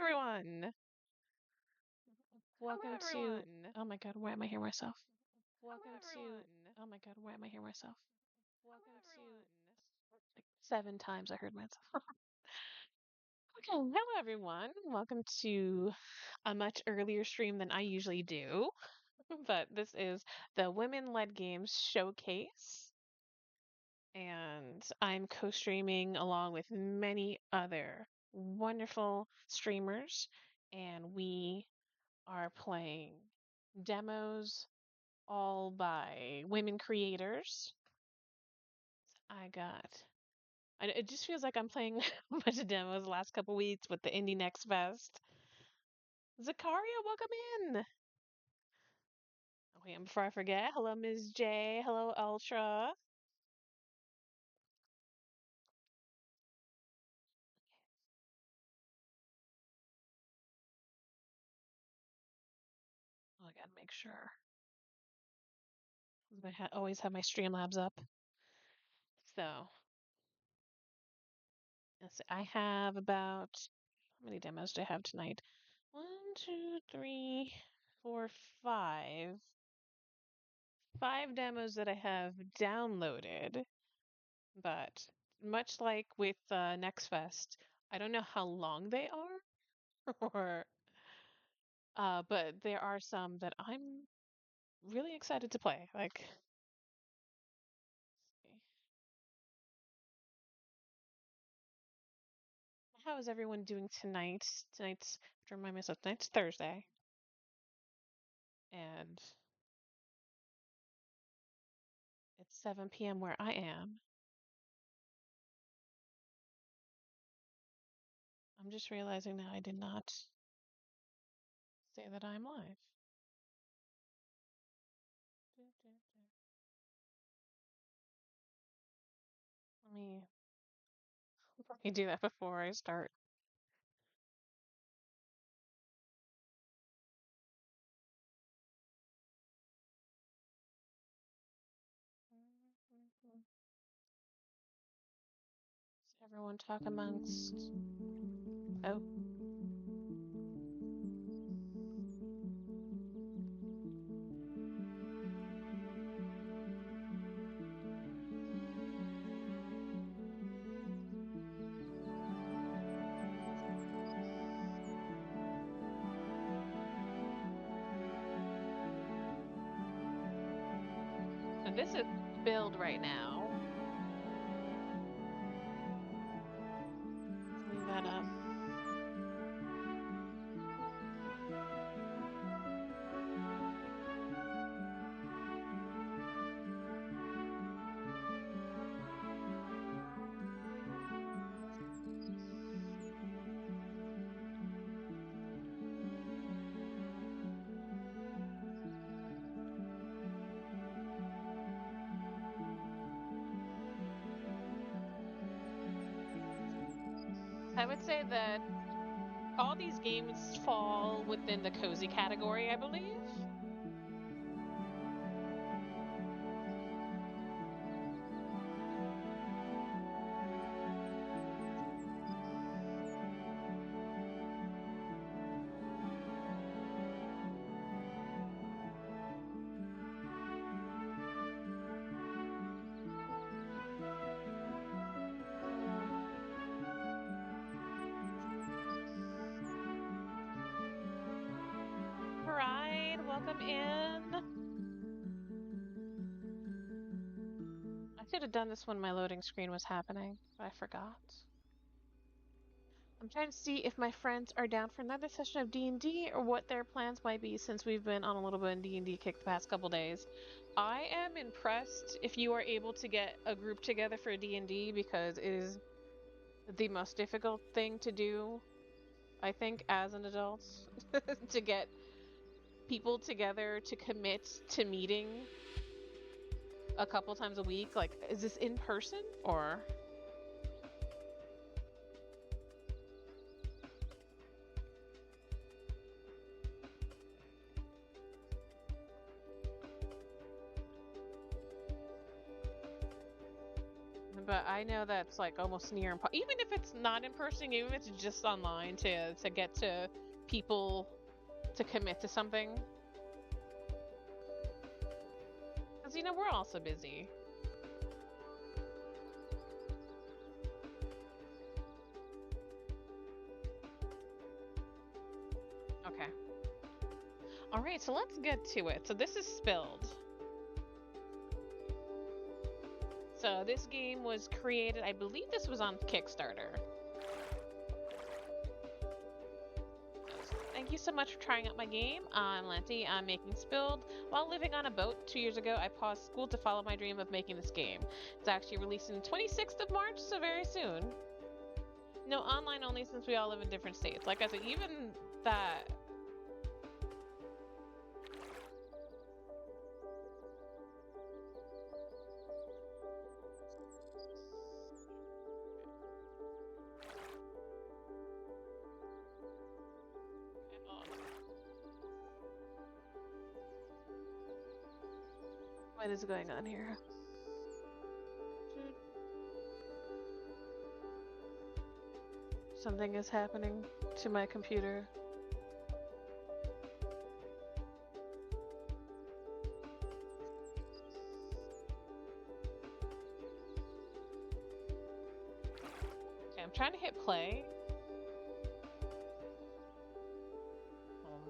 everyone. Welcome to. Oh my god, why am I hearing myself? Welcome to. Oh my god, why am I hearing myself? Welcome to. Like 7 times I heard myself. Okay, hello everyone. Welcome to a much earlier stream than I usually do, but this is the Women Led Games Showcase, and I'm co-streaming along with many other wonderful streamers, and we are playing demos all by women creators. It just feels like I'm playing a bunch of demos the last couple weeks with the Indie Next Fest. Zakaria, welcome in. Okay, and before I forget, hello Ms. J, hello Ultra. Oh, I gotta make sure. Always have my Streamlabs up. So, let's see, I have about, how many demos do I have tonight? 1, 2, 3, 4, 5. 5 demos that I have downloaded, but much like with Next Fest, I don't know how long they are, or but there are some that I'm really excited to play. Like, let's see. How is everyone doing tonight? To remind myself, tonight's Thursday, and it's 7 p.m. where I am. I'm just realizing now I did not say that I'm live. Let me do that before I start. Does everyone talk amongst? Oh. So this is build right now. Leave that up. I would say that all these games fall within the cozy category, I believe. Pride, welcome in. I should have done this when my loading screen was happening, but I forgot. I'm trying to see if my friends are down for another session of D&D or what their plans might be since we've been on a little bit of D&D kick the past couple days. I am impressed if you are able to get a group together for D&D because it is the most difficult thing to do, I think, as an adult, to get people together to commit to meeting a couple times a week. Like, is this in person or? but I know that's like almost near impossible. Even if it's not in person, even if it's just online, to get to people to commit to something. Because, you know, we're also busy. Okay. All right, so let's get to it. So this is Spilled. So this game was created, I believe this was on Kickstarter. Thank you so much for trying out my game. I'm Lanty. I'm making Spilled. While living on a boat 2 years ago, I paused school to follow my dream of making this game. It's actually releasing 26th of March, so very soon. No, online only since we all live in different states. Like I said, even that... What is going on here? Something is happening to my computer. Okay, I'm trying to hit play.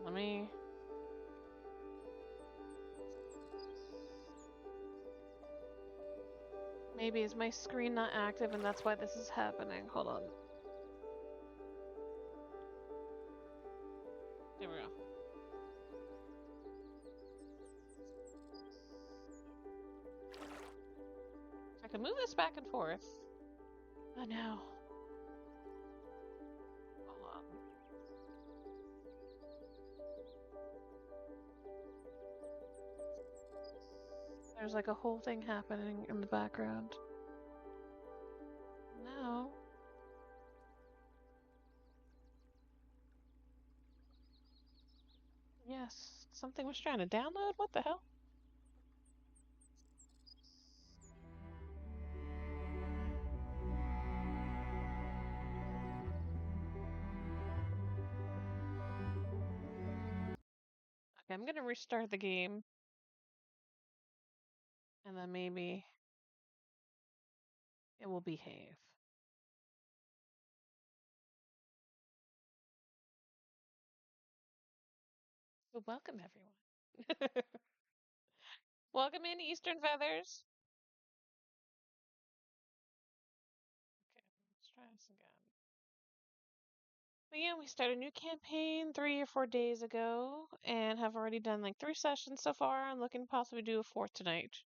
Let me... Maybe is my screen not active and that's why this is happening. Hold on. There we go. I can move this back and forth. Oh no. Hold on. There's like a whole thing happening in the background. No. Yes, something was trying to download? What the hell? Okay, I'm gonna restart the game. And then maybe it will behave. Well, welcome everyone. Welcome in Eastern Feathers. Okay, let's try this again. But yeah, we started a new campaign 3 or 4 days ago and have already done like 3 sessions so far. I'm looking to possibly do a 4th tonight.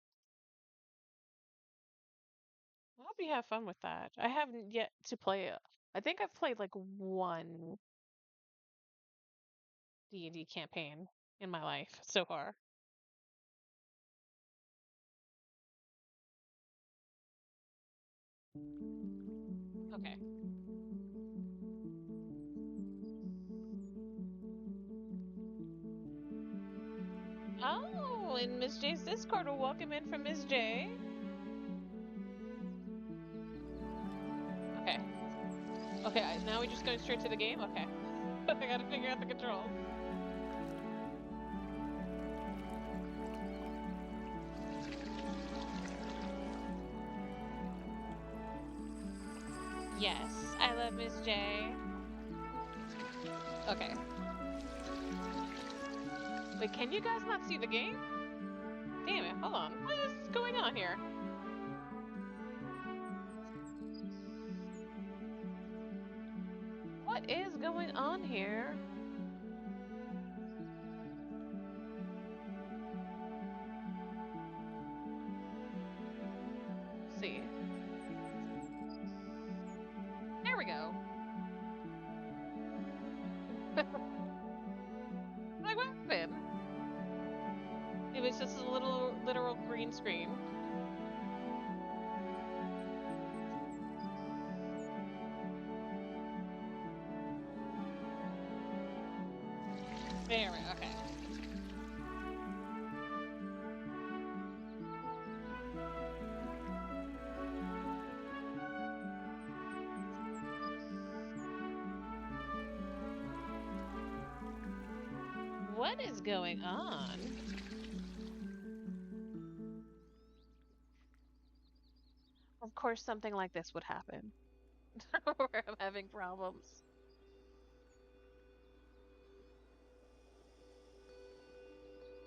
I hope you have fun with that. I haven't yet to play it. I think I've played like 1 D&D campaign in my life so far. Okay. Oh, in Miss J's Discord, we'll welcome in from Miss J. Okay. Okay, now we're just going straight to the game? Okay. I gotta figure out the controls. Yes, I love Miss J. Okay. Wait, can you guys not see the game? Damn it, hold on. What is going on here? What is going on here? Let's see. There we go. Like, what happened? It was just a little literal green screen. There we go, okay. What is going on? Of course, something like this would happen. Where I'm having problems.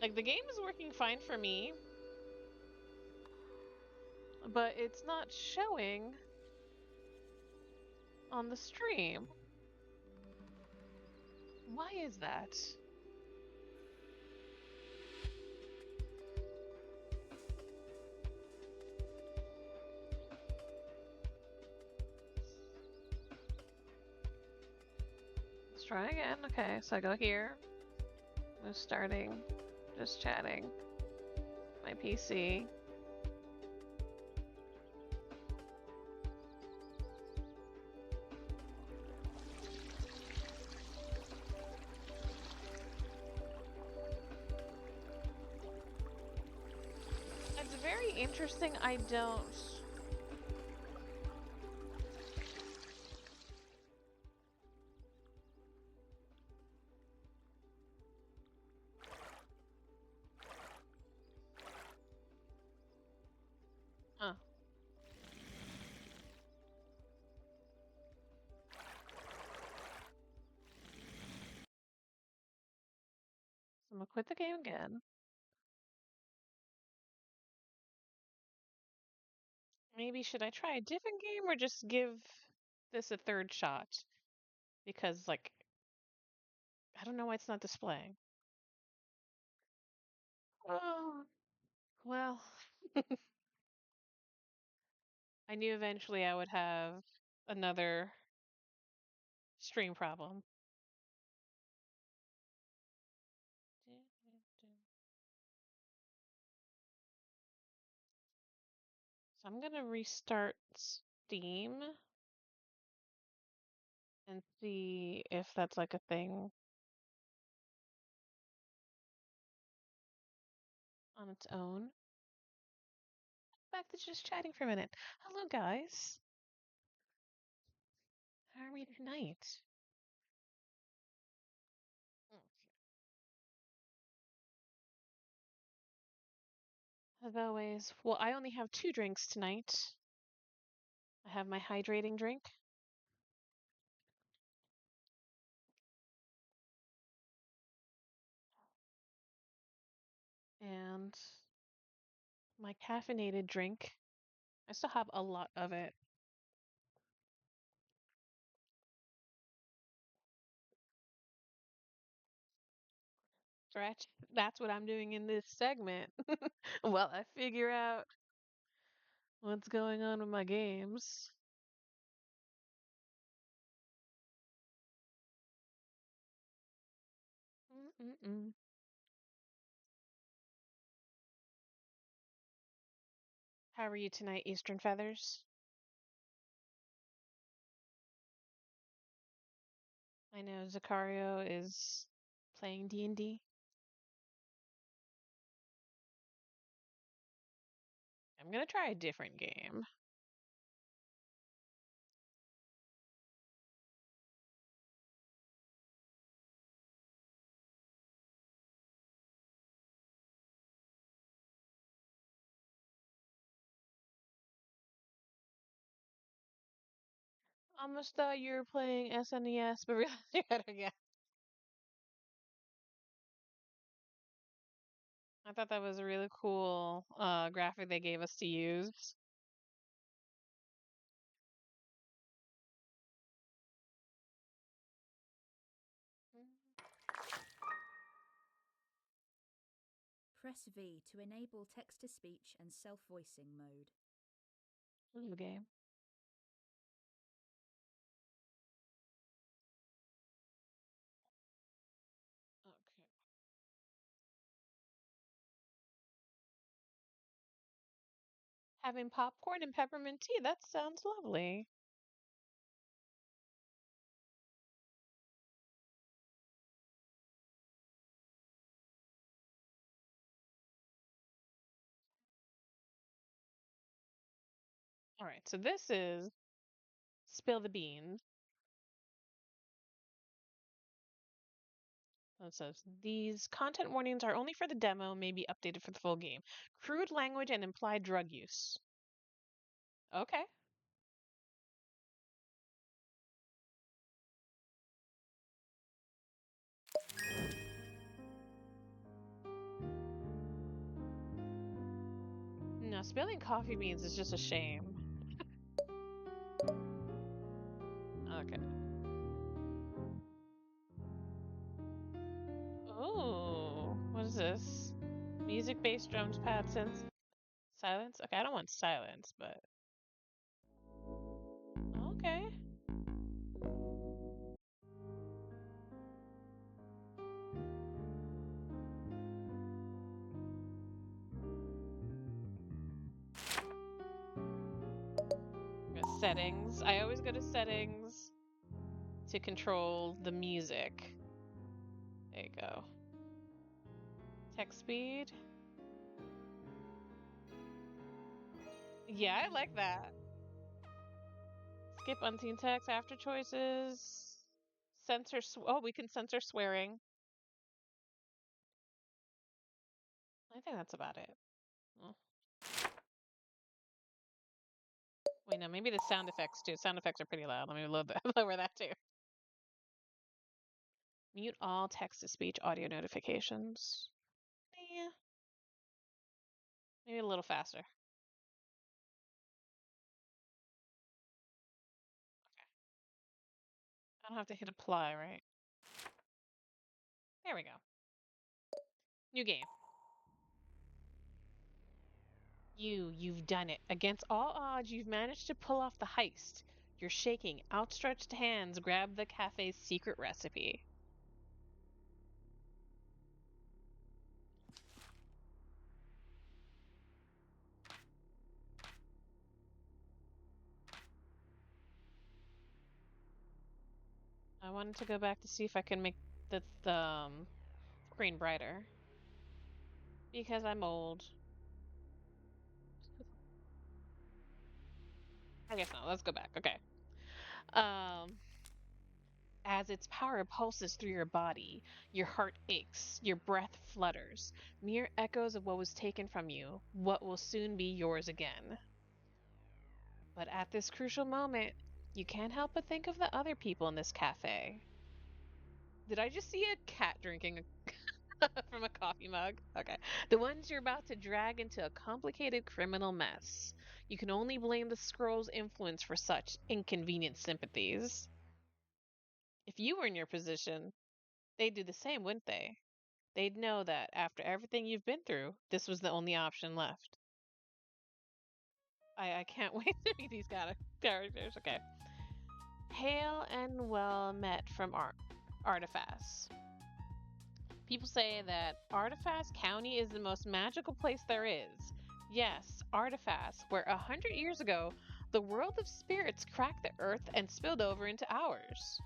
Like, the game is working fine for me, but it's not showing on the stream. Why is that? Let's try again. Okay, so I go here. No starting. Just chatting. My PC. It's very interesting. I don't. Huh. So I'm gonna quit the game again. Maybe should I try a different game or just give this a third shot? Because, like, I don't know why it's not displaying. Oh, well, I knew eventually I would have another stream problem. So I'm gonna restart Steam and see if that's like a thing on its own. Back to just chatting for a minute. Hello, guys. How are we tonight? As always, well, I only have 2 drinks tonight. I have my hydrating drink and my caffeinated drink. I still have a lot of it. Stretch. That's what I'm doing in this segment. While I figure out what's going on with my games. Mm-mm-mm. How are you tonight, Eastern Feathers? I know Zacario is playing D&D. I'm gonna try a different game. Almost thought you were playing SNES, but realized you had again. I thought that was a really cool graphic they gave us to use. Press V to enable text-to-speech and self-voicing mode. New game. Okay. Having popcorn and peppermint tea, that sounds lovely. All right, so this is Spill the Beans. It says, these content warnings are only for the demo, may be updated for the full game. Crude language and implied drug use. Okay. No, spilling coffee beans is just a shame. Okay. Oh, what is this? Music, bass, drums, pad, synth, silence? Okay, I don't want silence, but... Okay. Settings. I always go to settings to control the music. There you go. Text speed. Yeah, I like that. Skip unseen text, after choices. Censor. Oh, we can censor swearing. I think that's about it. Oh. Wait, no, maybe the sound effects too. Sound effects are pretty loud. Let me lower that too. Mute all text-to-speech audio notifications. Yeah. Maybe a little faster. Okay. I don't have to hit apply, right? There we go. New game. You've done it. Against all odds, you've managed to pull off the heist. Your shaking, outstretched hands grab the cafe's secret recipe. I wanted to go back to see if I can make the screen brighter. Because I'm old. I guess not. Let's go back. Okay. As its power pulses through your body, your heart aches, your breath flutters, mere echoes of what was taken from you, what will soon be yours again. But at this crucial moment, you can't help but think of the other people in this cafe. Did I just see a cat drinking from a coffee mug? Okay. The ones you're about to drag into a complicated criminal mess. You can only blame the scroll's influence for such inconvenient sympathies. If you were in your position, they'd do the same, wouldn't they? They'd know that after everything you've been through, this was the only option left. I can't wait to meet these characters. Okay. Hail and well met from Artiphas. People say that Artiphas County is the most magical place there is. Yes, Artiphas, where 100 years ago, the world of spirits cracked the earth and spilled over into ours.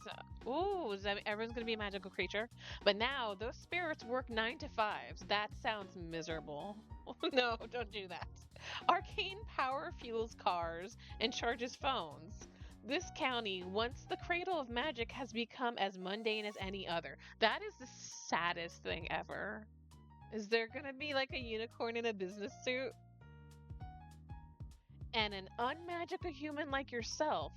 So, ooh, does that mean everyone's gonna be a magical creature? But now, those spirits work 9 to 5s. That sounds miserable. No, don't do that. Arcane power fuels cars and charges phones. This county, once the cradle of magic, has become as mundane as any other. That is the saddest thing ever. Is there gonna be like a unicorn in a business suit? And an unmagical human like yourself,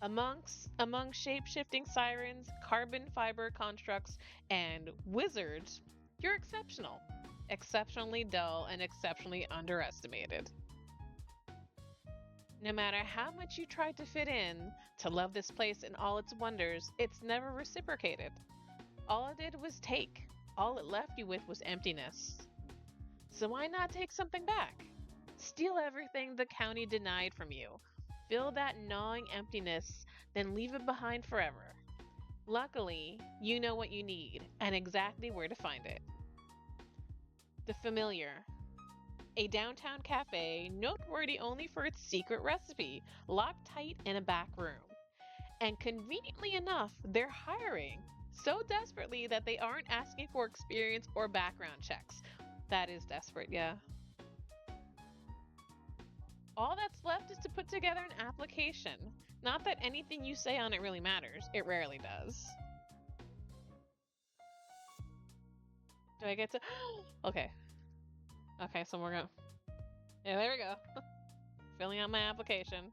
among shape-shifting sirens, carbon fiber constructs, and wizards, you're exceptional. Exceptionally dull and exceptionally underestimated. No matter how much you tried to fit in, to love this place and all its wonders, it's never reciprocated. All it did was take. All it left you with was emptiness. So why not take something back? Steal everything the county denied from you. Fill that gnawing emptiness, then leave it behind forever. Luckily, you know what you need and exactly where to find it. The Familiar. A downtown cafe, noteworthy only for its secret recipe, locked tight in a back room. And conveniently enough, they're hiring so desperately that they aren't asking for experience or background checks. That is desperate, yeah. All that's left is to put together an application. Not that anything you say on it really matters. It rarely does. Do I get to... Okay. Okay, so we're gonna... Yeah, there we go. Filling out my application.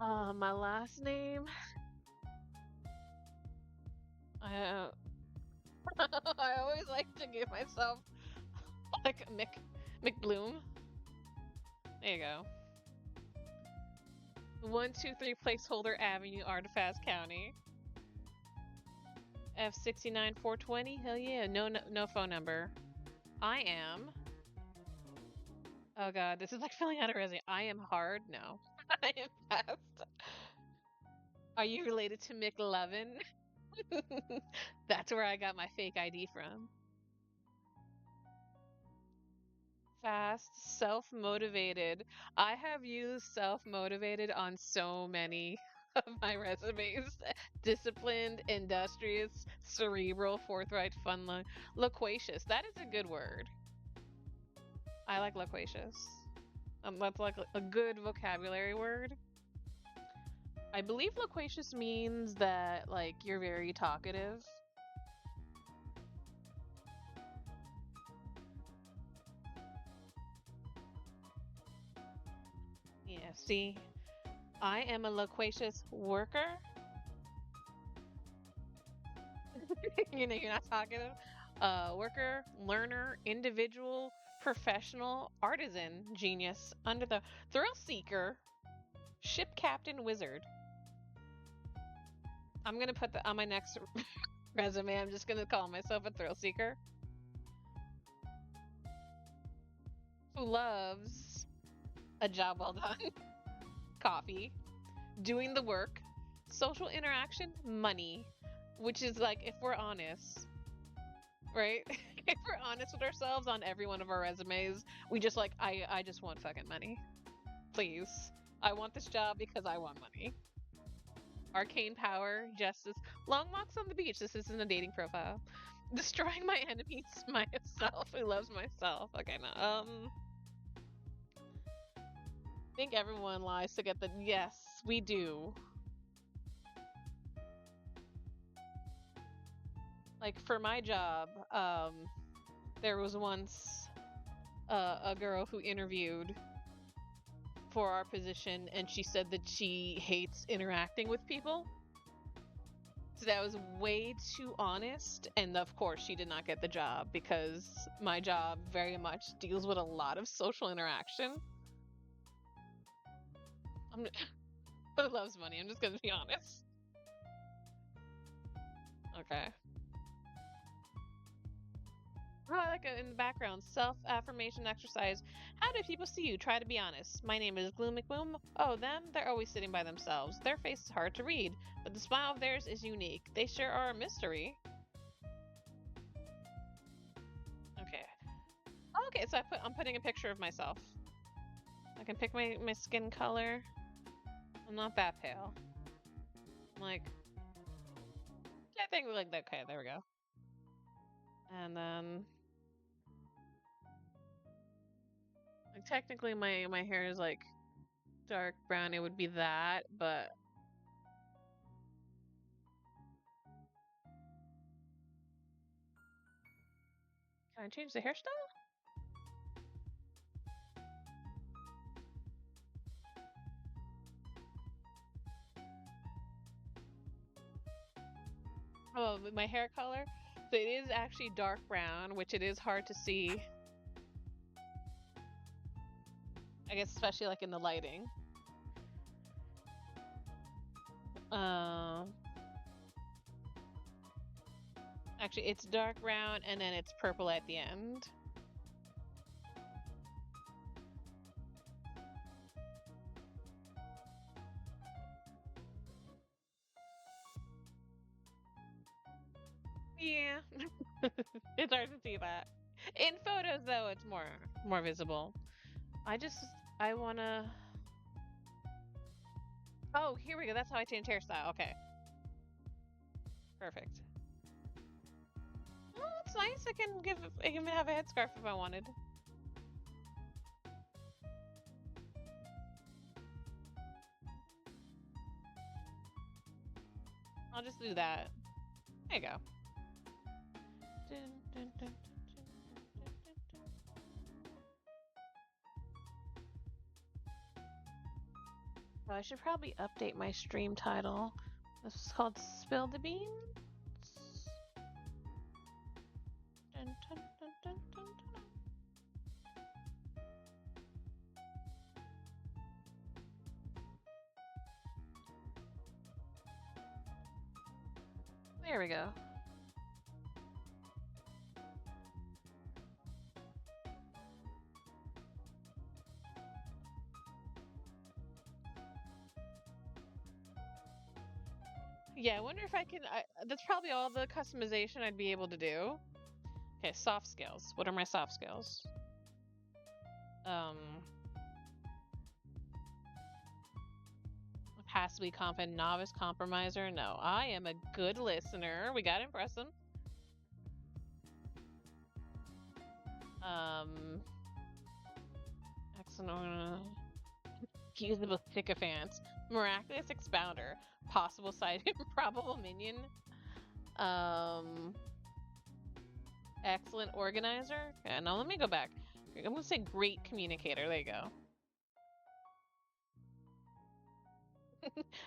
My last name... I always like to give myself like McBloom. There you go. 123 Placeholder Avenue, Artifact County. F69 420. Hell yeah. No phone number. I am. Oh god, this is like filling out a resume. I am hard. No, I am fast. Are you related to McLovin? That's where I got my fake ID from. Fast, self-motivated. I have used self-motivated on so many of my resumes. Disciplined, industrious, cerebral, forthright, fun, loquacious. That is a good word. I like loquacious. That's like a good vocabulary word. I believe loquacious means that, like, you're very talkative. Yeah, see? I am a loquacious worker. You know, you're not talkative. Worker, learner, individual, professional, artisan, genius, under the thrill seeker, ship captain, wizard. I'm gonna put that on my next resume. I'm just gonna call myself a thrill seeker who loves a job well done, coffee, doing the work, social interaction, money, which is like, if we're honest, right? If we're honest with ourselves on every one of our resumes, we just like, I just want fucking money. Please. I want this job because I want money. Arcane power, justice, long walks on the beach. This isn't a dating profile. Destroying my enemies, myself who loves myself. Okay, no. I think everyone lies to get the... Yes, we do. Like, for my job, there was once a girl who interviewed for our position, and she said that she hates interacting with people. So that was way too honest, and of course she did not get the job because my job very much deals with a lot of social interaction. Who loves money? I'm just gonna be honest. Okay. Oh, I like it in the background. Self-affirmation exercise. How do people see you? Try to be honest. My name is Gloom McBoom. Oh, them? They're always sitting by themselves. Their face is hard to read, but the smile of theirs is unique. They sure are a mystery. Okay. Okay, so I'm putting a picture of myself. I can pick my skin color. I'm not that pale. I'm like... I think like that. Okay, there we go. And then... Like, technically my hair is like dark brown. It would be that, but... Can I change the hairstyle? Oh, my hair color? So it is actually dark brown, which it is hard to see. I guess especially like in the lighting. Actually, it's dark brown and then it's purple at the end. Yeah. It's hard to see that. In photos though, it's more visible. I wanna... Oh, here we go. That's how I change hairstyle. Okay. Perfect. Oh, that's nice. I can have a headscarf if I wanted. I'll just do that. There you go. Oh, I should probably update my stream title. This is called Spill the Beans. Dun, dun, dun, dun, dun, dun. There we go. Yeah, I wonder if I can. That's probably all the customization I'd be able to do. Okay, soft skills. What are my soft skills? Passively confident, novice compromiser. No, I am a good listener. We gotta impress him. Excellent. Usable sycophant. Miraculous expounder. Possible side improbable minion. Excellent organizer. Okay, now let me go back. I'm gonna say great communicator. There you go.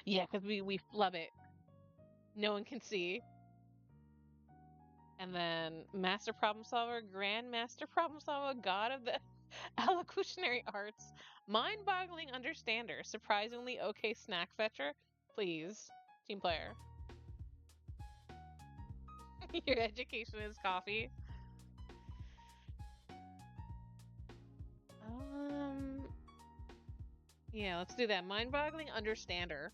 Yeah, because we flub it. No one can see. And then master problem solver, grand master problem solver, god of the elocutionary arts, mind-boggling understander, surprisingly okay snack fetcher. Please, team player. Your education is coffee. Yeah, let's do that. Mind-boggling understander.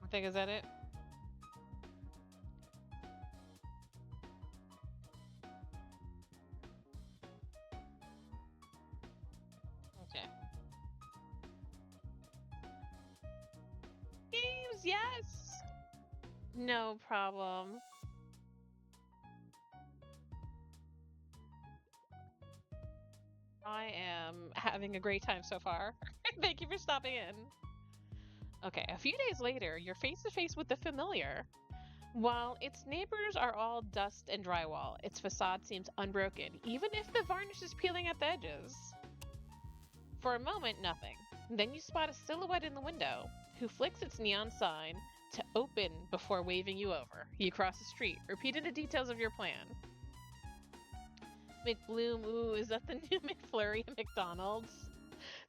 I think, is that it? Okay. Games, yes! No problem. I am having a great time so far. Thank you for stopping in. Okay, a few days later, you're face to face with the familiar. While its neighbors are all dust and drywall, its facade seems unbroken, even if the varnish is peeling at the edges. For a moment, nothing. Then you spot a silhouette in the window, who flicks its neon sign to open before waving you over. You cross the street, repeating the details of your plan. McBloom, ooh, is that the new McFlurry at McDonald's?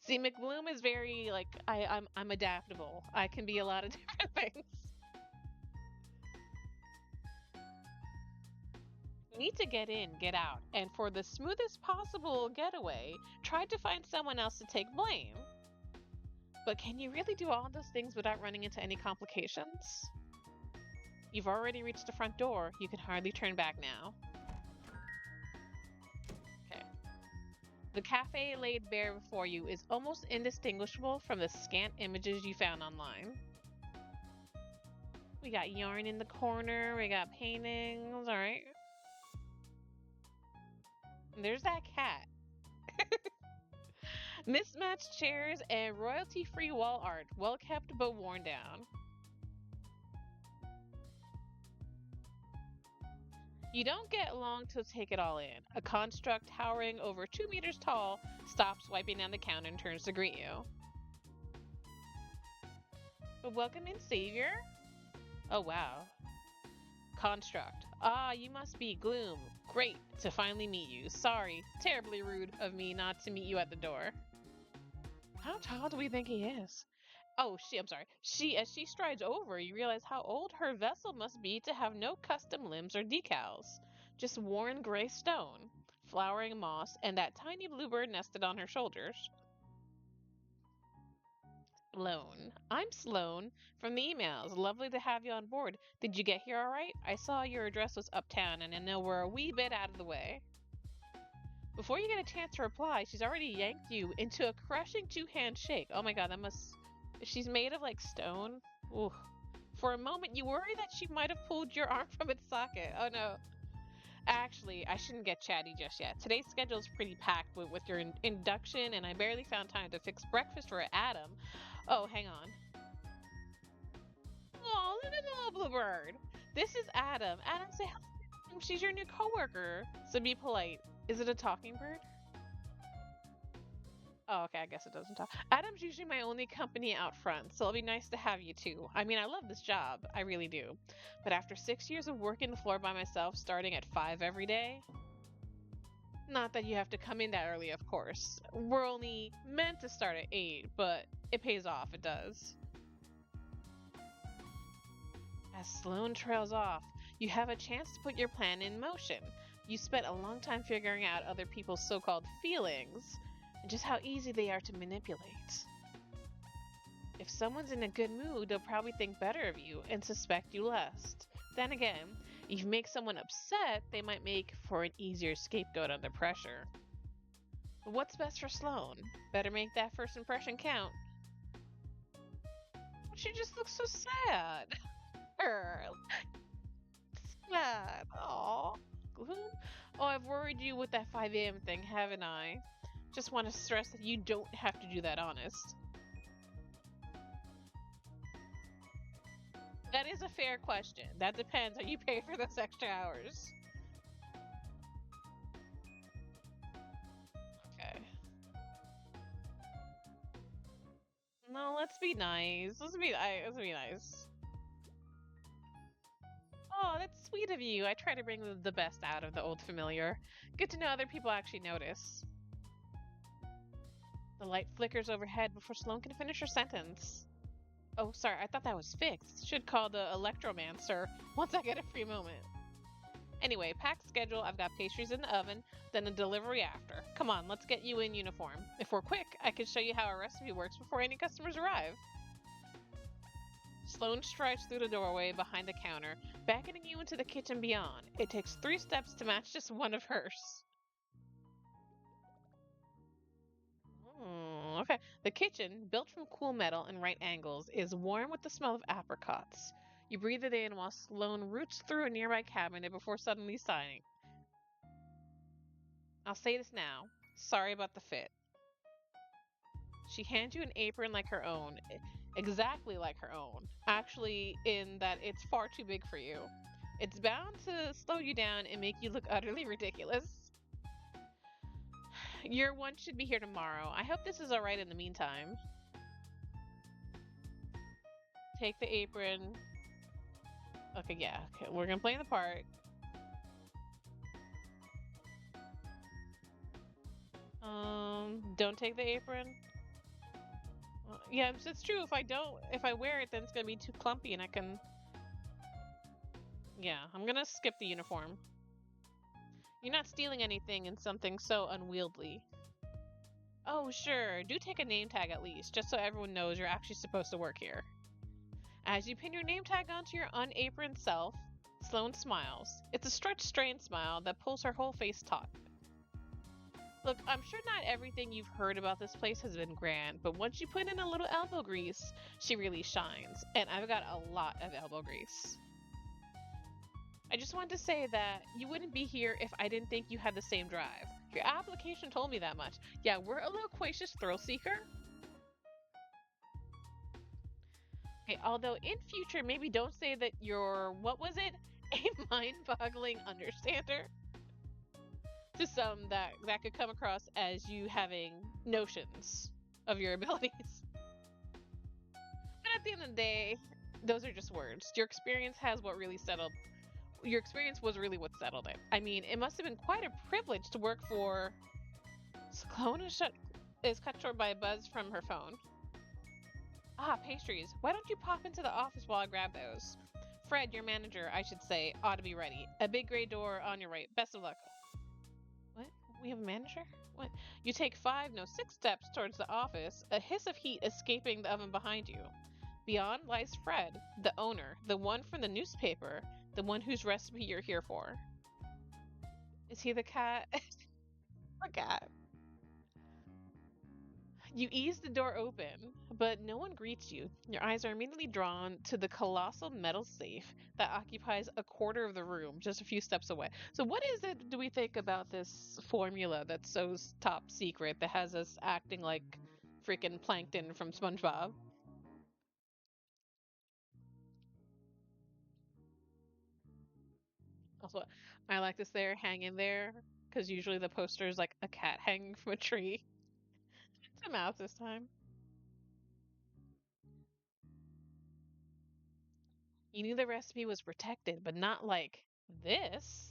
See, McBloom is very, like, I'm adaptable. I can be a lot of different things. You need to get in, get out, and for the smoothest possible getaway, try to find someone else to take blame. But can you really do all those things without running into any complications? You've already reached the front door. You can hardly turn back now. Okay. The cafe laid bare before you is almost indistinguishable from the scant images you found online. We got yarn in the corner. We got paintings. All right. And there's that cat. Mismatched chairs and royalty-free wall art, well kept but worn down. You don't get long to take it all in. A construct towering over 2 meters tall stops wiping down the counter and turns to greet you. Welcome in, Savior. Oh, wow. Construct. Ah, you must be Gloom. Great to finally meet you. Sorry, terribly rude of me not to meet you at the door. How tall do we think he is? Oh, I'm sorry. As she strides over, you realize how old her vessel must be to have no custom limbs or decals. Just worn gray stone, flowering moss, and that tiny bluebird nested on her shoulders. Sloan. I'm Sloan from the emails. Lovely to have you on board. Did you get here all right? I saw your address was uptown, and I know we're a wee bit out of the way. Before you get a chance to reply, she's already yanked you into a crushing two-hand shake. Oh my god, that must... She's made of, like, stone. Ooh. For a moment, you worry that she might have pulled your arm from its socket. Oh no. Actually, I shouldn't get chatty just yet. Today's schedule is pretty packed with your induction, and I barely found time to fix breakfast for Adam. Oh, hang on. Oh, look at the little bird. This is Adam. Adam, say hello. She's your new coworker. So be polite. Is it a talking bird? Oh, okay, I guess it doesn't talk. Adam's usually my only company out front, so it'll be nice to have you too. I mean, I love this job. I really do. But after 6 years of working the floor by myself, starting at 5 every day, not that you have to come in that early, of course. We're only meant to start at 8, but it pays off, it does. As Sloane trails off, you have a chance to put your plan in motion. You spent a long time figuring out other people's so-called feelings, and just how easy they are to manipulate. If someone's in a good mood, they'll probably think better of you and suspect you less. Then again, if you make someone upset, they might make for an easier scapegoat under pressure. But what's best for Sloane? Better make that first impression count. She just looks so sad. Sad. Aww. Oh, I've worried you with that 5 a.m. thing, haven't I? Just want to stress that you don't have to do that, honest. That is a fair question. That depends how you pay for those extra hours. Okay. No, let's be nice. Let's be nice. Oh, that's sweet of you. I try to bring the best out of the old familiar. Good to know other people actually notice. The light flickers overhead before Sloane can finish her sentence. Oh, sorry, I thought that was fixed. Should call the electromancer once I get a free moment. Anyway, packed schedule. I've got pastries in the oven, then a delivery after. Come on, let's get you in uniform. If we're quick, I can show you how our recipe works before any customers arrive. Sloane strides through the doorway behind the counter, beckoning you into the kitchen beyond. It takes 3 steps to match just one of hers. Okay. The kitchen, built from cool metal and right angles, is warm with the smell of apricots. You breathe it in while Sloane roots through a nearby cabinet before suddenly sighing. I'll say this now. Sorry about the fit. She hands you an apron like her own. Exactly like her own. Actually, in that it's far too big for you. It's bound to slow you down and make you look utterly ridiculous. Your one should be here tomorrow. I hope this is alright in the meantime. Take the apron. Okay, yeah. Okay, we're gonna play the part. Don't take the apron. Yeah, it's true. If I wear it, then it's gonna be too clumpy and I can... Yeah, I'm gonna skip the uniform. You're not stealing anything in something so unwieldy. Oh, sure. Do take a name tag at least, just so everyone knows you're actually supposed to work here. As you pin your name tag onto your unaproned self, Sloane smiles. It's a stretched, strained smile that pulls her whole face taut. Look, I'm sure not everything you've heard about this place has been grand, but once you put in a little elbow grease, she really shines. And I've got a lot of elbow grease. I just wanted to say that you wouldn't be here if I didn't think you had the same drive. Your application told me that much. Yeah, we're a loquacious thrill seeker. Okay, although in future, maybe don't say that you're, what was it? A mind-boggling understander? To some, that could come across as you having notions of your abilities. But at the end of the day, those are just words. Your experience was really what settled it. I mean, it must have been quite a privilege to work for... Sloane is cut short by a buzz from her phone. Ah, pastries. Why don't you pop into the office while I grab those? Fred, your manager, I should say, ought to be ready. A big gray door on your right. Best of luck. What? We have a manager? What? You take 6 steps towards the office, a hiss of heat escaping the oven behind you. Beyond lies Fred, the owner, the one from the newspaper, the one whose recipe you're here for. Is he the cat? The cat. You ease the door open, but no one greets you. Your eyes are immediately drawn to the colossal metal safe that occupies a quarter of the room, just a few steps away. So, what is it do we think about this formula that's so top secret that has us acting like freaking Plankton from SpongeBob? Also, I like this there hanging there because usually the poster is like a cat hanging from a tree. It's a mouse this time. You knew the recipe was protected, but not like this.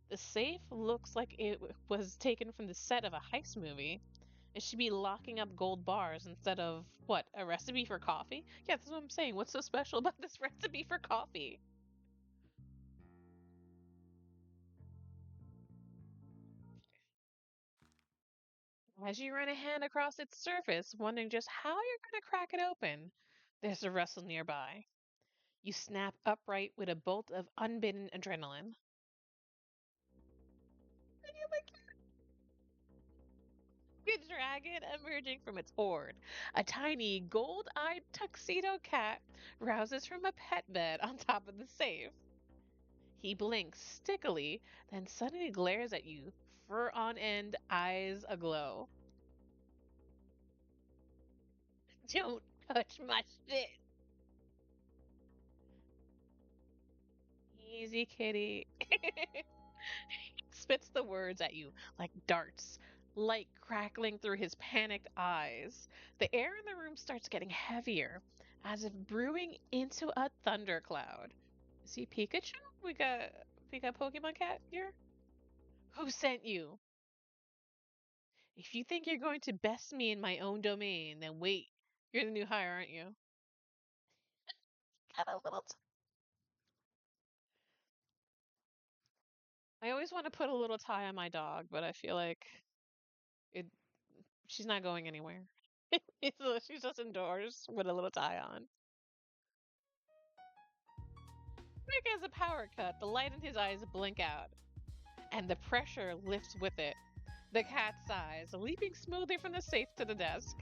The safe looks like it was taken from the set of a heist movie. It should be locking up gold bars instead of, what, a recipe for coffee? Yeah, that's what I'm saying. What's so special about this recipe for coffee? As you run a hand across its surface, wondering just how you're going to crack it open, there's a rustle nearby. You snap upright with a bolt of unbidden adrenaline. A dragon emerging from its hoard. A tiny, gold eyed tuxedo cat rouses from a pet bed on top of the safe. He blinks stickily, then suddenly glares at you, fur on end, eyes aglow. Don't touch my shit. Easy, kitty. Spits the words at you like darts, light crackling through his panicked eyes. The air in the room starts getting heavier, as if brewing into a thundercloud. Is he Pikachu? We got Pokemon Cat here? Who sent you? If you think you're going to best me in my own domain, then wait. You're the new hire, aren't you? Got a little. I always want to put a little tie on my dog, but I feel like it. She's not going anywhere. She's just indoors with a little tie on. Rick has a power cut. The light in his eyes blink out, and the pressure lifts with it. The cat sighs, leaping smoothly from the safe to the desk.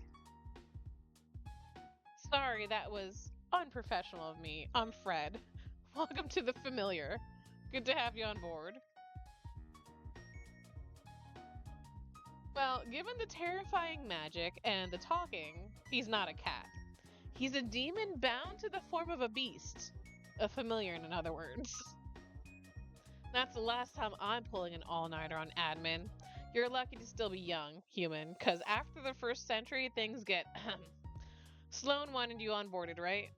Sorry, that was unprofessional of me. I'm Fred. Welcome to the familiar. Good to have you on board. Well, given the terrifying magic and the talking, he's not a cat. He's a demon bound to the form of a beast. A familiar, in other words. That's the last time I'm pulling an all-nighter on admin. You're lucky to still be young, human, because after the first century, things get... Sloan wanted you onboarded, right?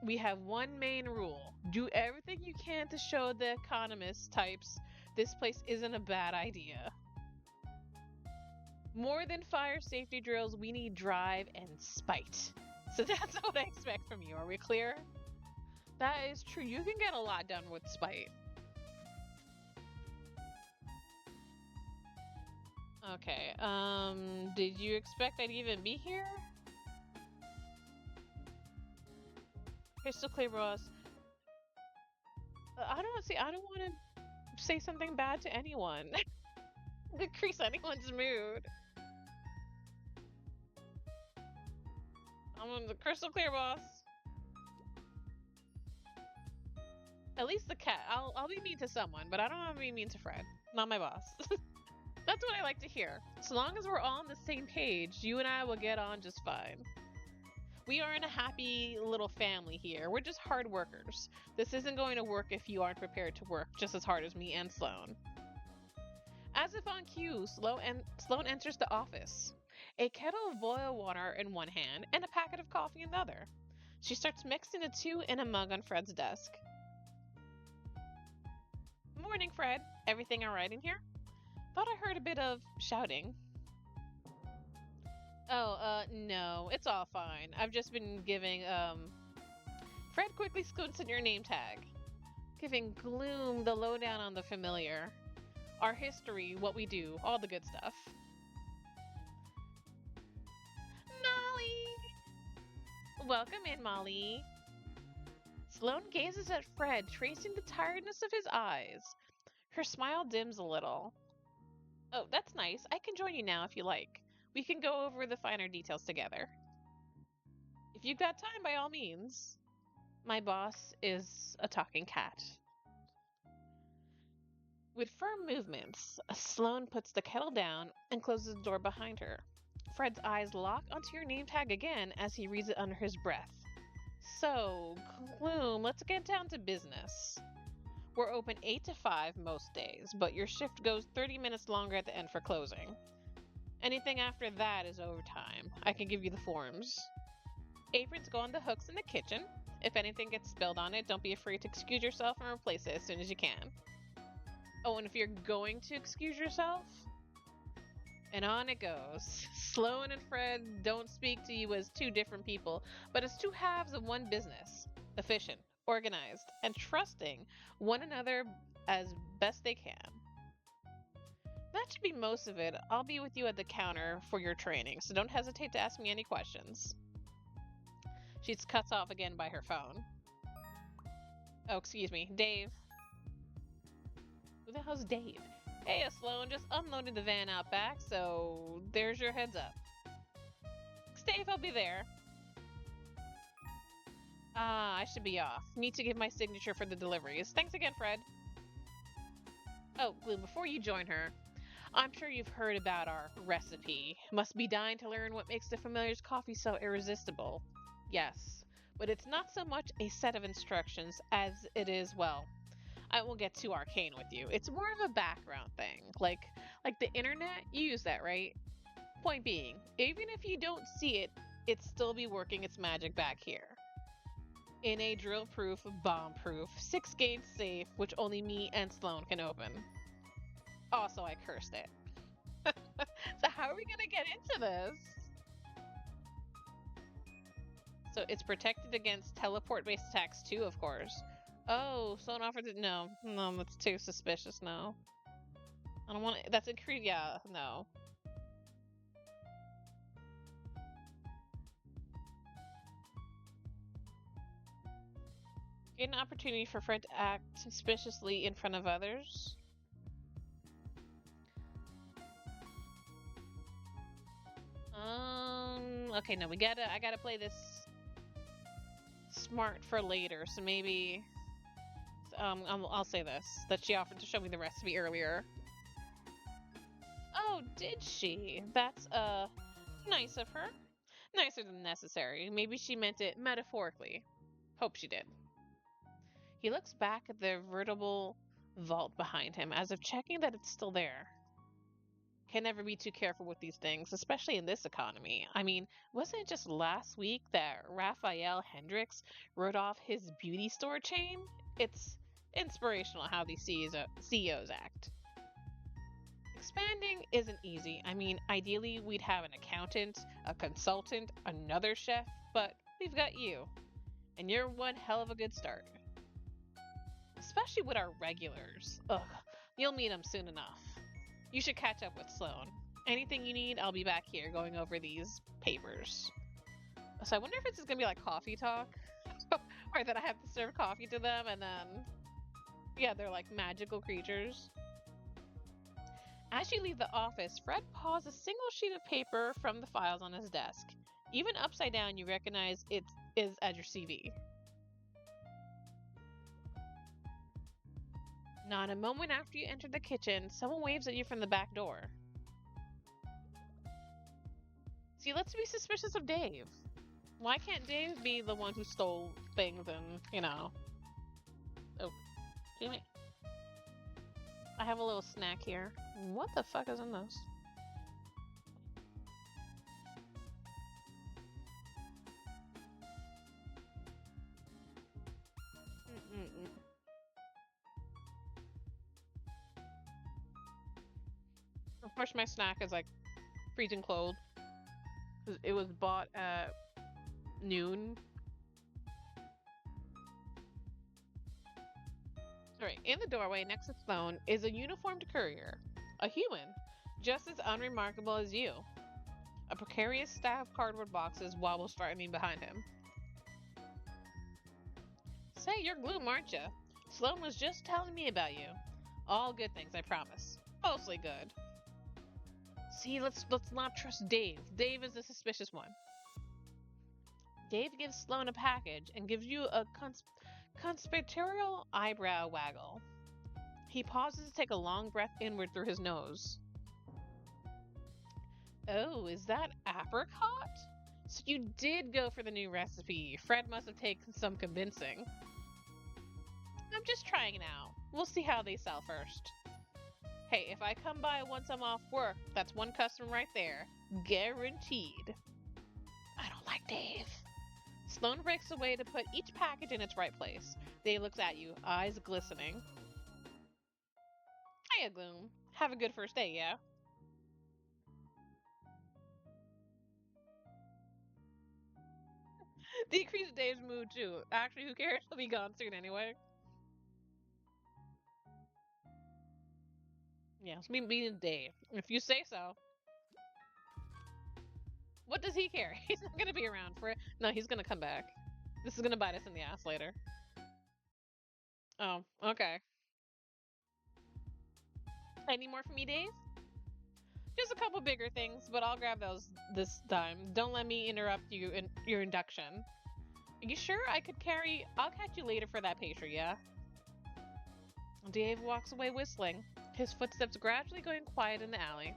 We have one main rule. Do everything you can to show the economist types this place isn't a bad idea. More than fire safety drills, we need drive and spite. So that's what I expect from you. Are we clear? That is true. You can get a lot done with spite. Okay, did you expect I'd even be here? Crystal clear, boss. I don't want to say something bad to anyone. Decrease anyone's mood. I'm the crystal clear, boss. At least the cat. I'll be mean to someone, but I don't want to be mean to Fred. Not my boss. That's what I like to hear. So long as we're all on the same page, you and I will get on just fine. We are in a happy little family here. We're just hard workers. This isn't going to work if you aren't prepared to work just as hard as me and Sloan. As if on cue, Sloan enters the office. A kettle of boiled water in one hand and a packet of coffee in the other. She starts mixing the two in a mug on Fred's desk. Morning, Fred. Everything alright in here? Thought I heard a bit of shouting. Oh, no, it's all fine. I've just been giving, Fred quickly squints at your name tag, giving Gloom the lowdown on the familiar. Our history, what we do, all the good stuff. Molly! Welcome in, Molly. Sloan gazes at Fred, tracing the tiredness of his eyes. Her smile dims a little. Oh, that's nice. I can join you now if you like. We can go over the finer details together. If you've got time, by all means. My boss is a talking cat. With firm movements, Sloane puts the kettle down and closes the door behind her. Fred's eyes lock onto your name tag again as he reads it under his breath. So, Gloom, let's get down to business. We're open 8 to 5 most days, but your shift goes 30 minutes longer at the end for closing. Anything after that is overtime. I can give you the forms. Aprons go on the hooks in the kitchen. If anything gets spilled on it, don't be afraid to excuse yourself and replace it as soon as you can. Oh, and if you're going to excuse yourself, and on it goes. Sloane and Fred don't speak to you as two different people, but as two halves of one business. Efficient, organized, and trusting one another as best they can. That should be most of it. I'll be with you at the counter for your training, so don't hesitate to ask me any questions. She's cut off again by her phone. Oh, excuse me. Dave. Who the hell's Dave? Hey, Sloane, just unloaded the van out back, so there's your heads up. Dave, I'll be there. I should be off. Need to give my signature for the deliveries. Thanks again, Fred. Oh, Gloom, before you join her, I'm sure you've heard about our recipe. Must be dying to learn what makes the Familiar's coffee so irresistible. Yes, but it's not so much a set of instructions as it is, well, I won't get too arcane with you. It's more of a background thing. Like the internet, you use that, right? Point being, even if you don't see it, it'd still be working its magic back here. In a drill-proof, bomb-proof, 6-gate safe, which only me and Sloane can open. Also, I cursed it. So how are we gonna get into this? So it's protected against teleport-based attacks too, of course. Oh, Sloane offered it. No, that's too suspicious. No, I don't want it. That's a creep. Yeah, no. Get an opportunity for Fred to act suspiciously in front of others. Okay, no, I gotta play this smart for later, so maybe, I'll say this, that she offered to show me the recipe earlier. Oh, did she? That's, nice of her. Nicer than necessary. Maybe she meant it metaphorically. Hope she did. He looks back at the vertebral vault behind him, as if checking that it's still there. Can never be too careful with these things, especially in this economy. I mean, wasn't it just last week that Raphael Hendricks wrote off his beauty store chain? It's inspirational how these CEOs act. Expanding isn't easy. I mean, ideally we'd have an accountant, a consultant, another chef, but we've got you. And you're one hell of a good start. Especially with our regulars. Ugh, you'll meet them soon enough. You should catch up with Sloane. Anything you need, I'll be back here going over these papers. So I wonder if it's just gonna be like coffee talk? Or that I have to serve coffee to them and then... Yeah, they're like magical creatures. As you leave the office, Fred paws a single sheet of paper from the files on his desk. Even upside down, you recognize it is as your CV. Not a moment after you enter the kitchen, someone waves at you from the back door. See, let's be suspicious of Dave. Why can't Dave be the one who stole things and, you know... Oh, excuse me. I have a little snack here. What the fuck is in this? Of course, my snack is like freezing cold. It was bought at noon. Alright, in the doorway next to Sloane is a uniformed courier. A human, just as unremarkable as you. A precarious stack of cardboard boxes wobbles startlingly behind him. Say, you're Gloom, aren't you? Sloane was just telling me about you. All good things, I promise. Mostly good. See, let's not trust Dave. Dave is the suspicious one. Dave gives Sloane a package and gives you a conspiratorial eyebrow waggle. He pauses to take a long breath inward through his nose. Oh, is that apricot? So you did go for the new recipe. Fred must have taken some convincing. I'm just trying it out. We'll see how they sell first. Hey, if I come by once I'm off work, that's one customer right there. Guaranteed. I don't like Dave. Sloane breaks away to put each package in its right place. Dave looks at you, eyes glistening. Hiya, Gloom. Have a good first day, yeah? Decrease Dave's mood, too. Actually, who cares? He'll be gone soon anyway. Yeah, it's me and Dave. If you say so. What does he care? He's not gonna be around for it. No, he's gonna come back. This is gonna bite us in the ass later. Oh, okay. Any more from me, Dave? Just a couple bigger things, but I'll grab those this time. Don't let me interrupt you in your induction. Are you sure I could carry? I'll catch you later for that pastry, yeah? Dave walks away whistling, his footsteps gradually going quiet in the alley.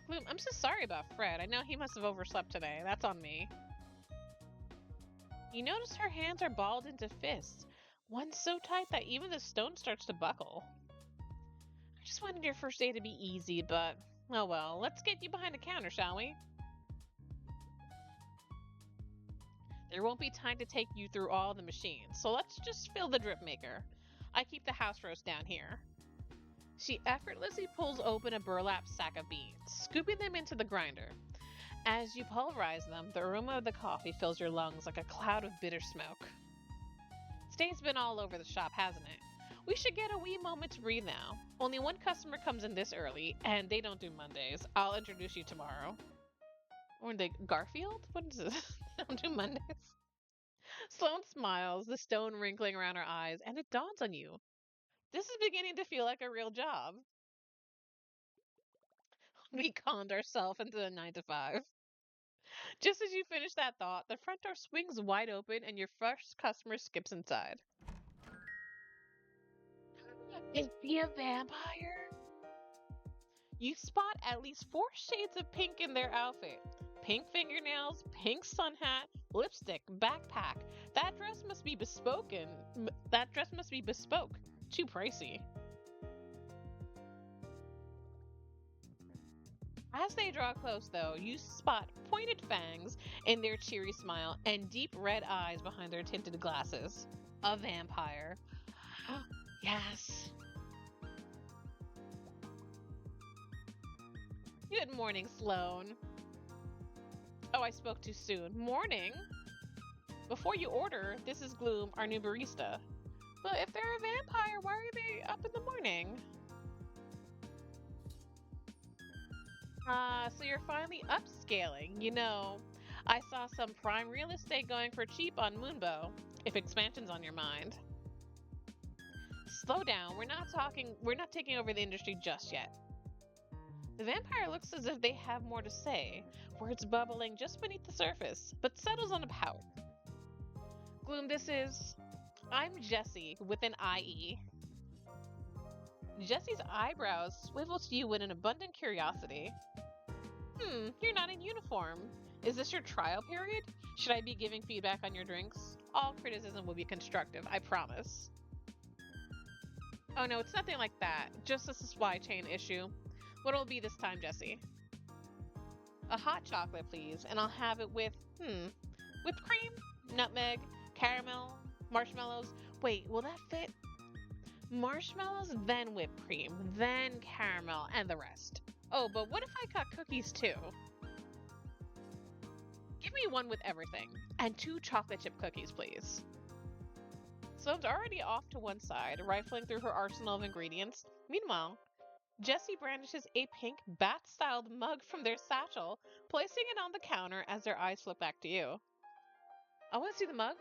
Gloom, I'm so sorry about Fred. I know he must have overslept today. That's on me. You notice her hands are balled into fists, one so tight that even the stone starts to buckle. I just wanted your first day to be easy, but oh well. Let's get you behind the counter, shall we? There won't be time to take you through all the machines, so let's just fill the drip maker. I keep the house roast down here. She effortlessly pulls open a burlap sack of beans, scooping them into the grinder. As you pulverize them, the aroma of the coffee fills your lungs like a cloud of bitter smoke. Today's been all over the shop, hasn't it? We should get a wee moment to breathe now. Only one customer comes in this early, and they don't do Mondays. I'll introduce you tomorrow. Or they Garfield? What is this? They don't do Mondays. Sloane smiles, the stone wrinkling around her eyes, and it dawns on you. This is beginning to feel like a real job. We conned ourselves into a 9 to 5. Just as you finish that thought, the front door swings wide open and your first customer skips inside. Is he a vampire? You spot at least 4 shades of pink in their outfit. Pink fingernails, pink sun hat, lipstick, backpack. That dress must be bespoke. Too pricey. As they draw close, though, you spot pointed fangs in their cheery smile and deep red eyes behind their tinted glasses. A vampire. Yes. Good morning, Sloane. Oh, I spoke too soon. Morning? Before you order, this is Gloom, our new barista. But if they're a vampire, why are they up in the morning? So you're finally upscaling. You know, I saw some prime real estate going for cheap on Moonbow, if expansion's on your mind. Slow down, we're not taking over the industry just yet. The vampire looks as if they have more to say, words bubbling just beneath the surface, but settles on a pout. Gloom, I'm Jessie, with an IE. Jessie's eyebrows swivel to you with an abundant curiosity. You're not in uniform. Is this your trial period? Should I be giving feedback on your drinks? All criticism will be constructive, I promise. Oh no, it's nothing like that. Just a supply chain issue. What'll it be this time, Jessie? A hot chocolate, please, and I'll have it with, whipped cream, nutmeg, caramel, marshmallows. Wait, will that fit? Marshmallows, then whipped cream, then caramel, and the rest. Oh, but what if I got cookies too? Give me one with everything, and 2 chocolate chip cookies, please. Sloane's already off to one side, rifling through her arsenal of ingredients. Meanwhile, Jessie brandishes a pink bat-styled mug from their satchel, placing it on the counter as their eyes flip back to you. I want to see the mug.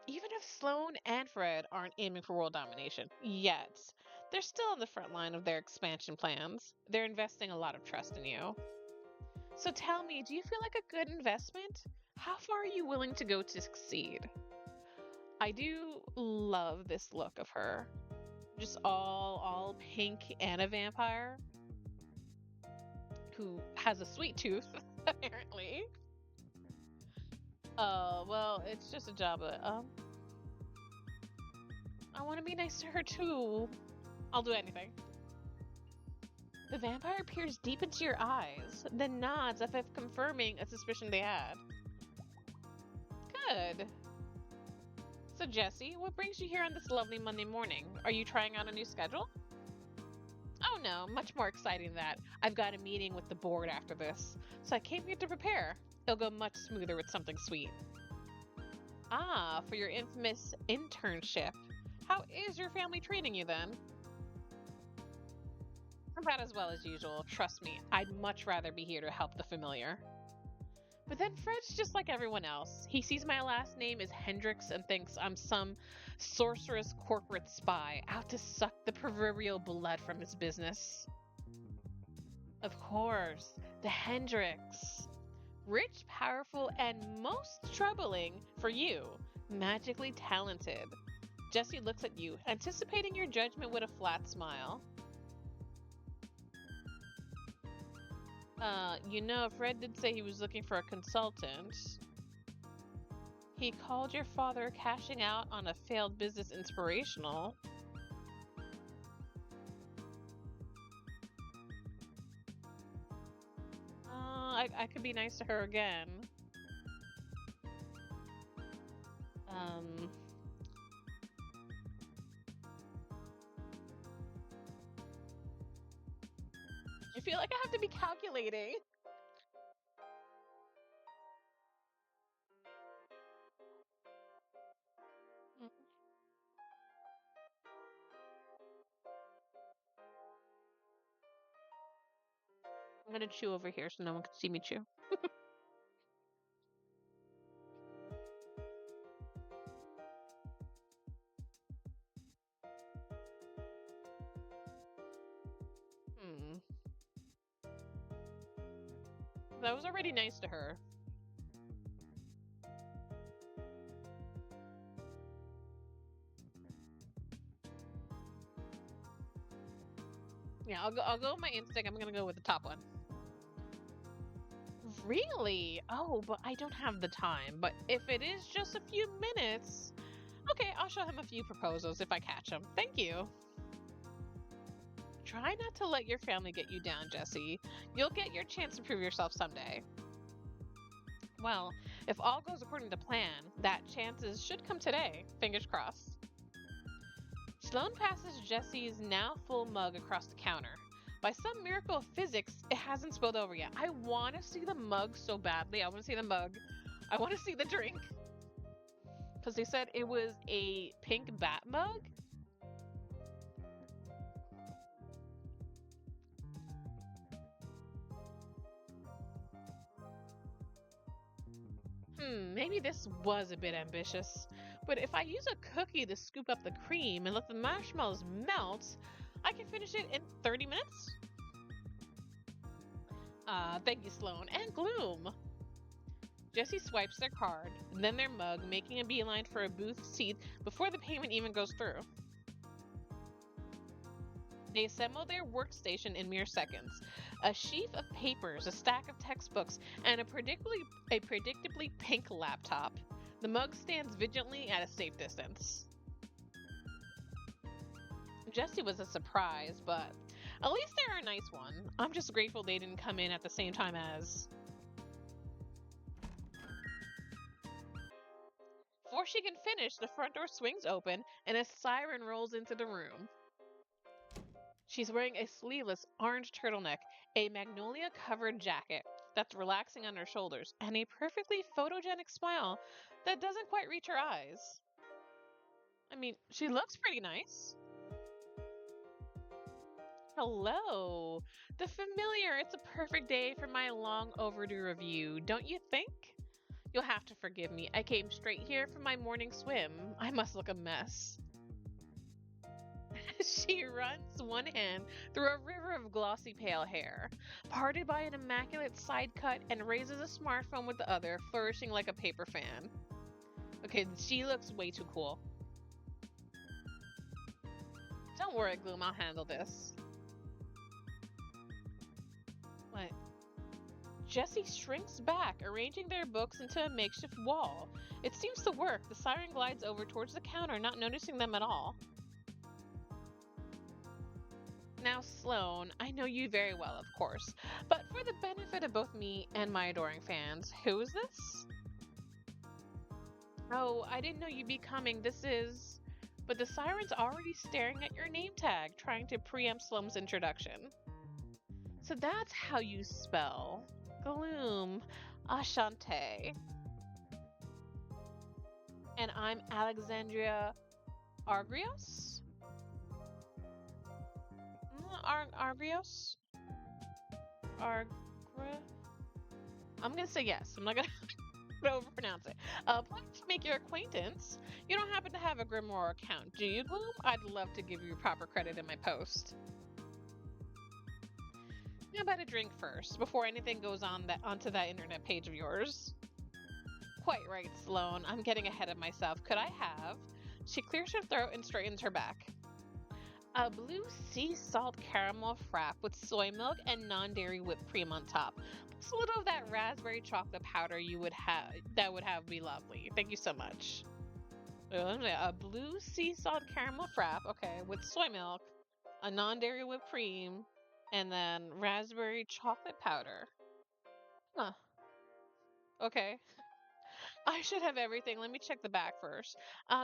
Even if Sloane and Fred aren't aiming for world domination yet, They're still on the front line of their expansion plans. They're investing a lot of trust in you. So tell me, do you feel like a good investment? How far are you willing to go to succeed? I do love this look of her. Just all pink and a vampire who has a sweet tooth, apparently. Well, it's just a job, but, I want to be nice to her too. I'll do anything. The vampire peers deep into your eyes, then nods as if confirming a suspicion they had. Good. So, Jessie, what brings you here on this lovely Monday morning? Are you trying out a new schedule? Oh no, much more exciting than that. I've got a meeting with the board after this, so I came here to prepare. It'll go much smoother with something sweet. Ah, for your infamous internship. How is your family treating you then? About as well as usual. Trust me, I'd much rather be here to help the familiar. But then Fred's just like everyone else. He sees my last name is Hendricks and thinks I'm some sorcerous corporate spy out to suck the proverbial blood from his business. Of course, the Hendricks. Rich, powerful, and most troubling for you, magically talented. Jessie looks at you, anticipating your judgment with a flat smile. Fred did say he was looking for a consultant. He called your father cashing out on a failed business inspirational. I could be nice to her again. I feel like I have to be calculating. I'm gonna chew over here so no one can see me chew. That was already nice to her. Yeah, I'll go with my instinct. I'm gonna go with the top one. Really? Oh, but I don't have the time. But if it is just a few minutes, okay, I'll show him a few proposals if I catch him. Thank you. Try not to let your family get you down, Jessie. You'll get your chance to prove yourself someday. Well, if all goes according to plan, that chances should come today. Fingers crossed. Sloane passes Jessie's now full mug across the counter. By some miracle of physics, it hasn't spilled over yet. I want to see the mug so badly. I want to see the mug. I want to see the drink. Because they said it was a pink bat mug. Maybe this was a bit ambitious. But if I use a cookie to scoop up the cream and let the marshmallows melt, I can finish it in 30 minutes? Thank you, Sloane. And Gloom. Jessie swipes their card, then their mug, making a beeline for a booth seat before the payment even goes through. They assemble their workstation in mere seconds. A sheaf of papers, a stack of textbooks, and a predictably pink laptop. The mug stands vigilantly at a safe distance. Jessie was a surprise, but at least they're a nice one. I'm just grateful they didn't come in at the same time as... Before she can finish, the front door swings open and a siren rolls into the room. She's wearing a sleeveless orange turtleneck, a magnolia-covered jacket that's relaxing on her shoulders, and a perfectly photogenic smile that doesn't quite reach her eyes. I mean, she looks pretty nice. Hello! The familiar, it's a perfect day for my long overdue review, don't you think? You'll have to forgive me. I came straight here from my morning swim. I must look a mess. She runs one hand through a river of glossy pale hair, parted by an immaculate side cut, and raises a smartphone with the other, flourishing like a paper fan. Okay, she looks way too cool. Don't worry, Gloom, I'll handle this. What? Jessie shrinks back, arranging their books into a makeshift wall. It seems to work. The siren glides over towards the counter, not noticing them at all. Now, Sloane, I know you very well, of course, but for the benefit of both me and my adoring fans, who is this? Oh, I didn't know you'd be coming. This is... But the siren's already staring at your name tag, trying to preempt Sloane's introduction. So that's how you spell Gloom. Ashante. And I'm Alexandria Argrios? Argrios? I'm gonna say yes. I'm not gonna overpronounce it. Pleased to make your acquaintance. You don't happen to have a Grimoire account, do you, Gloom? I'd love to give you proper credit in my post. How about a drink first, before anything goes on onto that internet page of yours? Quite right, Sloane. I'm getting ahead of myself. Could I have? She clears her throat and straightens her back. A blue sea salt caramel frap with soy milk and non-dairy whipped cream on top. Plus a little of that raspberry chocolate powder you would have. That would have be lovely. Thank you so much. A blue sea salt caramel frap, okay, with soy milk, a non-dairy whipped cream, and then raspberry chocolate powder. Huh. Okay. I should have everything. Let me check the back first.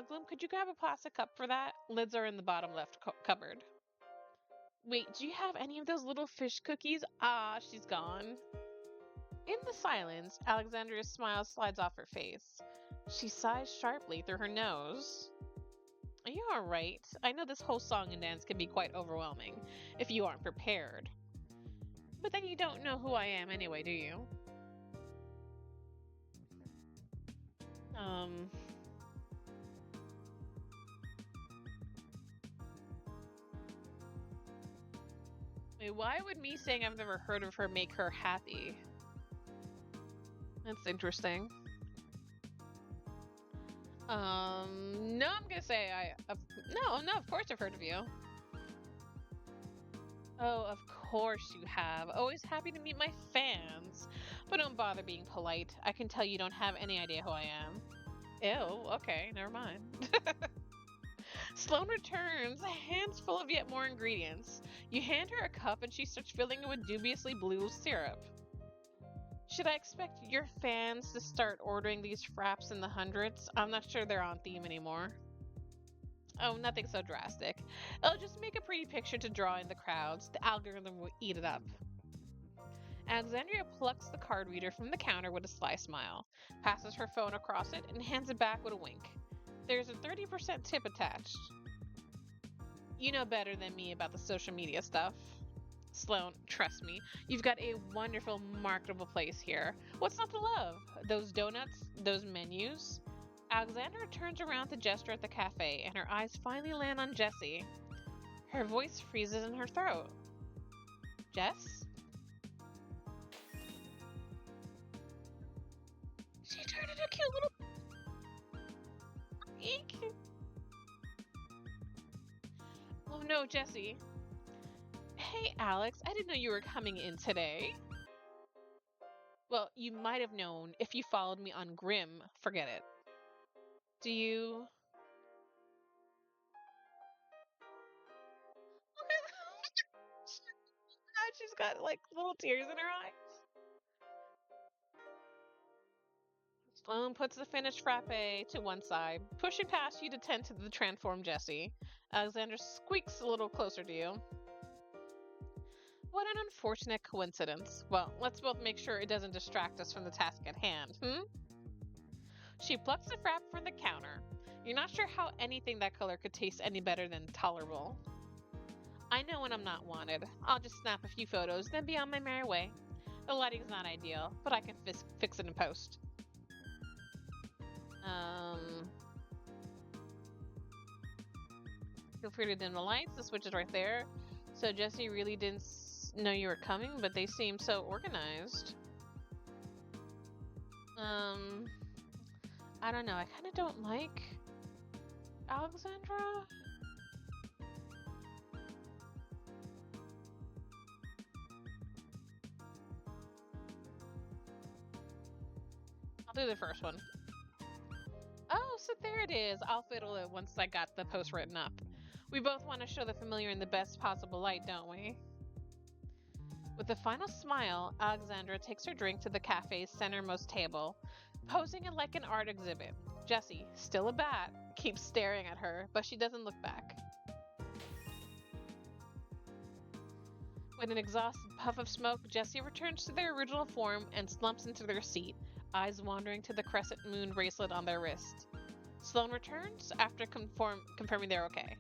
Gloom, could you grab a plastic cup for that? Lids are in the bottom left cupboard. Wait, do you have any of those little fish cookies? Ah, she's gone. In the silence, Alexandria's smile slides off her face. She sighs sharply through her nose. Are you alright? I know this whole song and dance can be quite overwhelming if you aren't prepared. But then you don't know who I am anyway, do you? Wait, why would me saying I've never heard of her make her happy? That's interesting. No, I'm gonna say no, of course I've heard of you. Oh, of course you have. Always happy to meet my fans. But don't bother being polite. I can tell you don't have any idea who I am. Ew, okay, never mind. Sloane returns, hands full of yet more ingredients. You hand her a cup and she starts filling it with dubiously blue syrup. Should I expect your fans to start ordering these fraps in the hundreds? I'm not sure they're on theme anymore. Oh, nothing so drastic. It'll just make a pretty picture to draw in the crowds. The algorithm will eat it up. Alexandria plucks the card reader from the counter with a sly smile, passes her phone across it, and hands it back with a wink. There's a 30% tip attached. You know better than me about the social media stuff. Sloane, trust me, you've got a wonderful, marketable place here. What's not to love? Those donuts? Those menus? Alexandra turns around to gesture at the cafe, and her eyes finally land on Jessie. Her voice freezes in her throat. Jess? She turned into a cute little... Eek. Oh no, Jessie. Hey, Alex, I didn't know you were coming in today. Well, you might have known if you followed me on Grim. Forget it. Do you... She's got, like, little tears in her eyes. Sloane puts the finished frappe to one side, pushing past you to tend to the transformed Jessie. Alexandra squeaks a little closer to you. What an unfortunate coincidence. Well, let's both make sure it doesn't distract us from the task at hand, She plucks the frap from the counter. You're not sure how anything that color could taste any better than tolerable. I know when I'm not wanted. I'll just snap a few photos, then be on my merry way. The lighting's not ideal, but I can fix it in post. Feel free to dim the lights. The switch is right there. So Jesse really didn't know you were coming, but they seem so organized. I don't know. I kind of don't like Alexandra. I'll do the first one. Oh, so there it is. I'll fiddle it once I got the post written up. We both want to show the familiar in the best possible light, don't we? With a final smile, Alexandra takes her drink to the cafe's centermost table, posing it like an art exhibit. Jessie, still a bat, keeps staring at her, but she doesn't look back. With an exhausted puff of smoke, Jessie returns to their original form and slumps into their seat, eyes wandering to the crescent moon bracelet on their wrist. Sloane returns after confirming they're okay.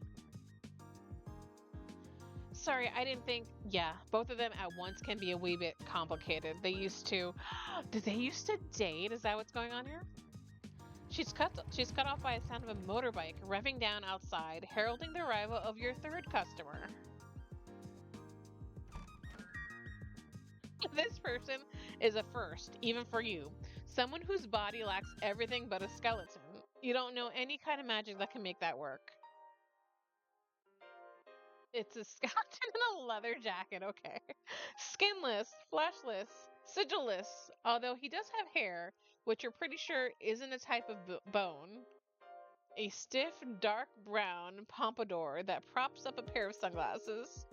Sorry, I didn't think. Yeah, both of them at once can be a wee bit complicated. They used to. Did they used to date? Is that what's going on here? She's cut off by a sound of a motorbike revving down outside, heralding the arrival of your third customer. This person is a first, even for you. Someone whose body lacks everything but a skeleton. You don't know any kind of magic that can make that work. It's a skeleton in a leather jacket, okay. Skinless, fleshless, sigilless, although he does have hair, which you're pretty sure isn't a type of bone. A stiff, dark brown pompadour that props up a pair of sunglasses.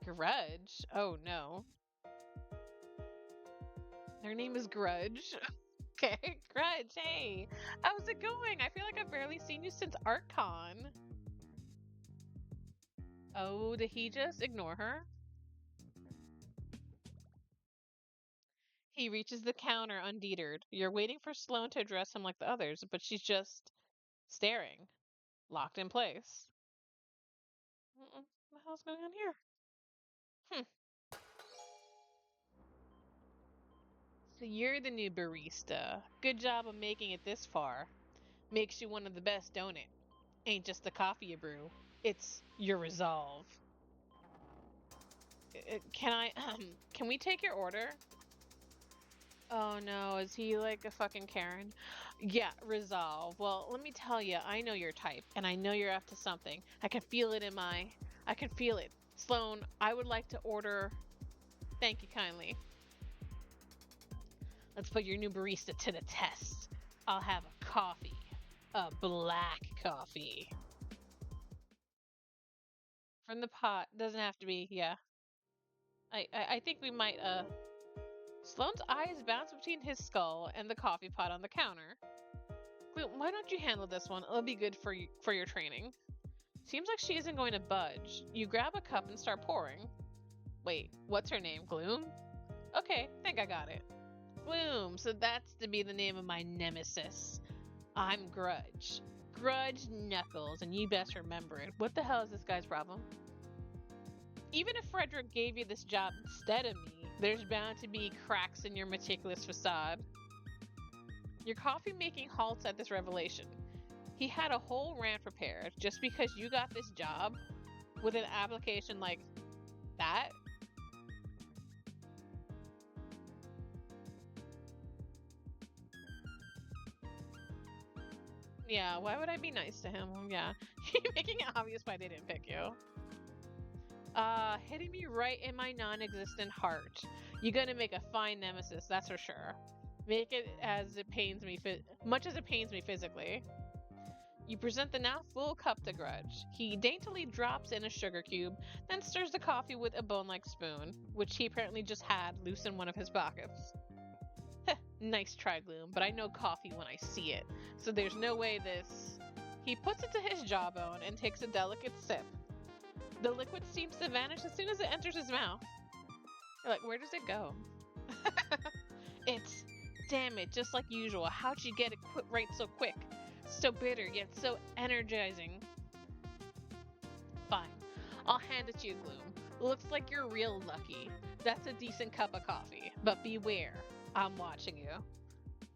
Grudge? Oh no. Their name is Grudge. Okay, Grudge, hey! How's it going? I feel like I've barely seen you since ArtCon. Oh, did he just ignore her? He reaches the counter undeterred. You're waiting for Sloane to address him like the others, but she's just staring, locked in place. What the hell's going on here? So you're the new barista. Good job of making it this far. Makes you one of the best, don't it? Ain't just the coffee you brew. It's your resolve. Can we take your order? Oh no, is he like a fucking Karen? Yeah, resolve. Well, let me tell you, I know your type, and I know you're up to something. I can feel it I can feel it. Sloane, I would like to order. Thank you kindly. Let's put your new barista to the test. I'll have a coffee. A black coffee. From the pot. Doesn't have to be, yeah. I think we might, Sloane's eyes bounce between his skull and the coffee pot on the counter. Why don't you handle this one? It'll be good for your training. Seems like she isn't going to budge. You grab a cup and start pouring. Wait, what's her name? Gloom? Okay, think I got it. Gloom, so that's to be the name of my nemesis. I'm Grudge. Grudge Knuckles, and you best remember it. What the hell is this guy's problem? Even if Frederick gave you this job instead of me, there's bound to be cracks in your meticulous facade. Your coffee making halts at this revelation. He had a whole rant prepared just because you got this job with an application like that. Yeah, why would I be nice to him? Yeah, making it obvious why they didn't pick you. Hitting me right in my non-existent heart. You're gonna make a fine nemesis, that's for sure. Make it as it pains me, much as it pains me physically. You present the now full cup to Grudge. He daintily drops in a sugar cube, then stirs the coffee with a bone-like spoon, which he apparently just had loose in one of his pockets. Nice try, Gloom, but I know coffee when I see it, so there's no way this... He puts it to his jawbone and takes a delicate sip. The liquid seems to vanish as soon as it enters his mouth. You're like, where does it go? It's... Damn it, just like usual. How'd you get it right so quick? So bitter, yet so energizing. Fine. I'll hand it to you, Gloom. Looks like you're real lucky. That's a decent cup of coffee. But beware. I'm watching you.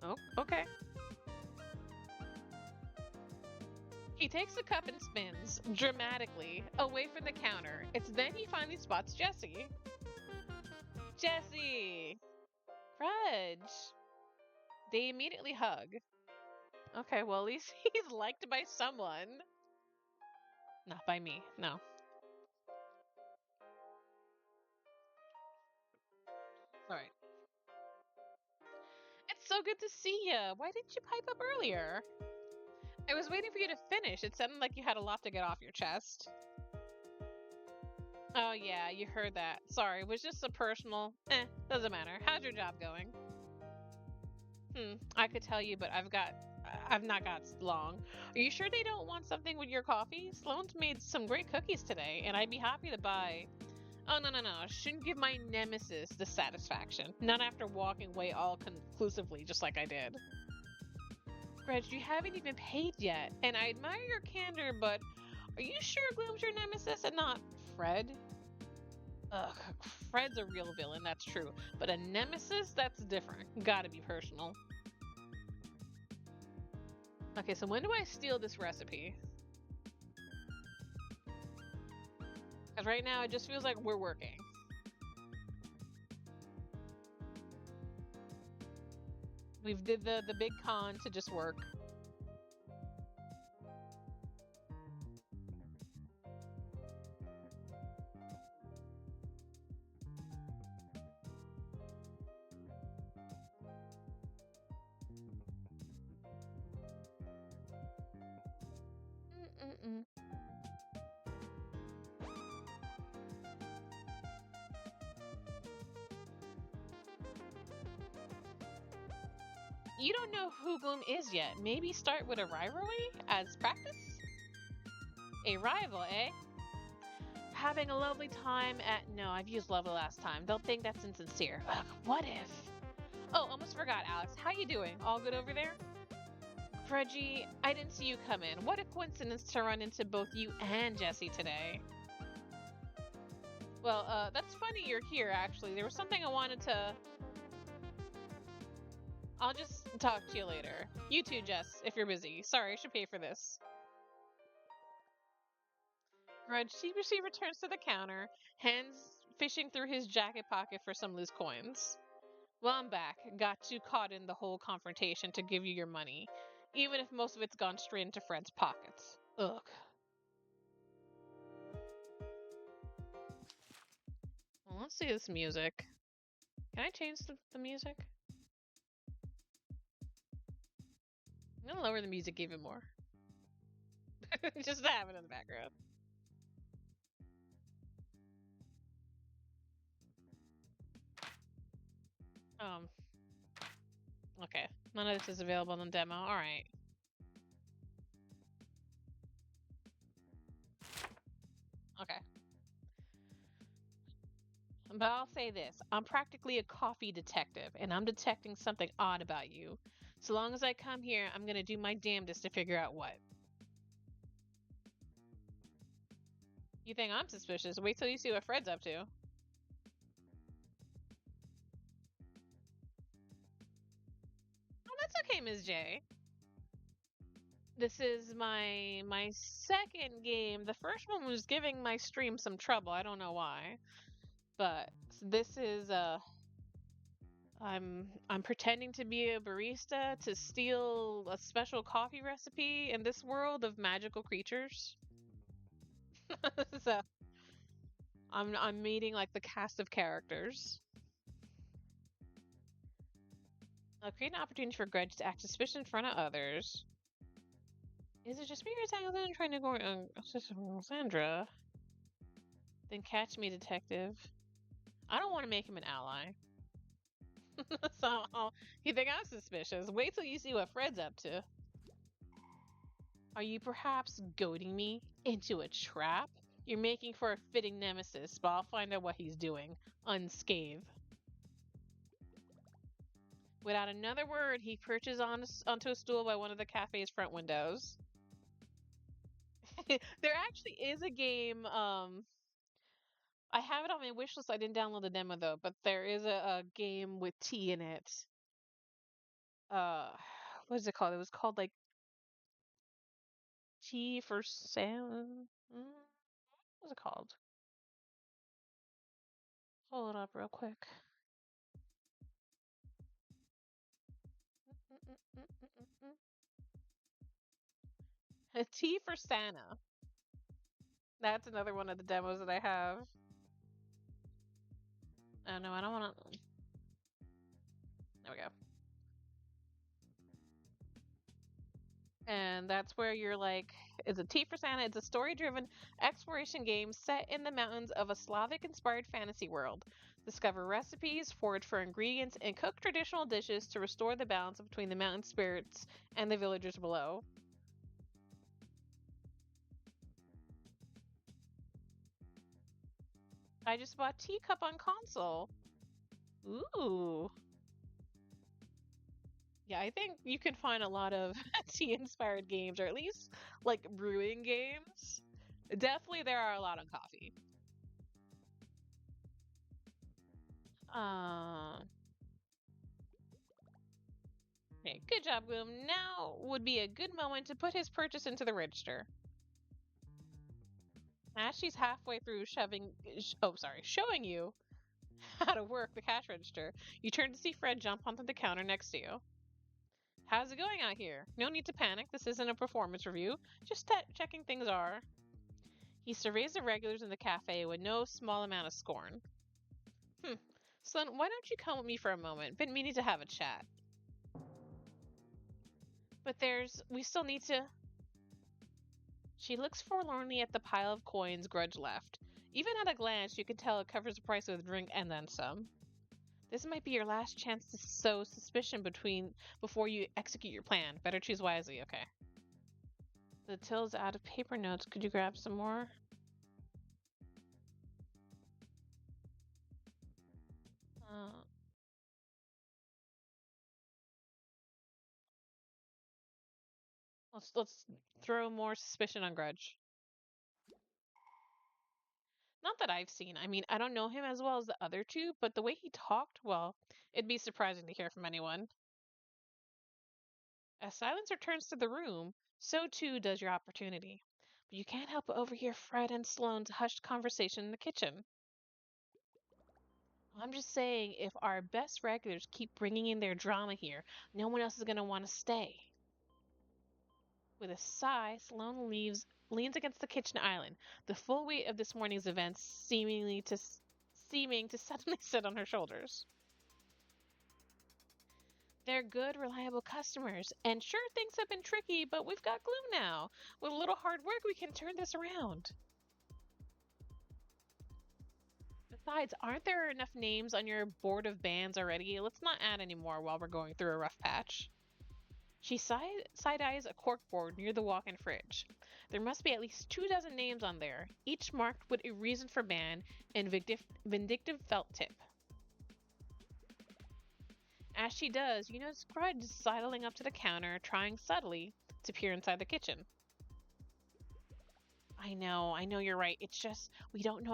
Oh, okay. He takes the cup and spins, dramatically, away from the counter. It's then he finally spots Jessie. Jessie! Grudge! They immediately hug. Okay, well, at least he's liked by someone. Not by me, no. Alright. It's so good to see you. Why didn't you pipe up earlier? I was waiting for you to finish. It sounded like you had a lot to get off your chest. Oh yeah, you heard that. Sorry, it was just a personal. Doesn't matter. How's your job going? I could tell you, but I've not got long. Are you sure they don't want something with your coffee? Sloane's made some great cookies today, and I'd be happy to buy. Oh, no. Shouldn't give my nemesis the satisfaction. Not after walking away all conclusively, just like I did. Reg, you haven't even paid yet, and I admire your candor, but are you sure Gloom's your nemesis and not Fred? Ugh, Fred's a real villain, that's true. But a nemesis, that's different. Gotta be personal. Okay, so when do I steal this recipe? Because right now it just feels like we're working. We've did the big con to just work. You don't know who Gloom is yet. Maybe start with a rivalry as practice? A rival, eh? Having a lovely time at... No, I've used lovely last time. They'll think that's insincere. Ugh, what if? Oh, almost forgot, Alex. How you doing? All good over there? Reggie, I didn't see you come in. What a coincidence to run into both you and Jessie today. Well, that's funny you're here, actually. There was something I wanted to... I'll just talk to you later. You too, Jess, if you're busy. Sorry, I should pay for this. Grudge sheepishly returns to the counter, hands fishing through his jacket pocket for some loose coins. Well, I'm back. Got too caught in the whole confrontation to give you your money, even if most of it's gone straight into Fred's pockets. Ugh. Well, let's see this music. Can I change the music? I'm gonna lower the music even more. Just to have it in the background. Okay. None of this is available in the demo. Alright. Okay. But I'll say this. I'm practically a coffee detective, and I'm detecting something odd about you. So long as I come here, I'm gonna do my damnedest to figure out what. You think I'm suspicious? Wait till you see what Fred's up to. Oh, that's okay, Ms. J. This is my second game. The first one was giving my stream some trouble. I don't know why. But this is I'm pretending to be a barista to steal a special coffee recipe in this world of magical creatures. So I'm meeting like the cast of characters. I'll create an opportunity for Grudge to act suspicious in front of others. Is it just me or is Alexandra trying to go on Sandra? Then catch me, detective. I don't want to make him an ally. So you think I'm suspicious? Wait till you see what Fred's up to. Are you perhaps goading me into a trap? You're making for a fitting nemesis, but I'll find out what he's doing, unscathed. Without another word, he perches onto a stool by one of the cafe's front windows. There actually is a game, I have it on my wish list. I didn't download the demo though, but there is a game with tea in it. What is it called? It was called like T for Sam. What's it called? Pull it up real quick. A T for Santa. That's another one of the demos that I have. Oh no, I don't want to. There we go. And that's where you're like, it's a T for Santa. It's a story-driven exploration game set in the mountains of a Slavic-inspired fantasy world. Discover recipes, forage for ingredients, and cook traditional dishes to restore the balance between the mountain spirits and the villagers below. I just bought Teacup on console. Ooh. Yeah, I think you can find a lot of tea-inspired games, or at least, like, brewing games. Definitely there are a lot on coffee. Okay, good job, Gloom. Now would be a good moment to put his purchase into the register. As she's halfway through showing you how to work the cash register, you turn to see Fred jump onto the counter next to you. How's it going out here? No need to panic. This isn't a performance review. Just checking things are. He surveys the regulars in the cafe with no small amount of scorn. Son, why don't you come with me for a moment? Been meaning to have a chat. But we still need to... She looks forlornly at the pile of coins Grudge left. Even at a glance, you can tell it covers the price of the drink and then some. This might be your last chance to sow suspicion before you execute your plan. Better choose wisely, okay? The till's out of paper notes. Could you grab some more? Let's throw more suspicion on Grudge. Not that I've seen. I mean, I don't know him as well as the other two, but the way he talked, well, it'd be surprising to hear from anyone. As silence returns to the room, so too does your opportunity. But you can't help but overhear Fred and Sloane's hushed conversation in the kitchen. I'm just saying, if our best regulars keep bringing in their drama here, no one else is going to want to stay. With a sigh, Sloane leans against the kitchen island, the full weight of this morning's events seeming to suddenly sit on her shoulders. They're good, reliable customers, and sure, things have been tricky, but we've got Gloom now. With a little hard work, we can turn this around. Besides, aren't there enough names on your board of bands already? Let's not add any more while we're going through a rough patch. She side-eyes a corkboard near the walk-in fridge. There must be at least 24 names on there, each marked with a reason for ban and vindictive felt tip. As she does, you notice Grudge sidling up to the counter, trying subtly to peer inside the kitchen. I know you're right. It's just we don't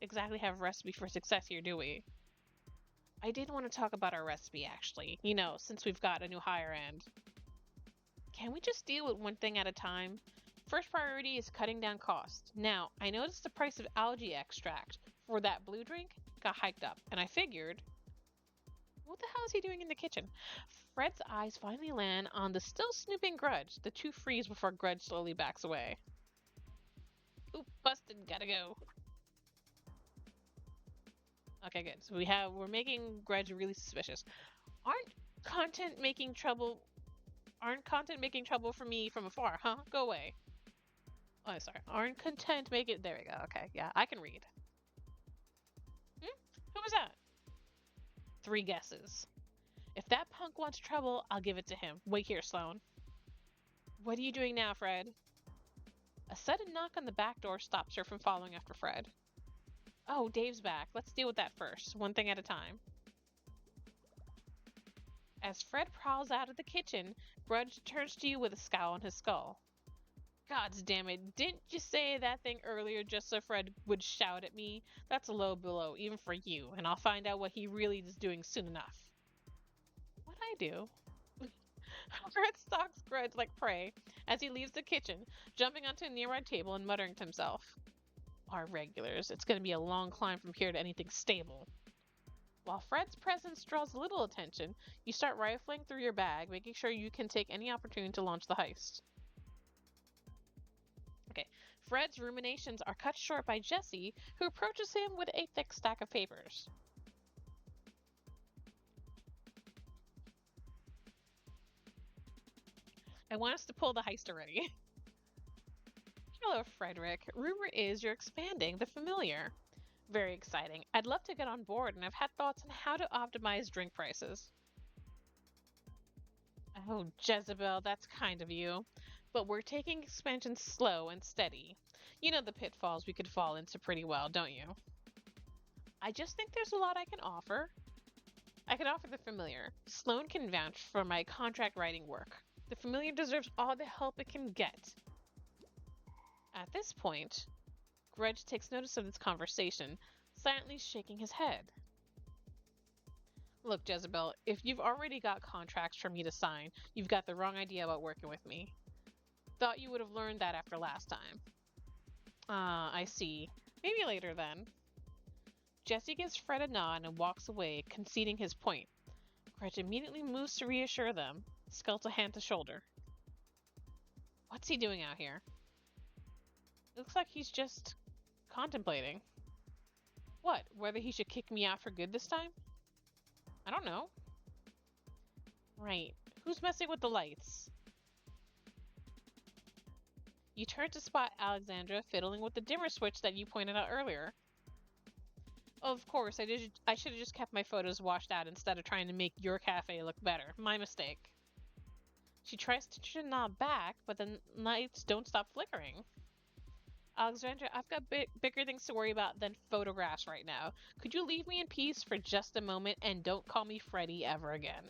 exactly have a recipe for success here, do we? I did want to talk about our recipe, actually. You know, since we've got a new higher end. Can we just deal with one thing at a time? First priority is cutting down costs. Now, I noticed the price of algae extract for that blue drink got hiked up, and I figured... What the hell is he doing in the kitchen? Fred's eyes finally land on the still snooping Grudge. The two freeze before Grudge slowly backs away. Oop, busted, gotta go. Okay, good. So we're making Grudge really suspicious. Aren't content making trouble for me from afar, huh? Go away. Oh, sorry. Aren't content making... There we go. Okay, yeah, I can read. Who was that? 3 guesses. If that punk wants trouble, I'll give it to him. Wait here, Sloane. What are you doing now, Fred? A sudden knock on the back door stops her from following after Fred. Oh, Dave's back. Let's deal with that first, one thing at a time. As Fred prowls out of the kitchen, Grudge turns to you with a scowl on his skull. Gods damn it, didn't you say that thing earlier just so Fred would shout at me? That's a low blow, even for you, and I'll find out what he really is doing soon enough. What'd I do? Fred stalks Grudge like prey as he leaves the kitchen, jumping onto a nearby table and muttering to himself. Our regulars, it's going to be a long climb from here to anything stable. While Fred's presence draws little attention, you start rifling through your bag, making sure you can take any opportunity to launch the heist. Okay, Fred's ruminations are cut short by Jesse, who approaches him with a thick stack of papers. I want us to pull the heist already. Hello, Frederick. Rumor is you're expanding the Familiar. Very exciting. I'd love to get on board, and I've had thoughts on how to optimize drink prices. Oh, Jezebel, that's kind of you. But we're taking expansion slow and steady. You know the pitfalls we could fall into pretty well, don't you? I just think there's a lot I can offer. I can offer the Familiar. Sloan can vouch for my contract writing work. The Familiar deserves all the help it can get. At this point, Grudge takes notice of this conversation, silently shaking his head. Look, Jezebel, if you've already got contracts for me to sign, you've got the wrong idea about working with me. Thought you would have learned that after last time. I see. Maybe later then. Jesse gives Fred a nod and walks away, conceding his point. Grudge immediately moves to reassure them, Skelta hand to shoulder. What's he doing out here? Looks like he's just contemplating. What, whether he should kick me out for good this time? I don't know. Right, who's messing with the lights? You turn to spot Alexandra fiddling with the dimmer switch that you pointed out earlier. Of course, I should have just kept my photos washed out instead of trying to make your cafe look better. My mistake. She tries to turn the knob back, but the lights don't stop flickering. Alexandra, I've got bigger things to worry about than photographs right now. Could you leave me in peace for just a moment and don't call me Freddy ever again?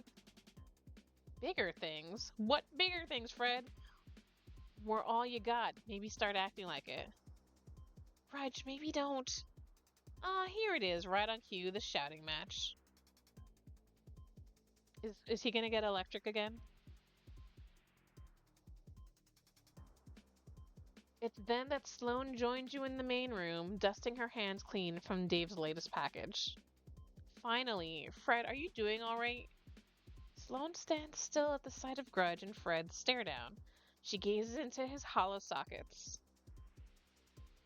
Bigger things? What bigger things, Fred? We're all you got. Maybe start acting like it. Grudge, maybe don't. Here it is, right on cue, the shouting match. Is he gonna get electric again? It's then that Sloan joins you in the main room, dusting her hands clean from Dave's latest package. Finally, Fred, are you doing alright? Sloan stands still at the sight of Grudge and Fred's stare down. She gazes into his hollow sockets.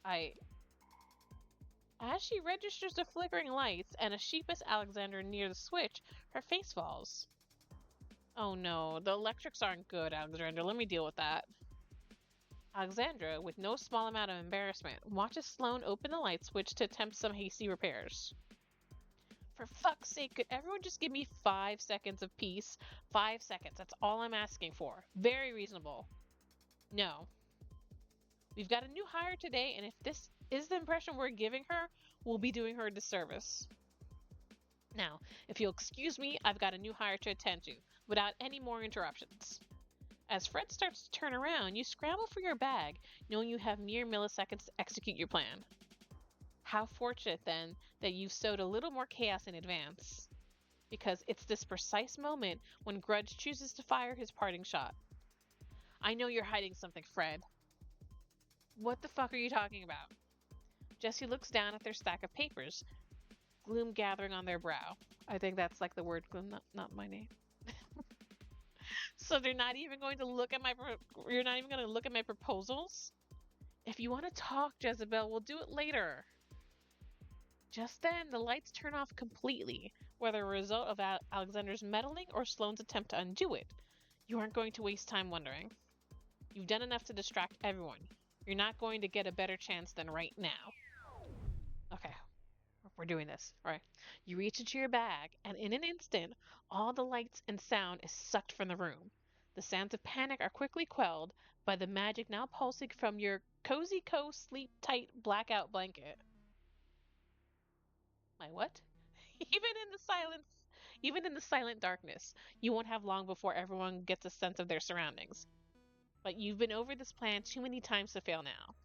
As she registers the flickering lights and a sheepish Alexandra near the switch, her face falls. Oh no, the electrics aren't good, Alexandra. Let me deal with that. Alexandra, with no small amount of embarrassment, watches Sloan open the light switch to attempt some hasty repairs. For fuck's sake, could everyone just give me 5 seconds of peace? 5 seconds, that's all I'm asking for. Very reasonable. No. We've got a new hire today, and if this is the impression we're giving her, we'll be doing her a disservice. Now, if you'll excuse me, I've got a new hire to attend to, without any more interruptions. As Fred starts to turn around, you scramble for your bag, knowing you have mere milliseconds to execute your plan. How fortunate, then, that you've sowed a little more chaos in advance. Because it's this precise moment when Grudge chooses to fire his parting shot. I know you're hiding something, Fred. What the fuck are you talking about? Jesse looks down at their stack of papers, gloom gathering on their brow. I think that's like the word gloom, not my name. So they're not even going to look at you're not even going to look at my proposals? If you want to talk, Jezebel, we'll do it later. Just then, the lights turn off completely, whether a result of Alexandra's meddling or Sloan's attempt to undo it. You aren't going to waste time wondering. You've done enough to distract everyone. You're not going to get a better chance than right now. Okay, we're doing this. All right. You reach into your bag, and in an instant, all the lights and sound is sucked from the room. The sounds of panic are quickly quelled by the magic now pulsing from your cozy sleep tight blackout blanket. My what? Even in the silent darkness, you won't have long before everyone gets a sense of their surroundings. But you've been over this plan too many times to fail now.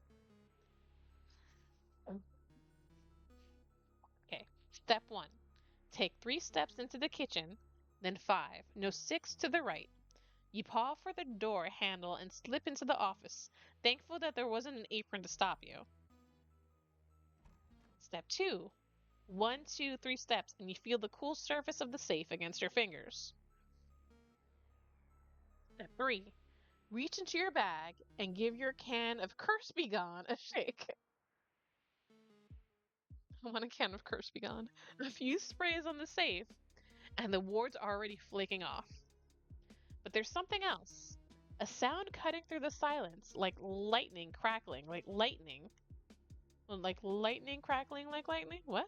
Okay, step 1. Take 3 steps into the kitchen, then 5, no 6 to the right. You paw for the door handle and slip into the office, thankful that there wasn't an apron to stop you. Step 2. 1, 2, 3 steps, and you feel the cool surface of the safe against your fingers. Step 3. Reach into your bag and give your can of Curse Be Gone a shake. I want a can of Curse Be Gone. A few sprays on the safe, and the ward's already flaking off. But there's something else. A sound cutting through the silence, like lightning crackling, like lightning. Like lightning crackling, like lightning? What?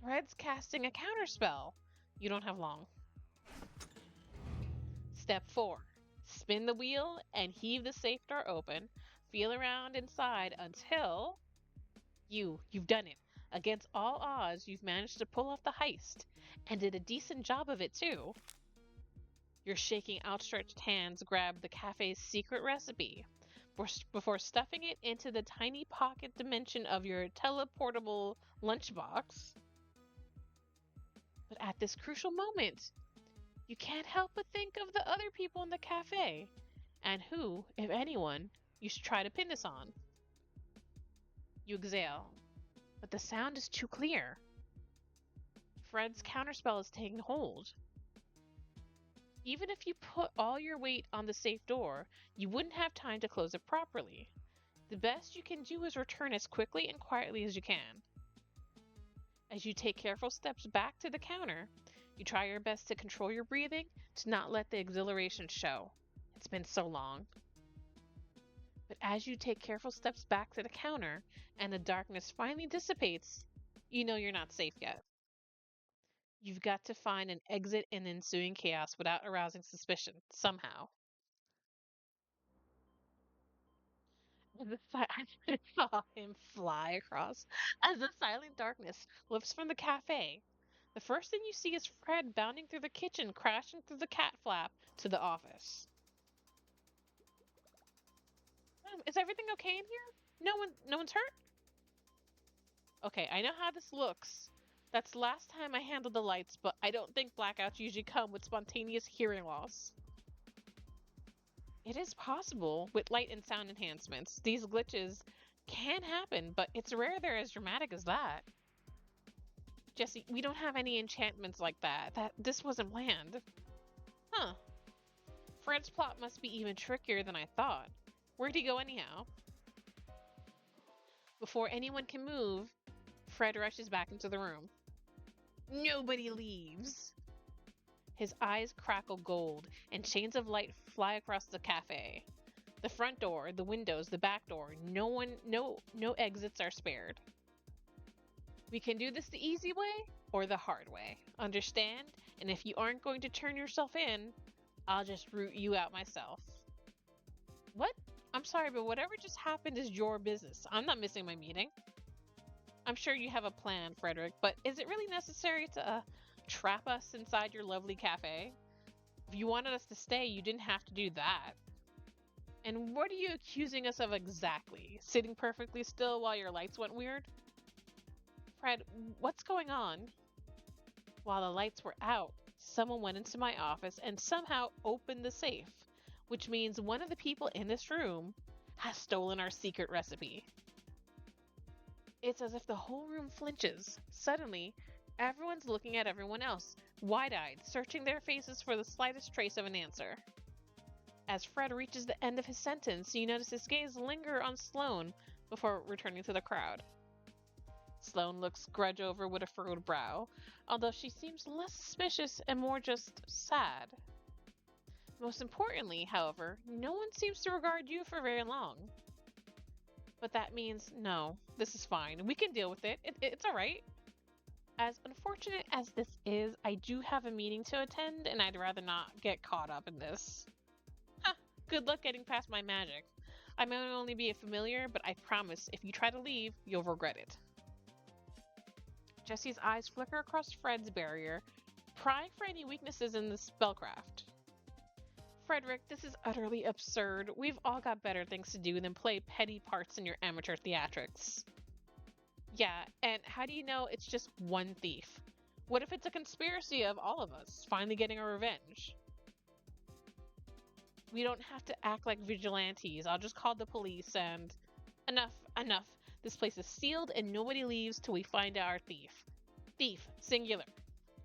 Fred's casting a counterspell. You don't have long. Step 4. Spin the wheel and heave the safe door open. Feel around inside until... You've done it. Against all odds, you've managed to pull off the heist. And did a decent job of it, too. Your shaking outstretched hands grab the cafe's secret recipe before stuffing it into the tiny pocket dimension of your teleportable lunchbox. But at this crucial moment, you can't help but think of the other people in the cafe, and who, if anyone, you should try to pin this on. You exhale, but the sound is too clear. Fred's counterspell is taking hold. Even if you put all your weight on the safe door, you wouldn't have time to close it properly. The best you can do is return as quickly and quietly as you can. As you take careful steps back to the counter, you try your best to control your breathing, to not let the exhilaration show. It's been so long. But as you take careful steps back to the counter and the darkness finally dissipates, you know you're not safe yet. You've got to find an exit in the ensuing chaos without arousing suspicion, somehow. I saw him fly across as the silent darkness lifts from the cafe. The first thing you see is Fred bounding through the kitchen, crashing through the cat flap to the office. Is everything okay in here? No one's hurt? Okay, I know how this looks. That's the last time I handled the lights, but I don't think blackouts usually come with spontaneous hearing loss. It is possible with light and sound enhancements. These glitches can happen, but it's rare they're as dramatic as that. Jesse, we don't have any enchantments like that. This wasn't planned. Huh. Fred's plot must be even trickier than I thought. Where'd he go anyhow? Before anyone can move, Fred rushes back into the room. Nobody leaves. His eyes crackle gold, and chains of light fly across the cafe. The front door, the windows, the back door, no exits are spared. We can do this the easy way or the hard way. Understand? And if you aren't going to turn yourself in, I'll just root you out myself. What? I'm sorry, but whatever just happened is your business. I'm not missing my meeting. I'm sure you have a plan, Frederick, but is it really necessary to trap us inside your lovely cafe? If you wanted us to stay, you didn't have to do that. And what are you accusing us of exactly? Sitting perfectly still while your lights went weird? Fred, what's going on? While the lights were out, someone went into my office and somehow opened the safe, which means one of the people in this room has stolen our secret recipe. It's as if the whole room flinches. Suddenly, everyone's looking at everyone else, wide-eyed, searching their faces for the slightest trace of an answer. As Fred reaches the end of his sentence, you notice his gaze linger on Sloane before returning to the crowd. Sloane looks grudge over with a furrowed brow, although she seems less suspicious and more just sad. Most importantly, however, no one seems to regard you for very long. But that means, no, this is fine. We can deal with it. It's alright. As unfortunate as this is, I do have a meeting to attend, and I'd rather not get caught up in this. Huh, good luck getting past my magic. I may only be a familiar, but I promise if you try to leave, you'll regret it. Jesse's eyes flicker across Fred's barrier, prying for any weaknesses in the spellcraft. Frederick, this is utterly absurd. We've all got better things to do than play petty parts in your amateur theatrics. Yeah, and how do you know it's just one thief? What if it's a conspiracy of all of us, finally getting our revenge? We don't have to act like vigilantes. I'll just call the police and... Enough. This place is sealed and nobody leaves till we find our thief. Thief, singular.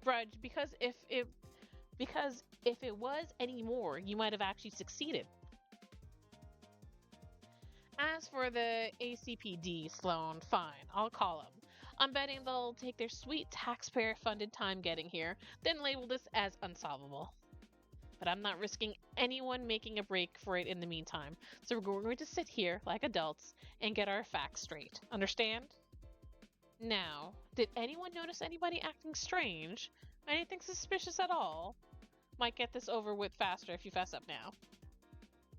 Grudge, because if it was any more, you might have actually succeeded. As for the ACPD, Sloan, fine, I'll call them. I'm betting they'll take their sweet taxpayer-funded time getting here, then label this as unsolvable. But I'm not risking anyone making a break for it in the meantime, so we're going to sit here like adults and get our facts straight. Understand? Now, did anyone notice anybody acting strange? Anything suspicious at all? Might get this over with faster if you fess up now.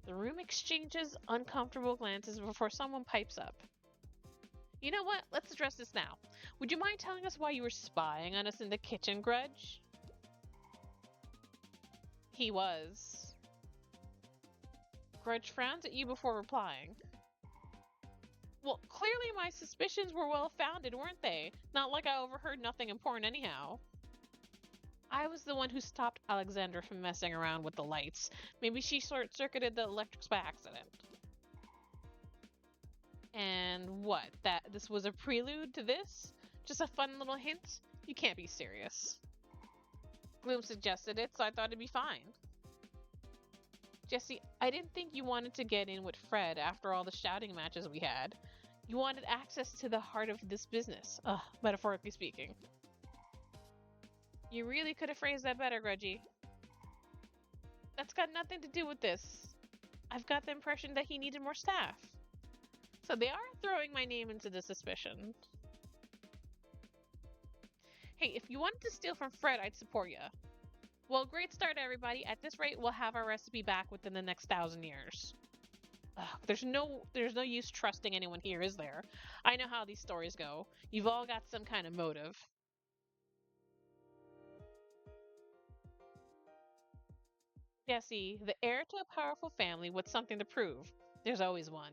The room exchanges uncomfortable glances before someone pipes up. You know what? Let's address this now. Would you mind telling us why you were spying on us in the kitchen, Grudge? He was. Grudge frowns at you before replying. Well, clearly my suspicions were well-founded, weren't they? Not like I overheard nothing important anyhow. I was the one who stopped Alexandra from messing around with the lights. Maybe she short-circuited the electrics by accident. And what? That this was a prelude to this? Just a fun little hint? You can't be serious. Gloom suggested it, so I thought it'd be fine. Jesse, I didn't think you wanted to get in with Fred after all the shouting matches we had. You wanted access to the heart of this business. Metaphorically speaking. You really could have phrased that better, Grudgy. That's got nothing to do with this. I've got the impression that he needed more staff. So they are throwing my name into the suspicion. Hey, if you wanted to steal from Fred, I'd support you. Well, great start, everybody. At this rate, we'll have our recipe back within the next 1,000 years. There's no use trusting anyone here, is there? I know how these stories go. You've all got some kind of motive. Jesse, the heir to a powerful family with something to prove. There's always one.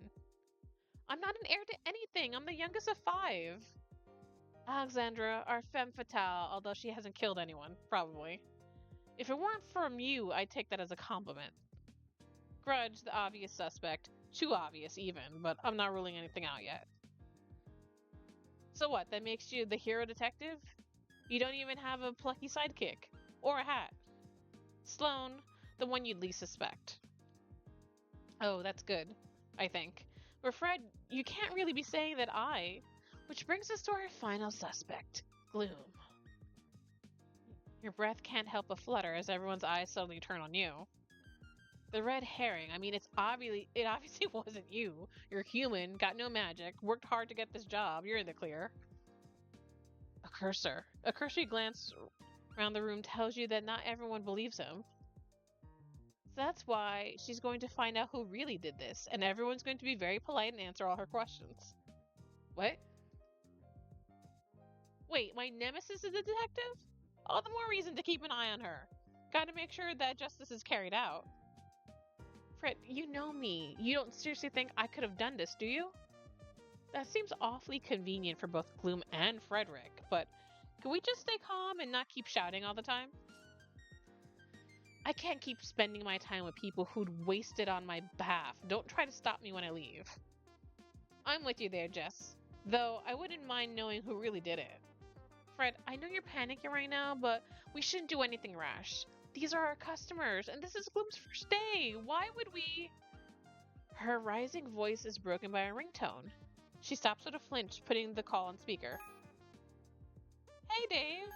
I'm not an heir to anything. I'm the youngest of 5. Alexandra, our femme fatale, although she hasn't killed anyone, probably. If it weren't from you, I'd take that as a compliment. Grudge, the obvious suspect. Too obvious, even, but I'm not ruling anything out yet. So what, that makes you the hero detective? You don't even have a plucky sidekick. Or a hat. Sloan, the one you'd least suspect. Oh, that's good, I think. But Fred, you can't really be saying that I... Which brings us to our final suspect, Gloom. Your breath can't help but flutter as everyone's eyes suddenly turn on you. The red herring, I mean, it obviously wasn't you. You're human, got no magic, worked hard to get this job, you're in the clear. A cursor. A cursory glance around the room tells you that not everyone believes him. So that's why she's going to find out who really did this, and everyone's going to be very polite and answer all her questions. What? Wait, my nemesis is a detective? All the more reason to keep an eye on her. Gotta make sure that justice is carried out. Fred, you know me. You don't seriously think I could have done this, do you? That seems awfully convenient for both Gloom and Frederick, but can we just stay calm and not keep shouting all the time? I can't keep spending my time with people who'd waste it on my behalf. Don't try to stop me when I leave. I'm with you there, Jess. Though I wouldn't mind knowing who really did it. Fred, I know you're panicking right now, but we shouldn't do anything rash. These are our customers, and this is Gloom's first day. Why would we... Her rising voice is broken by a ringtone. She stops with a flinch, putting the call on speaker. Hey, Dave.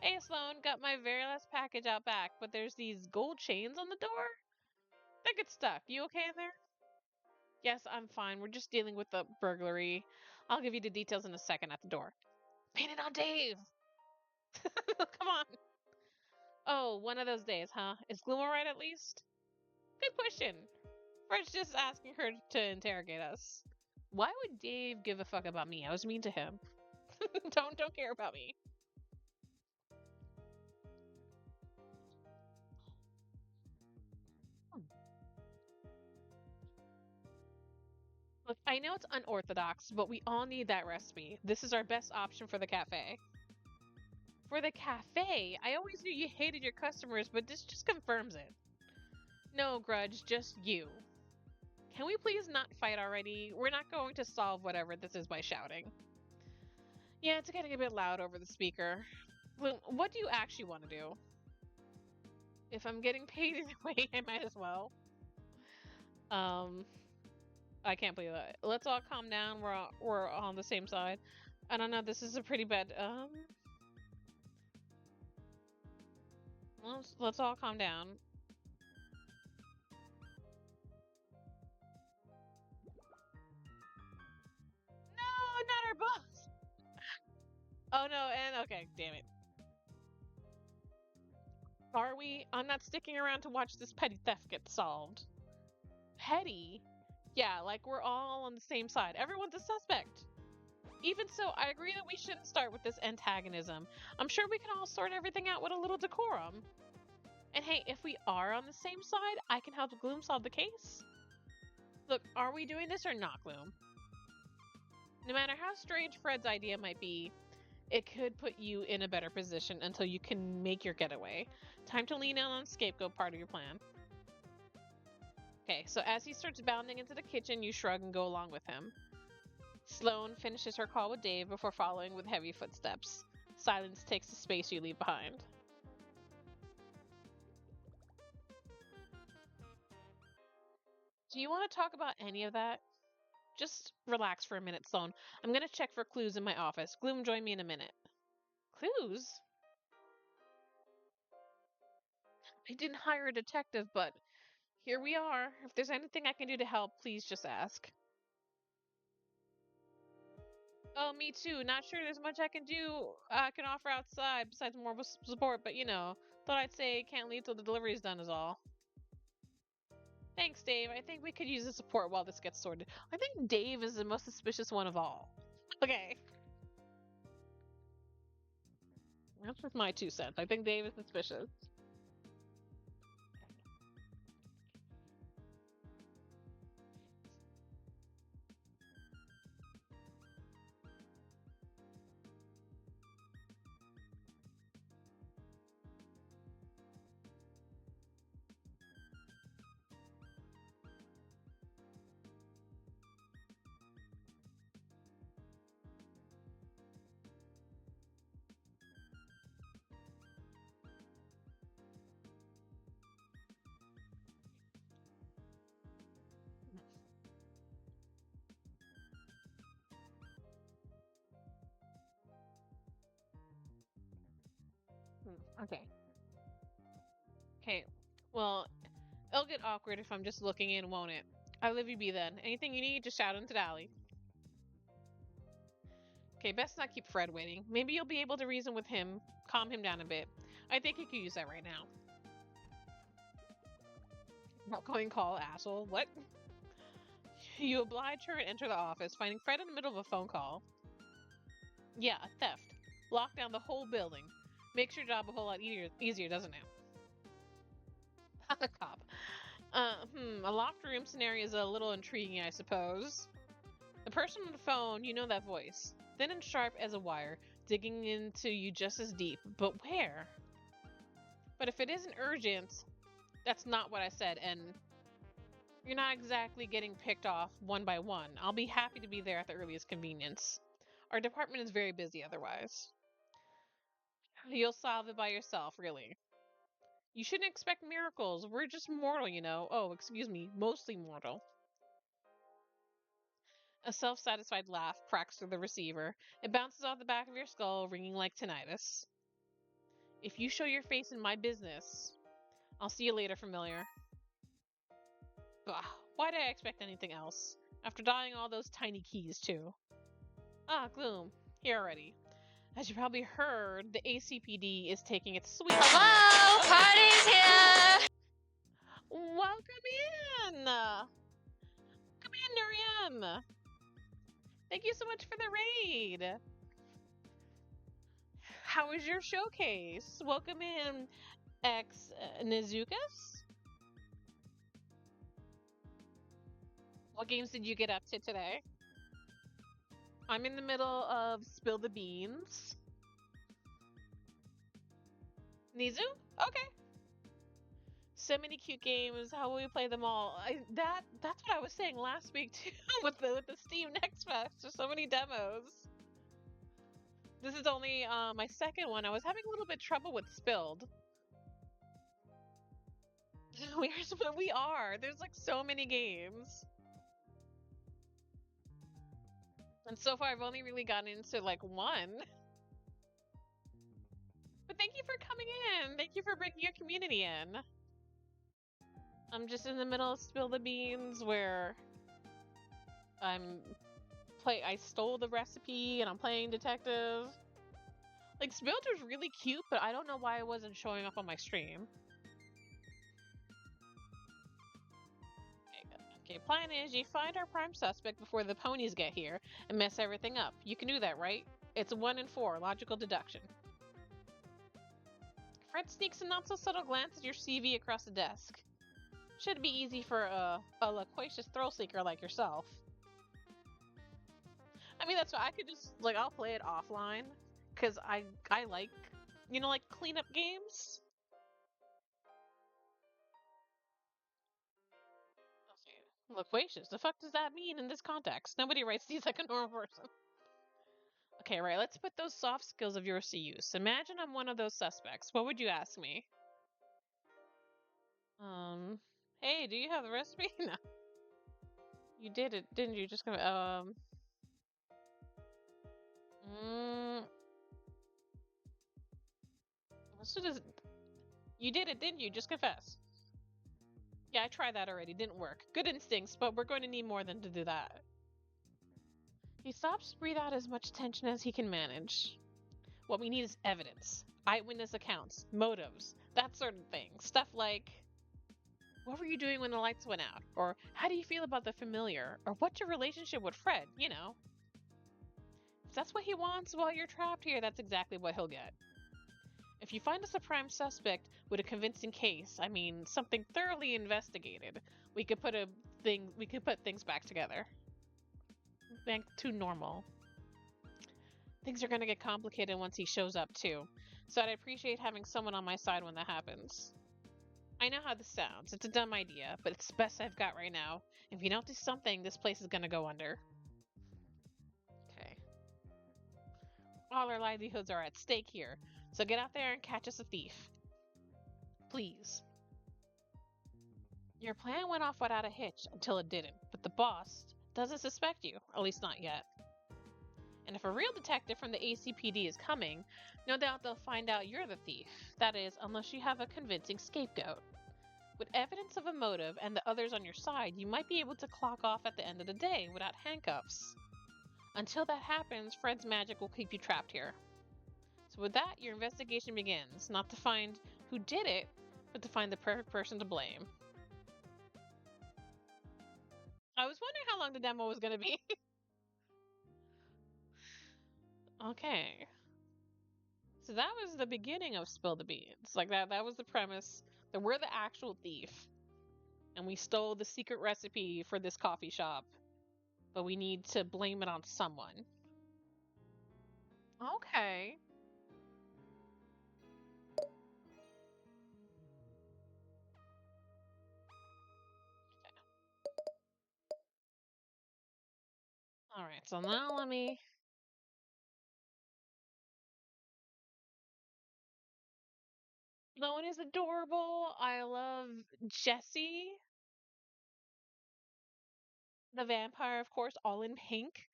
Hey, Sloan, got my very last package out back, but there's these gold chains on the door? They get stuck. You okay in there? Yes, I'm fine. We're just dealing with the burglary. I'll give you the details in a second at the door. Pin it on Dave! Come on! Oh, one of those days, huh? Is Gloom alright at least? Good question. Fred's just asking her to interrogate us. Why would Dave give a fuck about me? I was mean to him. Don't care about me. Look, I know it's unorthodox, but we all need that recipe. This is our best option for the cafe. For the cafe? I always knew you hated your customers, but this just confirms it. No grudge, just you. Can we please not fight already? We're not going to solve whatever this is by shouting. Yeah, it's getting a bit loud over the speaker. What do you actually want to do? If I'm getting paid either way, I might as well. I can't believe that. Let's all calm down. We're on the same side. I don't know. This is a pretty bad. Let's all calm down. No, not our boss. Oh no, and okay, damn it. Are we? I'm not sticking around to watch this petty theft get solved. Petty? Yeah, like we're all on the same side. Everyone's a suspect. Even so, I agree that we shouldn't start with this antagonism. I'm sure we can all sort everything out with a little decorum. And hey, if we are on the same side, I can help Gloom solve the case. Look, are we doing this or not, Gloom? No matter how strange Fred's idea might be, it could put you in a better position until you can make your getaway. Time to lean in on scapegoat part of your plan. Okay, so as he starts bounding into the kitchen, you shrug and go along with him. Sloane finishes her call with Dave before following with heavy footsteps. Silence takes the space you leave behind. Do you want to talk about any of that? Just relax for a minute, Sloane. I'm gonna check for clues in my office. Gloom, join me in a minute. Clues? I didn't hire a detective, but here we are. If there's anything I can do to help, please just ask. Oh, me too. Not sure there's much I can do. I can offer outside besides more support, but you know, thought I'd say can't leave till the delivery's done is all. Thanks, Dave. I think we could use the support while this gets sorted. I think Dave is the most suspicious one of all. Okay. That's just my 2 cents. I think Dave is suspicious. Okay. Okay. Well, it'll get awkward if I'm just looking in, won't it? I'll leave you be then. Anything you need, just shout into the alley. Okay, best not keep Fred waiting. Maybe you'll be able to reason with him, calm him down a bit. I think he could use that right now. Outgoing call, asshole. What? You oblige her and enter the office, finding Fred in the middle of a phone call. Yeah, a theft. Lock down the whole building. Makes your job a whole lot easier, doesn't it? A cop. A locked room scenario is a little intriguing, I suppose. The person on the phone, you know that voice. Thin and sharp as a wire, digging into you just as deep. But where? But if it isn't urgent, that's not what I said, and you're not exactly getting picked off one by one. I'll be happy to be there at the earliest convenience. Our department is very busy otherwise. You'll solve it by yourself, really. You shouldn't expect miracles. We're just mortal, you know. Oh, excuse me, mostly mortal. A self-satisfied laugh cracks through the receiver. It bounces off the back of your skull, ringing like tinnitus. If you show your face in my business, I'll see you later, familiar. Bah, why did I expect anything else? After dying all those tiny keys, too. Ah, Gloom. Here already. As you probably heard, the ACPD is taking its sweet Hello, party's here. Welcome in! Come in, Nuriam! Thank you so much for the raid! How was your showcase? Welcome in, ex Nizukas? What games did you get up to today? I'm in the middle of Spill the Beans. Nizu? Okay. So many cute games. How will we play them all? That's what I was saying last week too with the Steam Next Fest. There's so many demos. This is only my second one. I was having a little bit trouble with Spilled. We are. There's like so many games. And so far I've only really gotten into like one. But thank you for coming in. Thank you for bringing your community in. I'm just in the middle of Spill the Beans where I stole the recipe and I'm playing detective. Like, Spilled was really cute, but I don't know why it wasn't showing up on my stream. Okay, plan is you find our prime suspect before the ponies get here and mess everything up. You can do that, right? It's 1 in 4, logical deduction. Fred sneaks a not so subtle glance at your CV across the desk. Should be easy for a loquacious thrill seeker like yourself. I mean, that's why I could just, like, I'll play it offline, because I like, you know, like, cleanup games. Okay. Loquacious, the fuck does that mean in this context? Nobody writes these like a normal person. Okay, right, let's put those soft skills of yours to use. Imagine I'm one of those suspects. What would you ask me? Hey, do you have the recipe? No. You did it, didn't you? Just gonna, you did it, didn't you? Just confess. Yeah, I tried that already. Didn't work. Good instincts, but we're going to need more than to do that. He stops to breathe out as much tension as he can manage. What we need is evidence. Eyewitness accounts. Motives. That sort of thing. Stuff like, what were you doing when the lights went out? Or, how do you feel about the familiar? Or, what's your relationship with Fred? You know. If that's what he wants while you're trapped here, that's exactly what he'll get. If you find us a prime suspect with a convincing case, I mean, something thoroughly investigated, we could put things back together. Back to normal. Things are gonna get complicated once he shows up too, so I'd appreciate having someone on my side when that happens. I know how this sounds. It's a dumb idea, but it's the best I've got right now. If you don't do something, this place is gonna go under. Okay. All our livelihoods are at stake here, so get out there and catch us a thief. Please. Your plan went off without a hitch until it didn't, but the boss doesn't suspect you, at least not yet. And if a real detective from the ACPD is coming, no doubt they'll find out you're the thief. That is, unless you have a convincing scapegoat. With evidence of a motive and the others on your side, you might be able to clock off at the end of the day without handcuffs. Until that happens, Fred's magic will keep you trapped here. So with that, your investigation begins, not to find who did it, but to find the perfect person to blame. I was wondering how long the demo was going to be. Okay. So that was the beginning of Spill the Beans. Like that was the premise. That we're the actual thief. And we stole the secret recipe for this coffee shop. But we need to blame it on someone. Okay. Alright, so now let me... No one is adorable. I love Jessie. The vampire, of course, all in pink.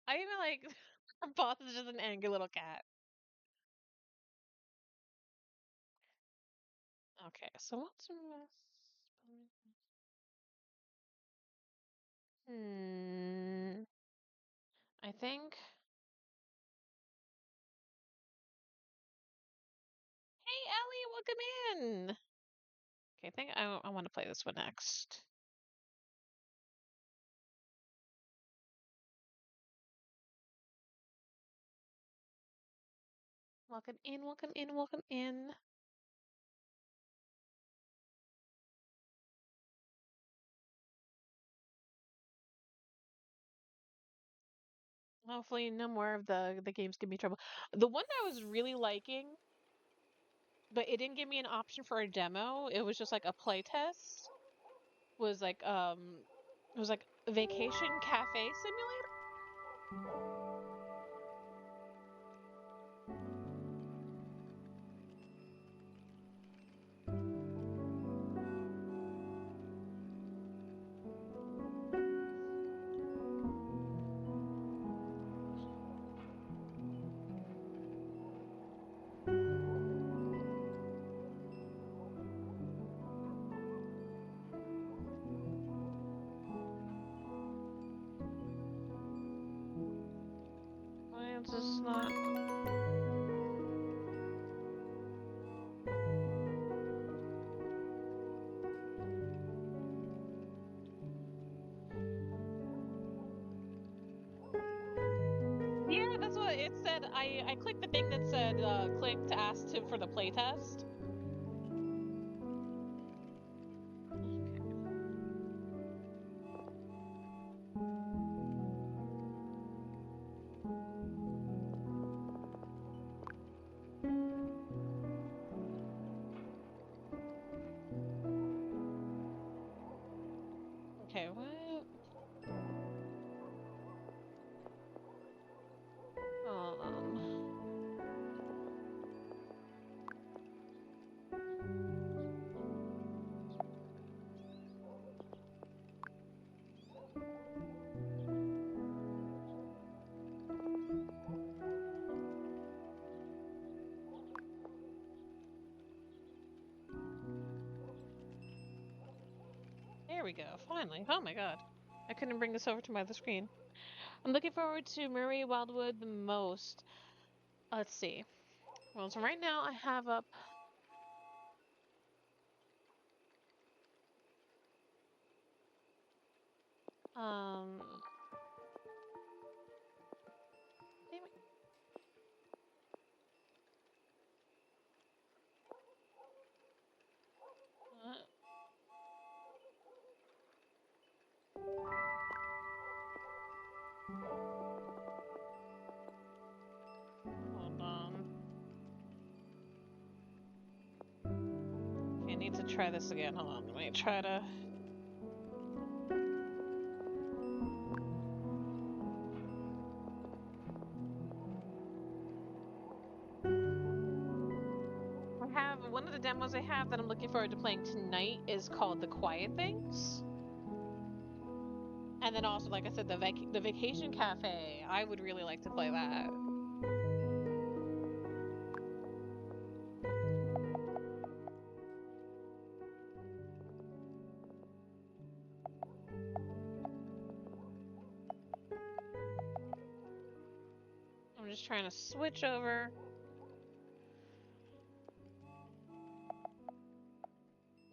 I even like... Her boss is just an angry little cat. Okay, so what's... I think... Hey, Ellie, welcome in! Okay, I think I want to play this one next. Welcome in, welcome in, welcome in. Hopefully no more of the games give me trouble. The one that I was really liking but it didn't give me an option for a demo. It was just like a play test. Was like it was like Vacation Cafe Simulator. Why is this not? Yeah, that's what it said. I clicked the thing that said click to ask for the playtest. Okay, what? Hold on. There we go, finally. Oh my god. I couldn't bring this over to my other screen. I'm looking forward to Murray Wildwood the most. Let's see. Well, so right now I have up damn it. Hold on. Okay, I need to try this again. Hold on, let me try to. I have one of the demos I have that I'm looking forward to playing tonight is called The Quiet Things. And then also, like I said, the Vacation Cafe. I would really like to play that. I'm just trying to switch over.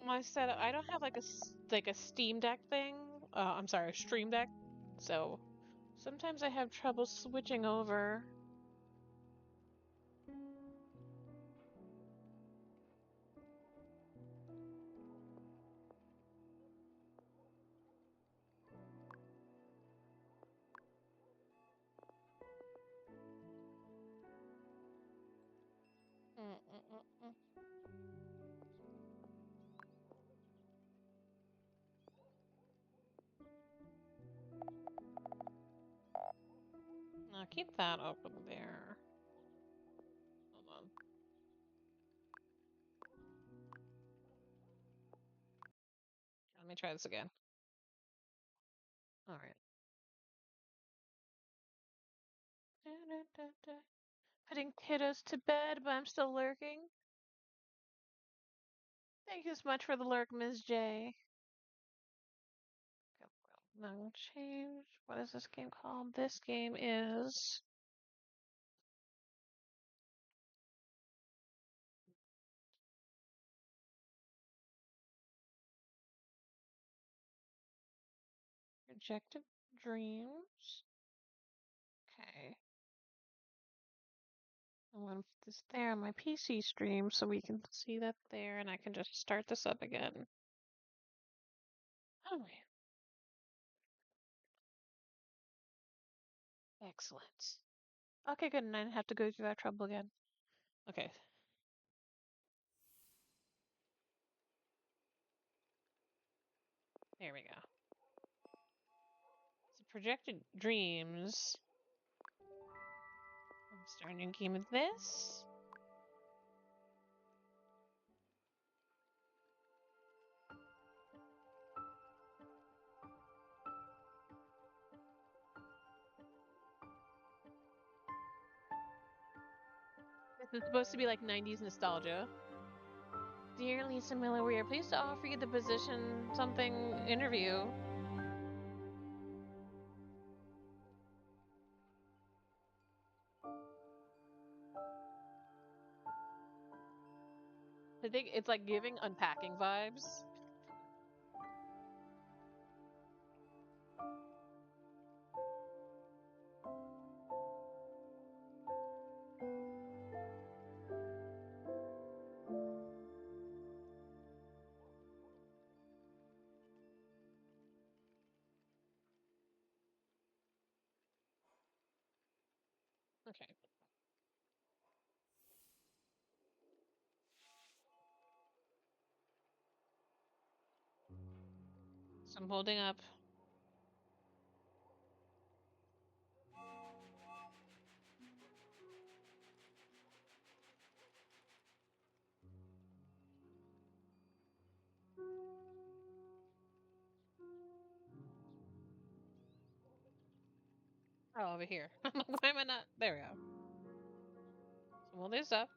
My setup, I don't have like a Steam Deck thing. I'm sorry, Stream Deck. So sometimes I have trouble switching over. Mm-mm-mm-mm. Now keep that open there. Hold on. Let me try this again. All right. Putting kiddos to bed, but I'm still lurking. Thank you so much for the lurk, Ms. J. No change. What is this game called? This game is Rejected Dreams. Okay. I'm gonna put this there on my PC stream so we can see that there and I can just start this up again. Alright. Excellent. Okay, good, and I didn't have to go through that trouble again. Okay. There we go. So projected dreams. I'm starting a game of this. This is supposed to be like 90s nostalgia. Dear Lisa Miller, we are pleased to offer you the position something interview. I think it's like giving unpacking vibes. Okay. So I'm holding up. Oh, over here. Why am I not? There we go. So hold this up.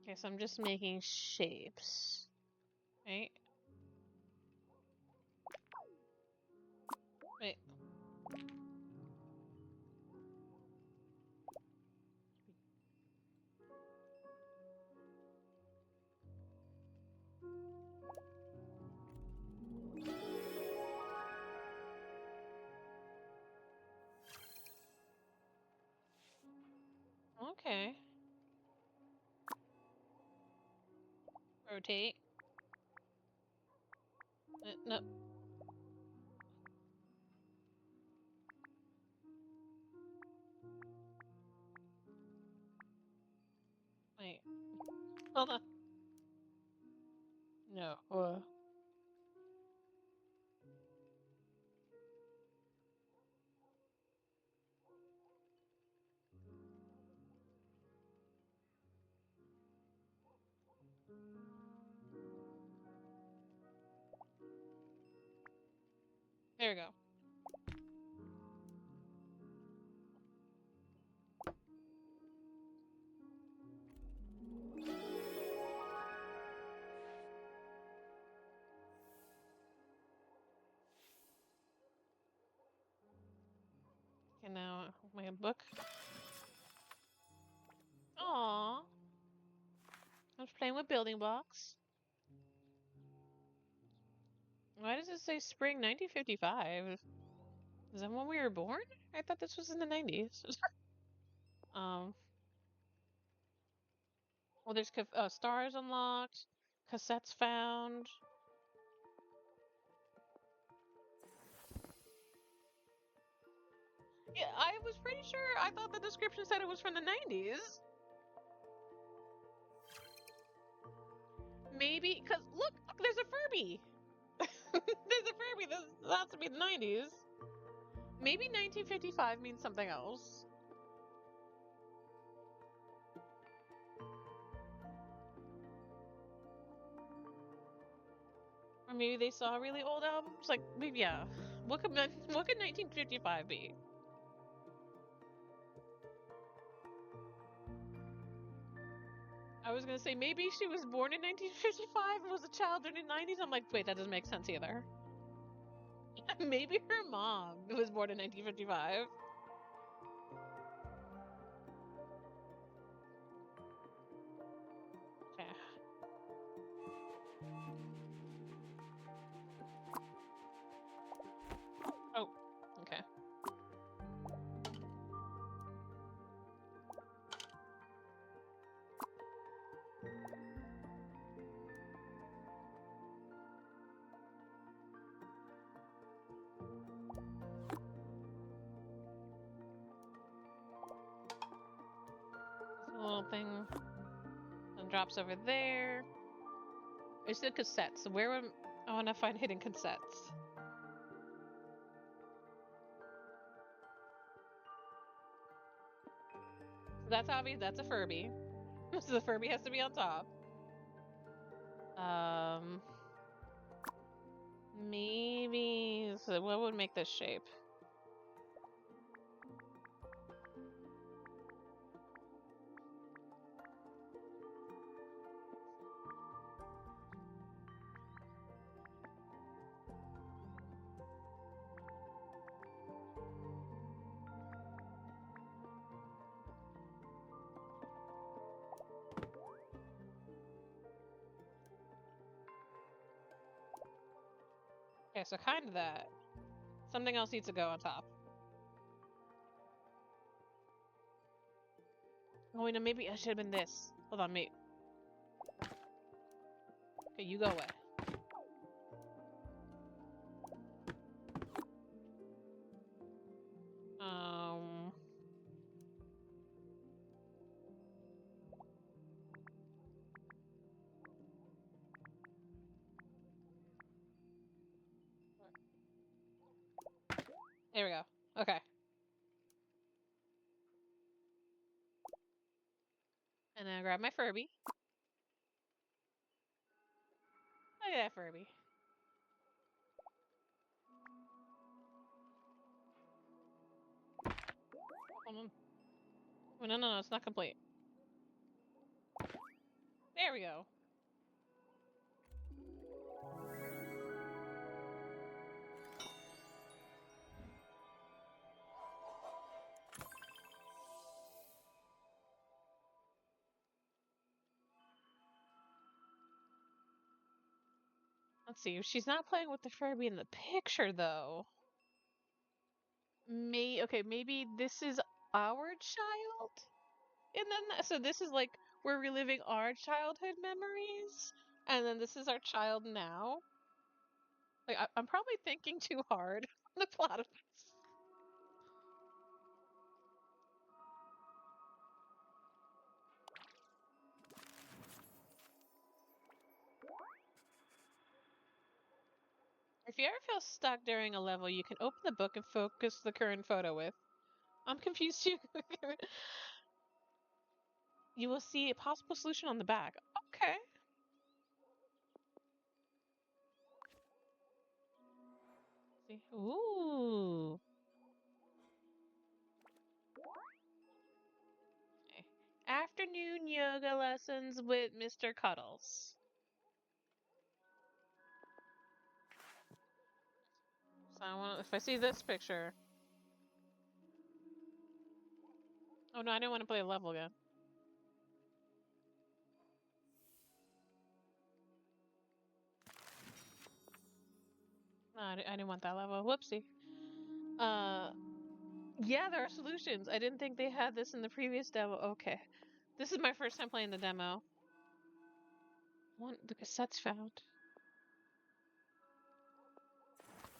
Okay, so I'm just making shapes. Right? Wait. Okay. Rotate. No. Wait. Hold on. No. There we go. Okay, now my book. Aww. I was playing with building blocks. Why does it say spring 1955? Is that when we were born? I thought this was in the 90s. Well, there's stars unlocked, cassettes found. Yeah, I was pretty sure. I thought the description said it was from the 90s. Maybe, because look, there's a Furby. There's a Furby. This has to be the 90s. Maybe 1955 means something else. Or maybe they saw really old albums. Like, maybe, yeah. What could 1955 be? I was gonna say maybe she was born in 1955 and was a child during the 90s. I'm like, wait, that doesn't make sense either. Maybe her mom was born in 1955. Okay. little thing and drops over there. It's the cassettes. Where would I want to find hidden cassettes? That's obvious. That's a Furby. So the Furby has to be on top. Maybe. So what would make this shape? Okay, so kind of that. Something else needs to go on top. Oh, wait, no, maybe I should have been this. Hold on, mate. Okay, you go away. There we go. Okay. And then I grab my Furby. Look at that Furby. Oh, no, it's not complete. There we go. Let's see. She's not playing with the Furby in the picture, though. Okay, maybe this is our child? And then, so this is like, we're reliving our childhood memories? And then this is our child now? Like, I'm probably thinking too hard on the plot of this. If you ever feel stuck during a level, you can open the book and focus the current photo with. I'm confused too. You will see a possible solution on the back. Okay. See. Ooh. Okay. Afternoon yoga lessons with Mr. Cuddles. So if I see this picture. Oh no, I didn't want to play a level again. No, I didn't want that level. Whoopsie. Yeah, there are solutions. I didn't think they had this in the previous demo. Okay. This is my first time playing the demo. The cassette's found.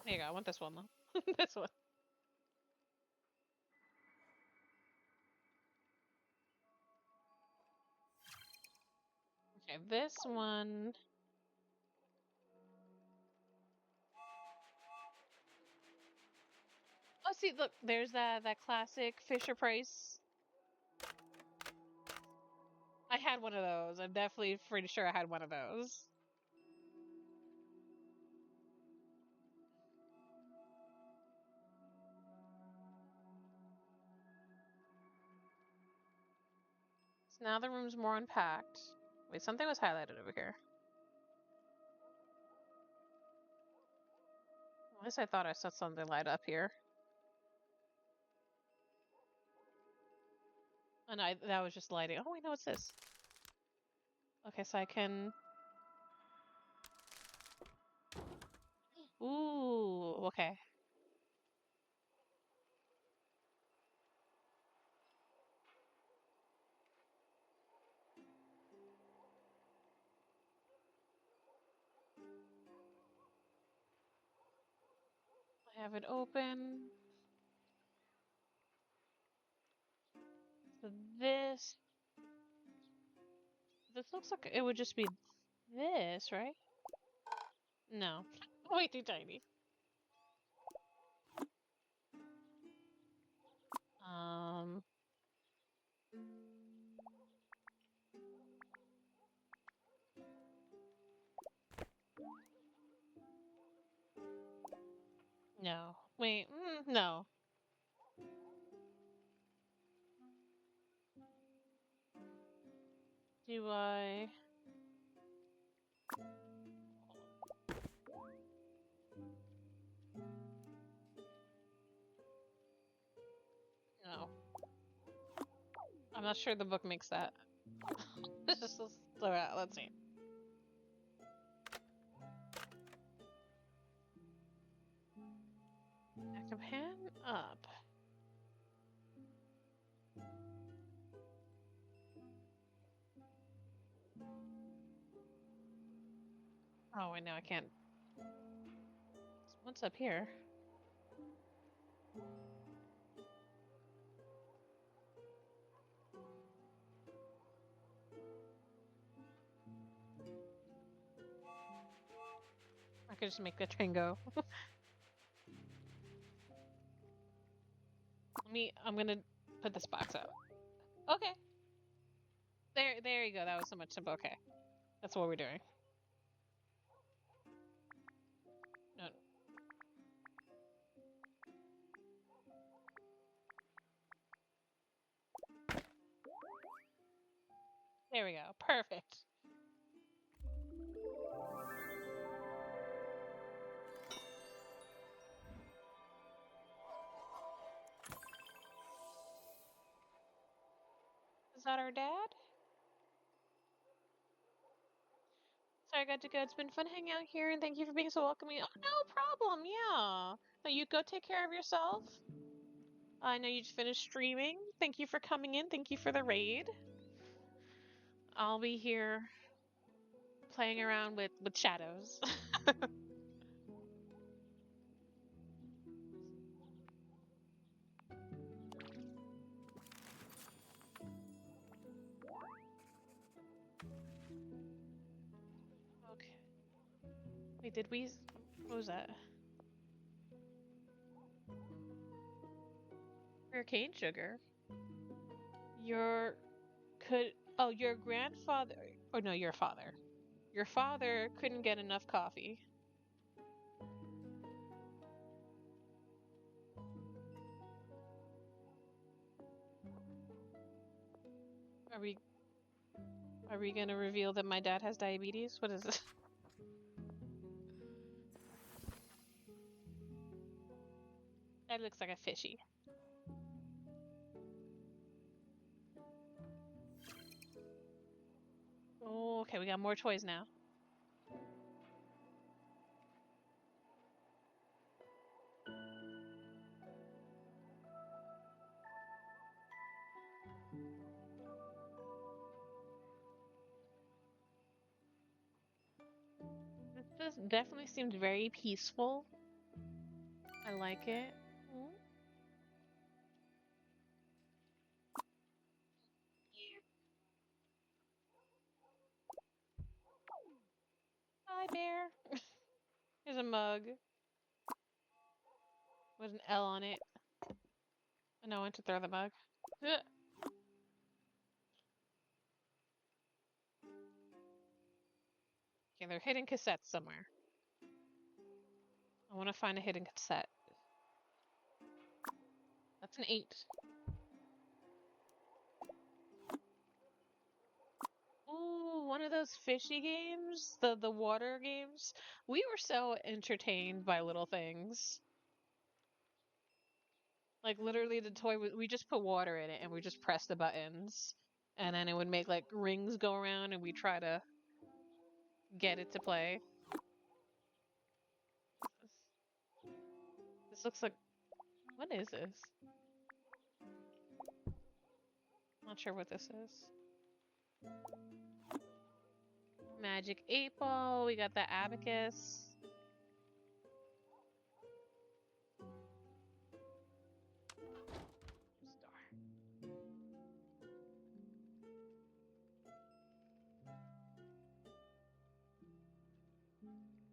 There you go. I want this one though. This one. Okay, this one. Oh, see, look, there's that classic Fisher Price. I had one of those. I'm definitely pretty sure I had one of those. So now the room's more unpacked. Wait, something was highlighted over here. At least I thought I saw something light up here. And that was just lighting. Oh, wait, no, what's this? Okay, so I can... Ooh, okay. I have it open. So this... This looks like it would just be this, right? No. Way too tiny. No. Wait, no. Do I... No. I'm not sure the book makes that. Let's throw it out. Let's see. Back of hand up. Oh, wait, no, I can't. What's up here? I could just make the train go. I'm gonna put this box out. Okay. There you go. That was so much simple. Okay. That's what we're doing. No. There we go. Perfect. Is that our dad? Sorry, I got to go. It's been fun hanging out here, and thank you for being so welcoming. Oh, no problem. Yeah. Now you go take care of yourself. I know you just finished streaming. Thank you for coming in. Thank you for the raid. I'll be here playing around with shadows. Okay. Wait, did we... What was that? Hurricane sugar? Your grandfather... Or no, your father. Your father couldn't get enough coffee. Are we gonna reveal that my dad has diabetes? What is this? That looks like a fishy. Oh, okay, we got more toys now. This definitely seemed very peaceful. I like it. Hi, bear. Here's a mug with an L on it. I know when to throw the mug. Ugh. Okay, they're hidden cassettes somewhere. I want to find a hidden cassette. That's an 8. Ooh, one of those fishy games? The water games? We were so entertained by little things. Like, literally, the toy, we just put water in it and we just press the buttons. And then it would make, like, rings go around and we try to get it to play. This looks like... What is this? Not sure what this is. Magic 8 Ball. We got the abacus. Star.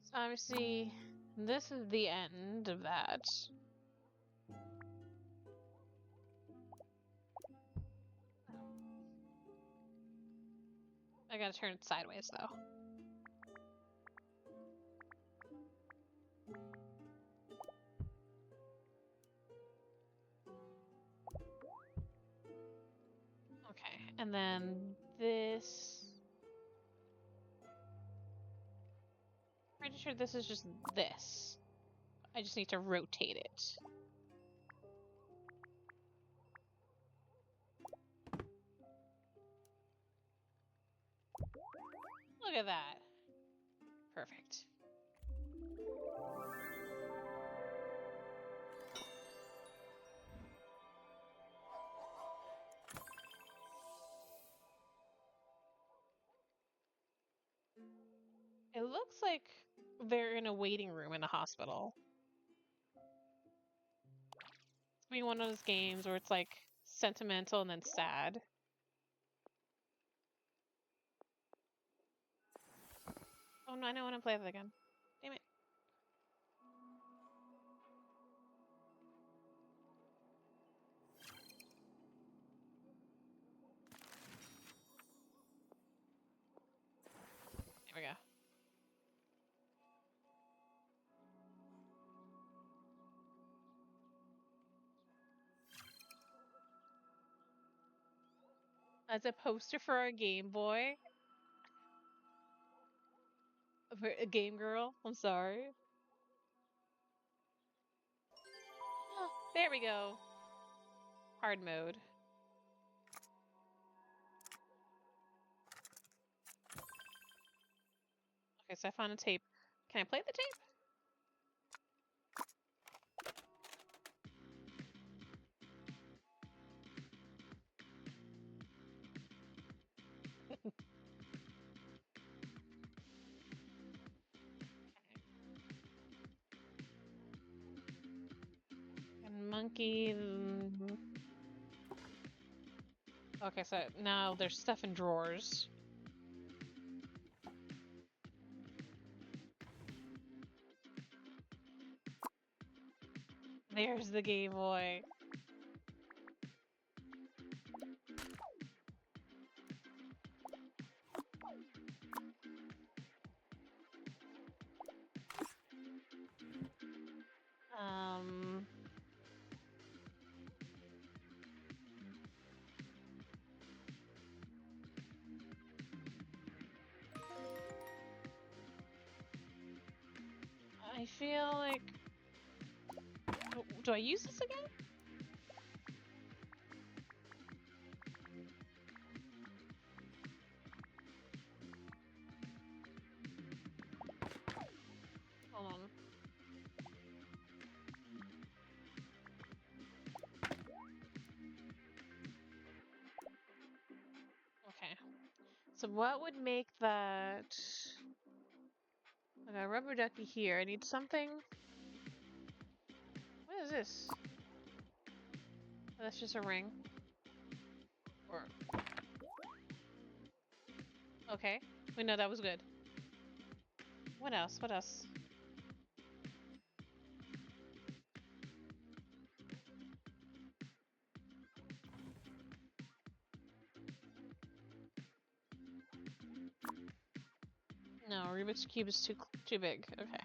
So obviously, this is the end of that. I gotta turn it sideways though. Okay, and then this. Pretty sure this is just this. I just need to rotate it. Look at that. Perfect. It looks like they're in a waiting room in a hospital. It's being one of those games where it's like sentimental and then sad. Oh no, I don't want to play that again. Damn it. There we go. As a poster for our Game Boy. For a Game Girl. I'm sorry. Oh, there we go. Hard mode. Okay, so I found a tape. Can I play the tape? And monkey. Okay, so now there's stuff in drawers. There's the Game Boy. I feel like... Do I use this again? Hold on. Okay. So what would make that... I got a rubber ducky here. I need something... What is this? Oh, that's just a ring. Or... Okay. Wait, no, that was good. What else? What else? No, Rubik's Cube is too big. Okay.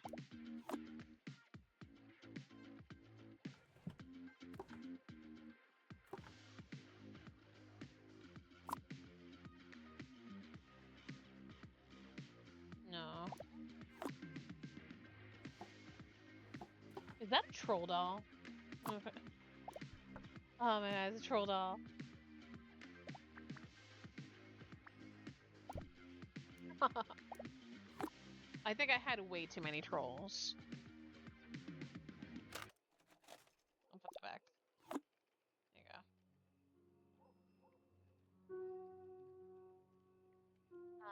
No. Is that a troll doll? Okay. Oh my god, it's a troll doll. I think I had way too many trolls. I'll put that back. There you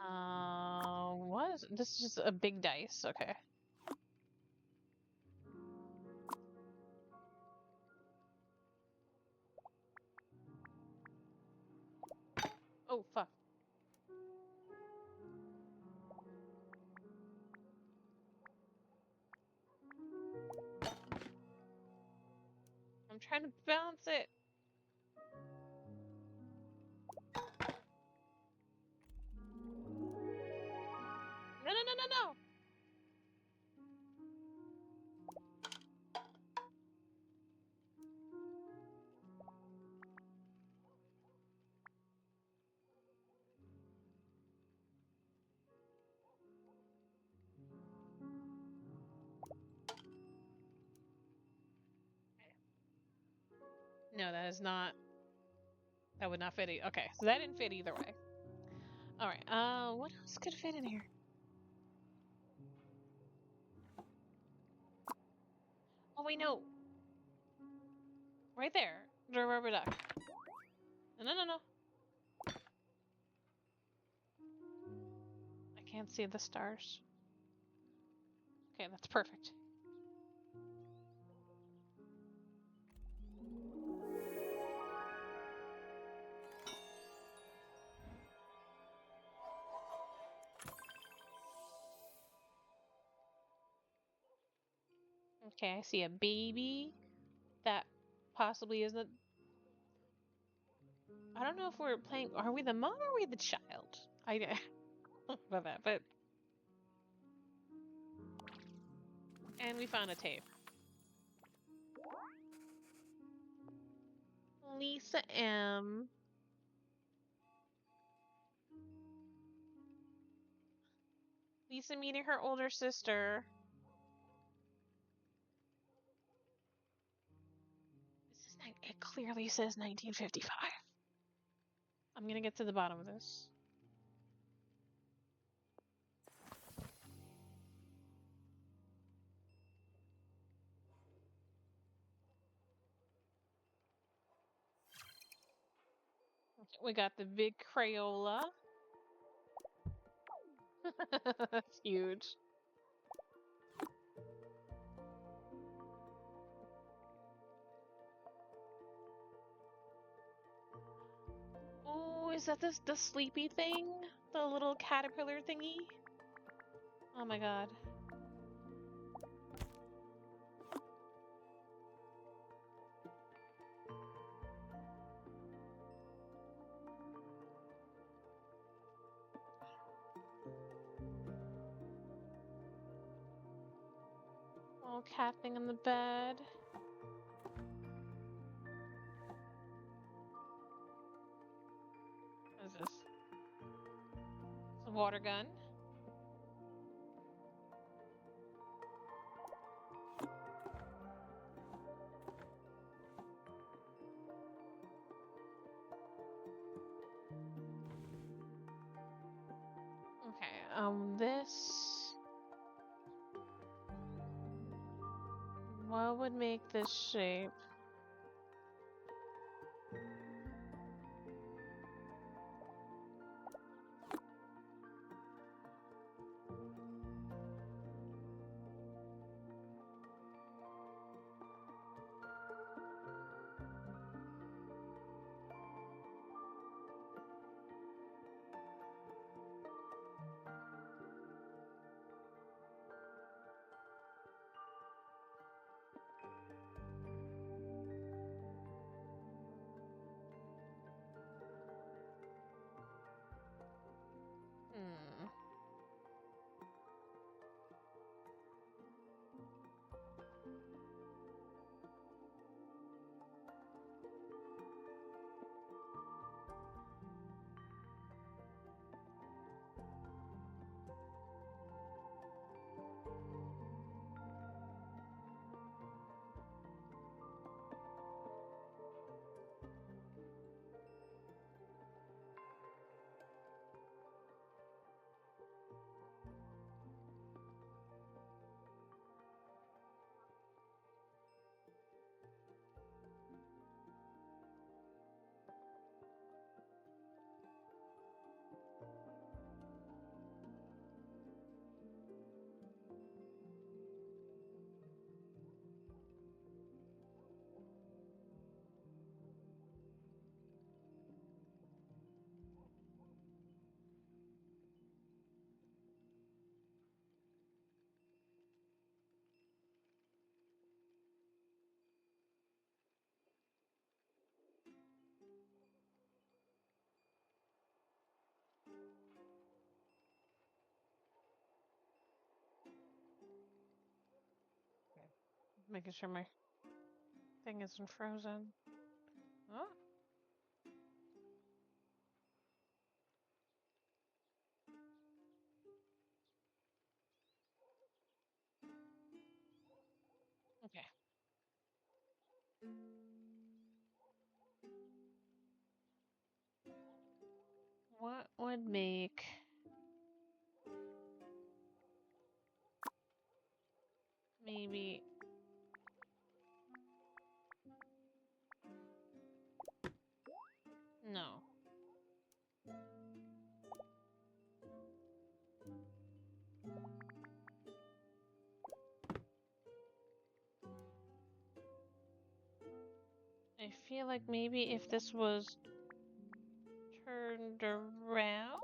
go. What is this? Is just a big dice. Okay. Oh fuck. trying to balance it. No, no, no, no, no. No, that is not. That would not fit. Okay, so that didn't fit either way. All right. What else could fit in here? Oh wait, no. Right there, the rubber duck. No, no, no, no. I can't see the stars. Okay, that's perfect. Okay, I see a baby that possibly isn't. I don't know if we're playing. Are we the mom or are we the child? I don't know about that, but. And we found a tape. Lisa M. Lisa meeting her older sister. It clearly says 1955. I'm gonna get to the bottom of this. Okay, we got the big Crayola. That's huge. Oh, is that the sleepy thing? The little caterpillar thingy? Oh my god. Little cat thing in the bed. What is this? It's a water gun. Okay, this... What would make this shape? Making sure my thing isn't frozen. Oh. Okay. What would make maybe no. I feel like maybe if this was turned around.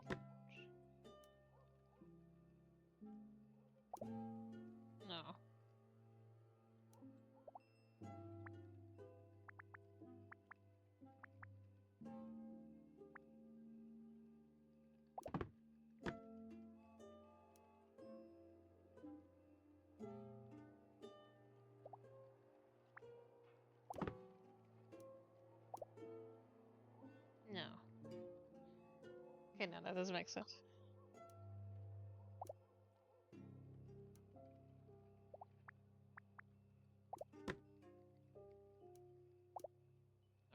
No. No. Okay, no, that doesn't make sense.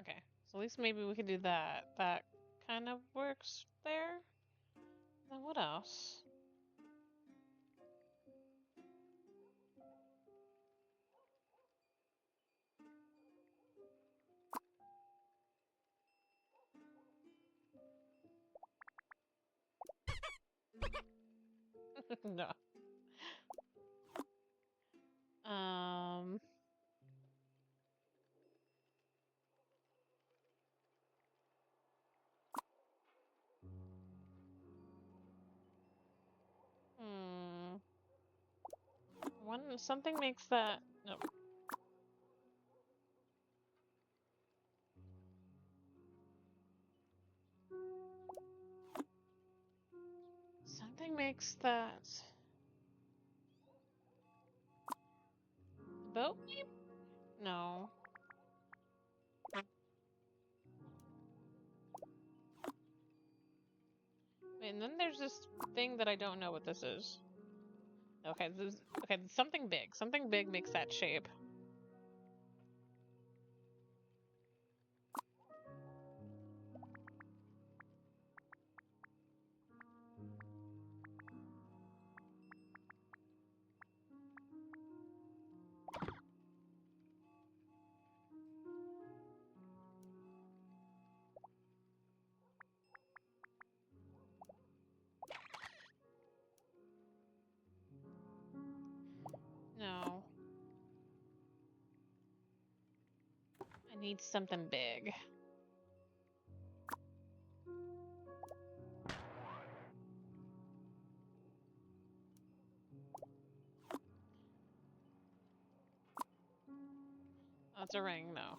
Okay, so at least maybe we could do that. That kind of works there. Then what else? No. Um. Hmm. Something makes that. No. Something makes that. Boat maybe? No. Wait, and then there's this thing that I don't know what this is. Okay, okay, something big. Something big makes that shape. No. I need something big. Oh, it's a ring, no.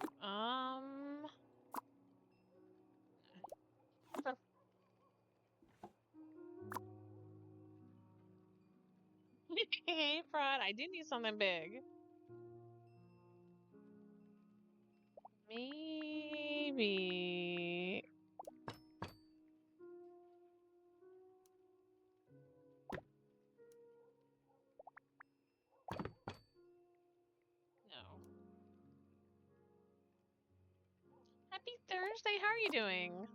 Hey, Prod, I do need something big. Maybe. No. Happy Thursday, how are you doing?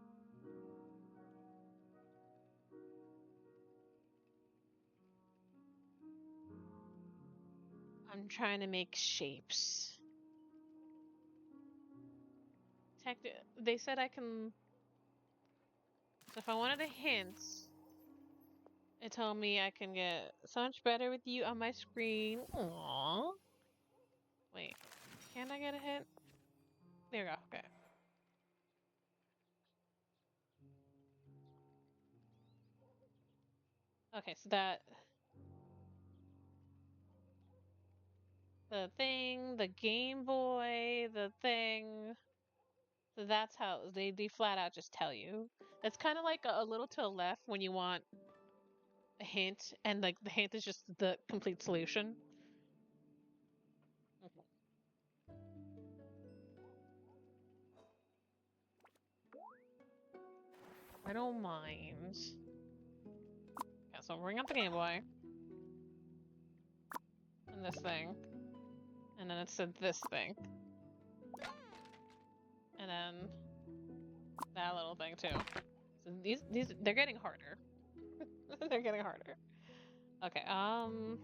I'm trying to make shapes. They said I can. So if I wanted a hint, it told me I can get so much better with you on my screen. Aww. Wait, can I get a hint? There we go. Okay. Okay, so that the thing, the Game Boy, the thing. So that's how they flat out just tell you. It's kind of like a little to the left when you want a hint, and like the hint is just the complete solution. I don't mind. Yeah, so bring up the Game Boy. And this thing. And then it said this thing. And then that little thing too. So these they're getting harder. They're getting harder. Okay, no,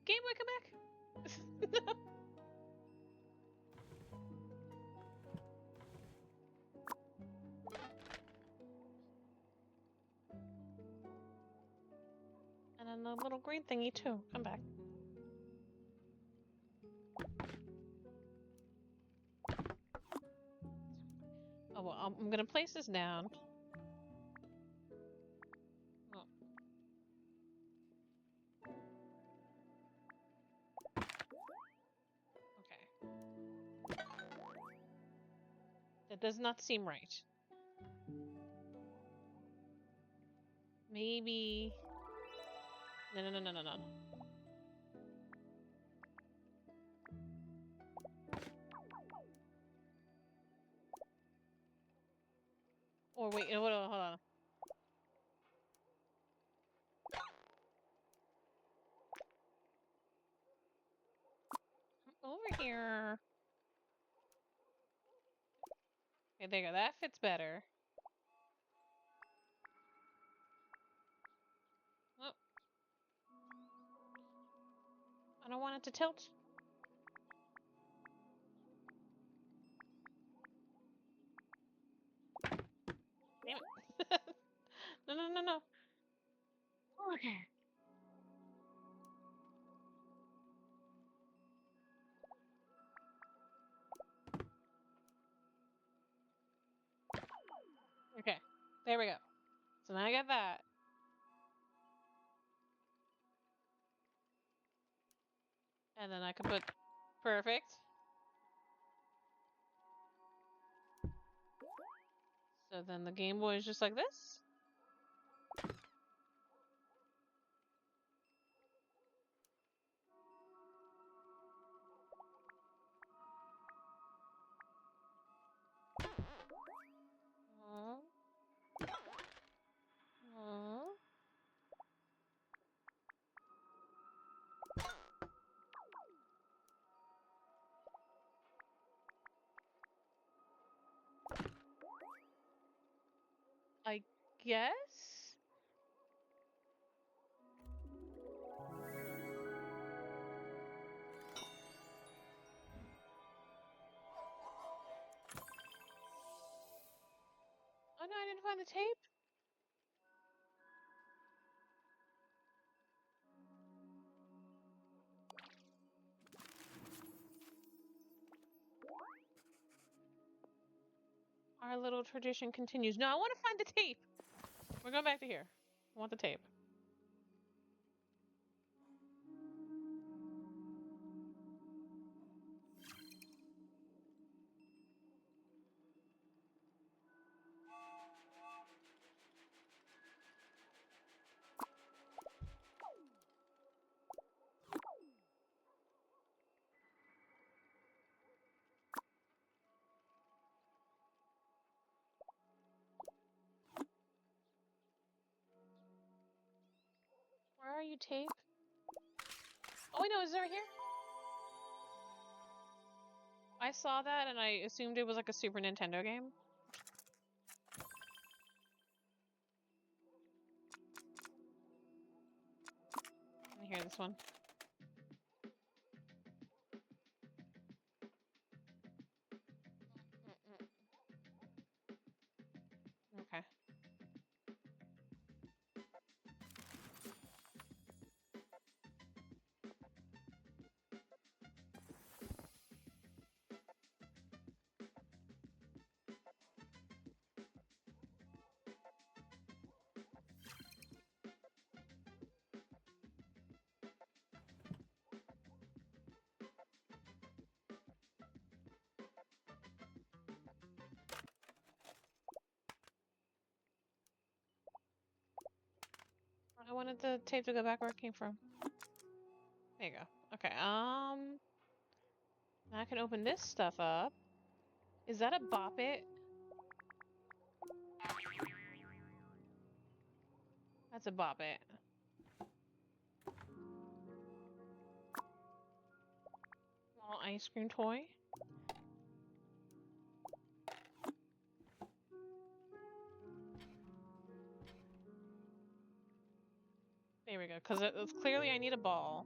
Game Boy, come back. And then the little green thingy too. Come back. Oh well, I'm gonna place this down. Oh. Okay. That does not seem right. Maybe. No. Or wait, hold on. Over here. Okay, there you go. That fits better. Oh. I don't want it to tilt. Damn it. No. Okay. Okay. There we go. So now I got that. And then I can put perfect. So then the Game Boy is just like this. I guess? Oh no, I didn't find the tape. Our little tradition continues. No, I want to find the tape. We're going back to here. I want the tape. Where are you, tape? Oh, wait, no, is it right here? I saw that and I assumed it was like a Super Nintendo game. Let me hear this one. Okay. I wanted the tape to go back where it came from. There you go. Okay, now I can open this stuff up. Is that a Bop It? That's a Bop It. Little ice cream toy. There we go, because it's clearly I need a ball.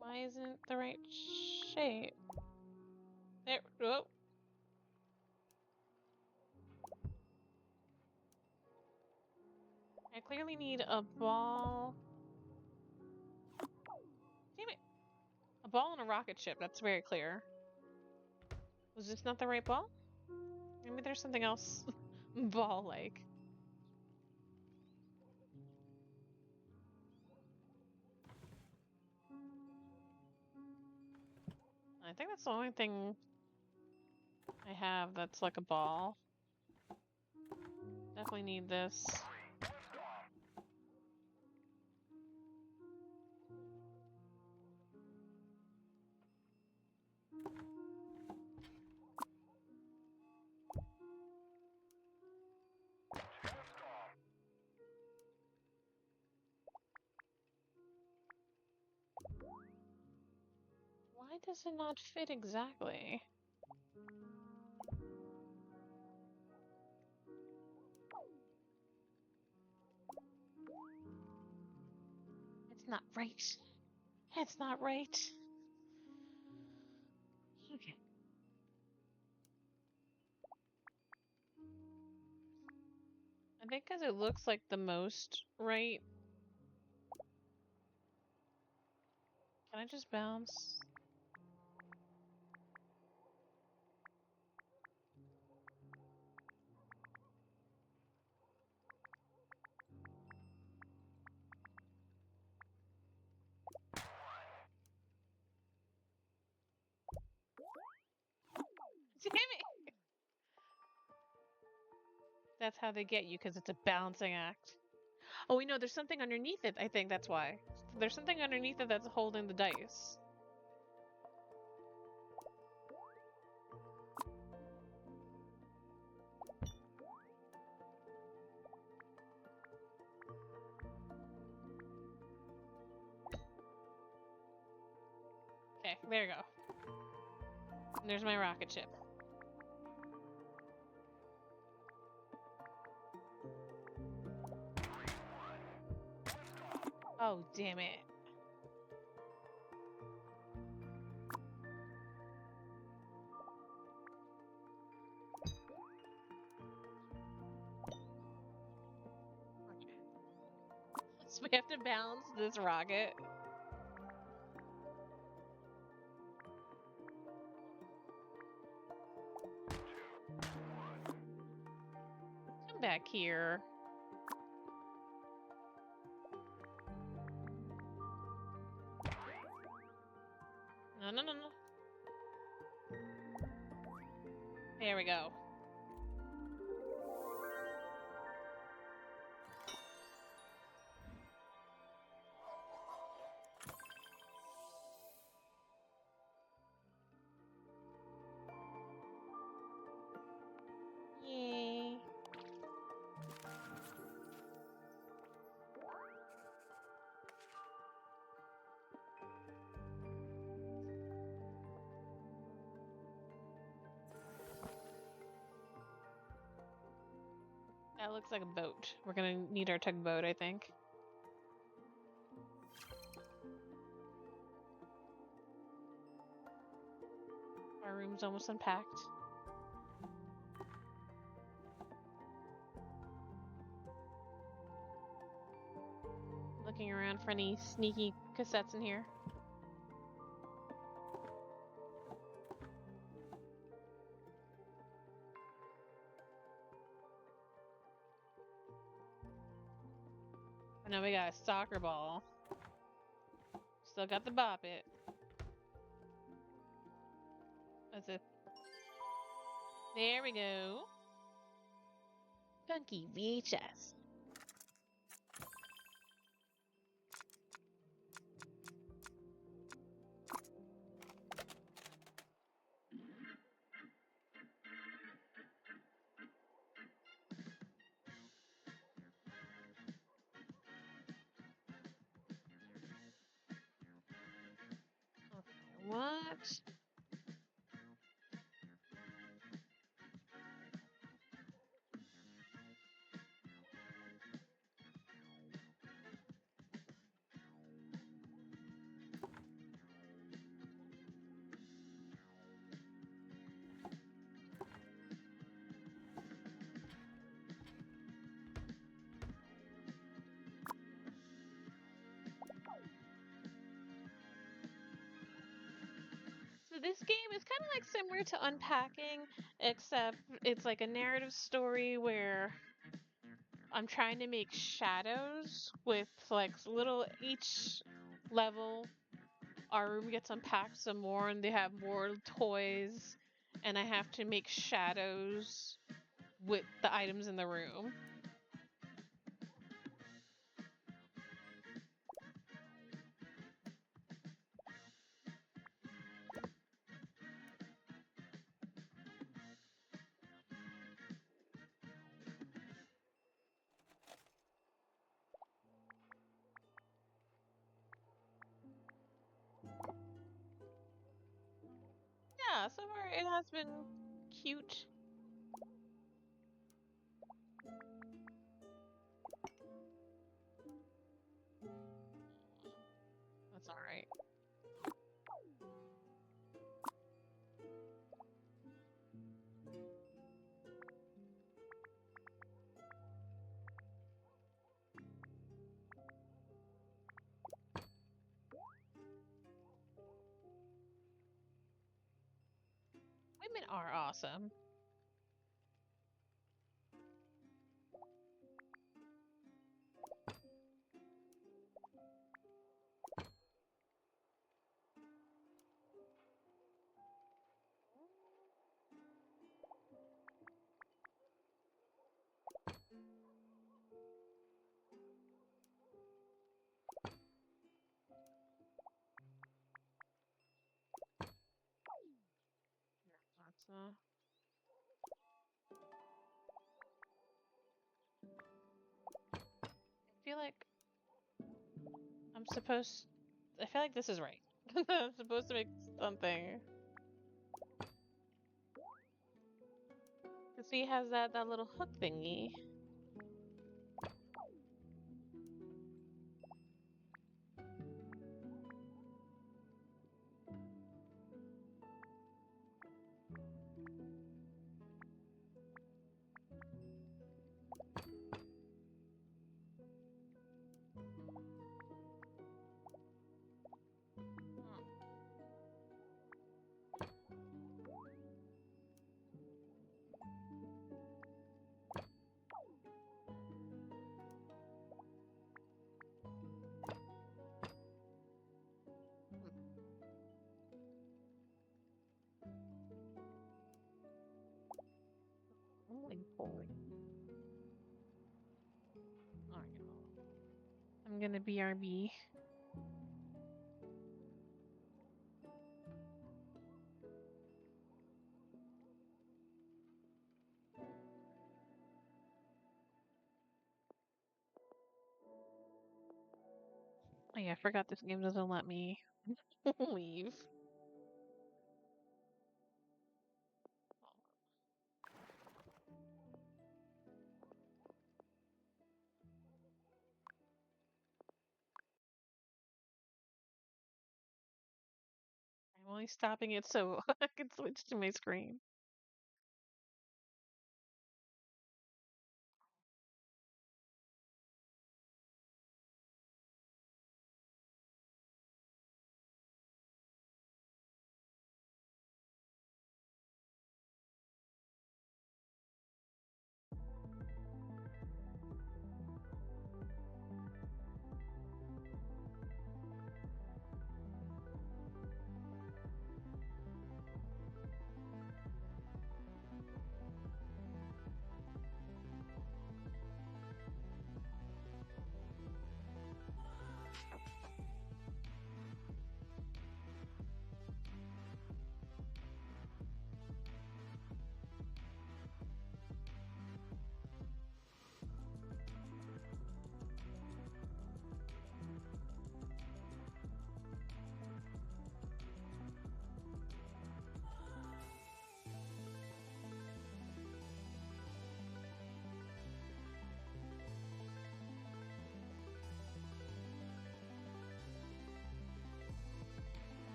Why isn't it the right shape? There, oh. I clearly need a ball. Damn it. A ball and a rocket ship, that's very clear. Was this not the right ball? Maybe there's something else ball-like. I think that's the only thing I have that's like a ball. Definitely need this. Why does it not fit exactly? It's not right. It's not right. Okay. I think because it looks like the most right. Can I just bounce? Damn it! That's how they get you, because it's a balancing act. Oh, we know there's something underneath it. I think that's why. There's something underneath it that's holding the dice. Okay, there you go. And there's my rocket ship. Oh, damn it. Okay. So we have to balance this rocket. Come back here. No, no, no, no. There we go. Yay. That looks like a boat. We're gonna need our tugboat, I think. Our room's almost unpacked. Looking around for any sneaky cassettes in here. Oh, no, we got a soccer ball. Still got the bop it. That's it. There we go. Funky VHS. Okay, what? So this game is kind of like similar to Unpacking, except it's like a narrative story where I'm trying to make shadows with like little each level. Our room gets unpacked some more and they have more toys, and I have to make shadows with the items in the room. Yeah, so far it has been cute. That's alright. Women are awesome. That's I feel like I feel like this is right. I'm supposed to make something. Cause he has that little hook thingy. Holy boy. Alright, I'm gonna BRB. Oh yeah, I forgot this game doesn't let me leave. I'm only stopping it so I can switch to my screen.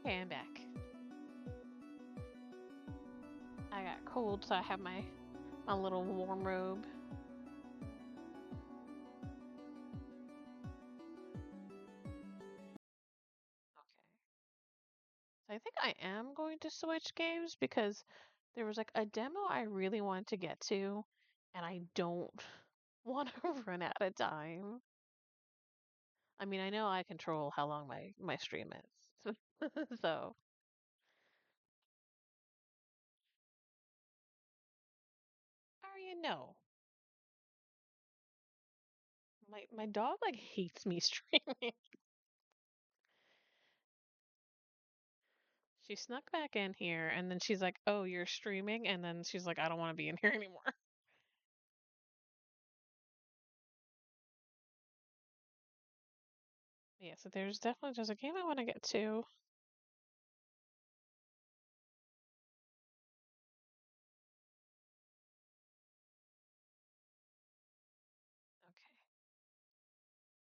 Okay, I'm back. I got cold, so I have my little warm robe. Okay. So I think I am going to switch games because there was like a demo I really wanted to get to, and I don't want to run out of time. I mean, I know I control how long my stream is. So, Aria, no. My dog like hates me streaming. She snuck back in here and then she's like, "Oh, you're streaming?" And then she's like, "I don't want to be in here anymore." Yeah, so there's definitely just a game I want to get to. Okay.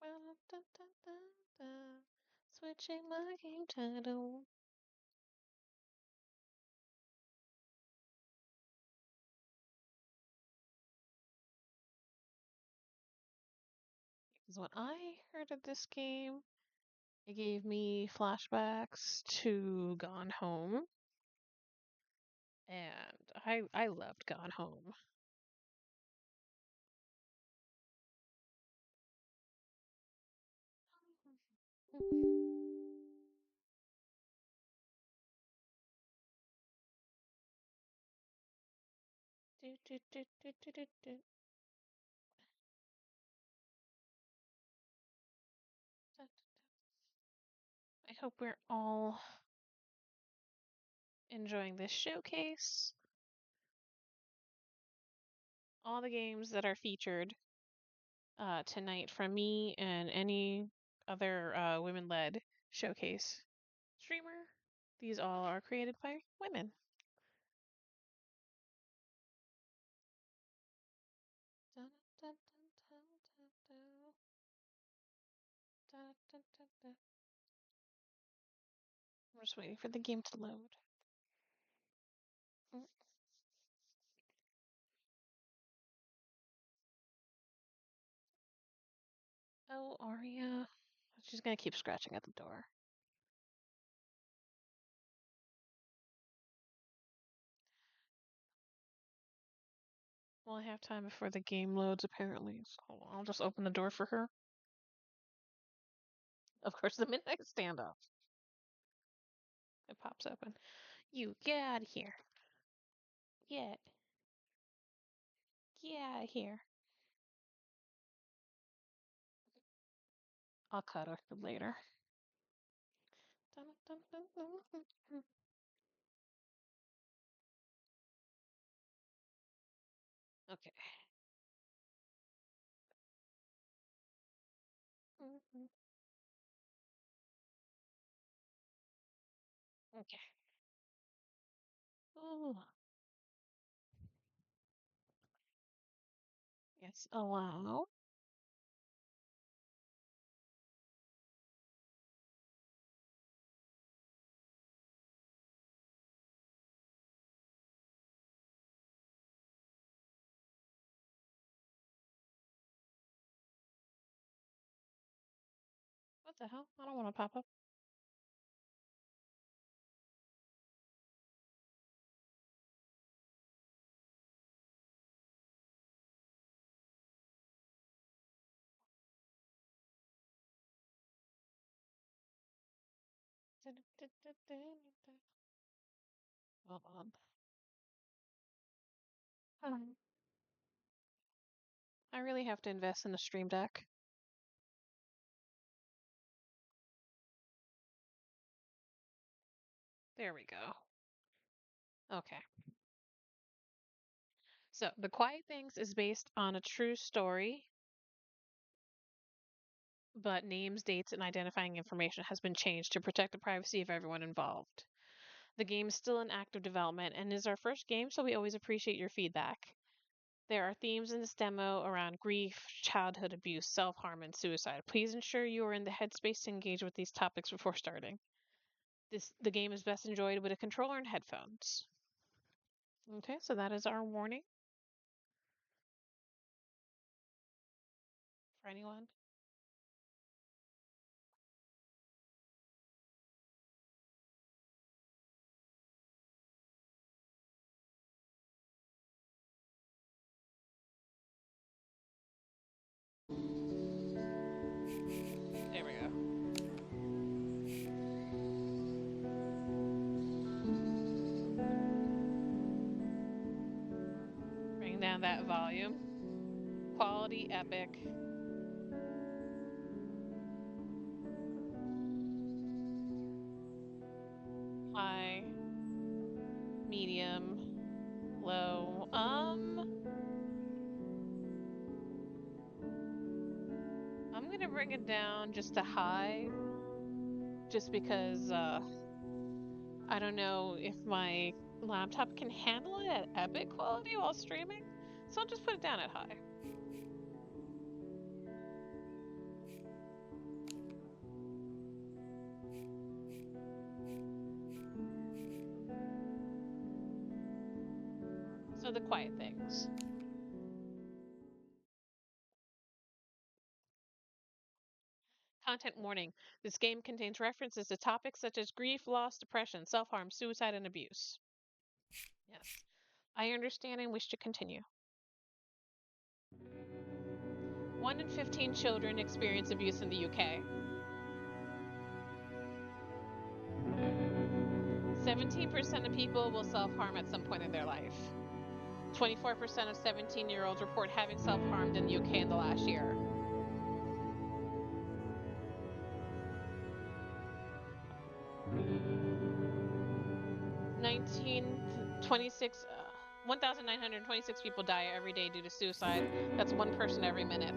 Well, dun, dun, dun, dun. Switching my game title. Because when I heard of this game, it gave me flashbacks to Gone Home, and I loved Gone Home. Do, do, do, do, do, do, do. I hope we're all enjoying this showcase. All the games that are featured tonight from me and any other women-led showcase streamer. These all are created by women. Dun, dun, dun, dun, dun, dun. Dun, dun, dun, dun. I'm just waiting for the game to load. Mm. Oh, Aria. She's gonna keep scratching at the door. Well, I have time before the game loads, apparently. So hold on, I'll just open the door for her. Of course, the minute I stand up, it pops open. You get out of here. Get out of here. I'll cut her later. Dun, dun, dun, dun, dun, dun. Okay. Mhm. Okay. Oh, yes, allow. What the hell? I don't want to pop up. Hold on. I really have to invest in a stream deck. There we go. Okay. So, The Quiet Things is based on a true story, but names, dates, and identifying information has been changed to protect the privacy of everyone involved. The game is still in active development and is our first game, so we always appreciate your feedback. There are themes in this demo around grief, childhood abuse, self harm, and suicide. Please ensure you are in the headspace to engage with these topics before starting. The game is best enjoyed with a controller and headphones. Okay, so that is our warning for anyone. There we go. Bring down that volume. Quality epic. High. Medium. Low. I'm gonna bring it down just to high. Just because, I don't know if my laptop can handle it at epic quality while streaming. So I'll just put it down at high. So the quiet things. Content warning. This game contains references to topics such as grief, loss, depression, self-harm, suicide, and abuse. Yes. I understand and wish to continue. 1 in 15 children experience abuse in the UK. 17% of people will self-harm at some point in their life. 24% of 17-year-olds report having self-harmed in the UK in the last year. $1,926 people die every day due to suicide. That's one person every minute.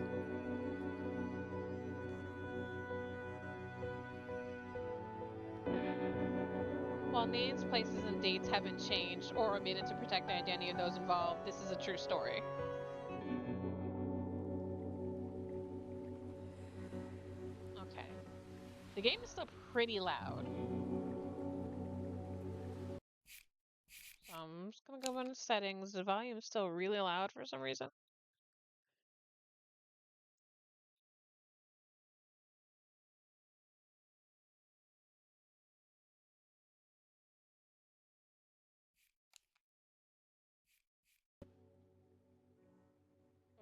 While names, places, and dates haven't changed or omitted to protect the identity of those involved, this is a true story. Okay. The game is still pretty loud. So I'm just gonna go into settings. The volume is still really loud for some reason.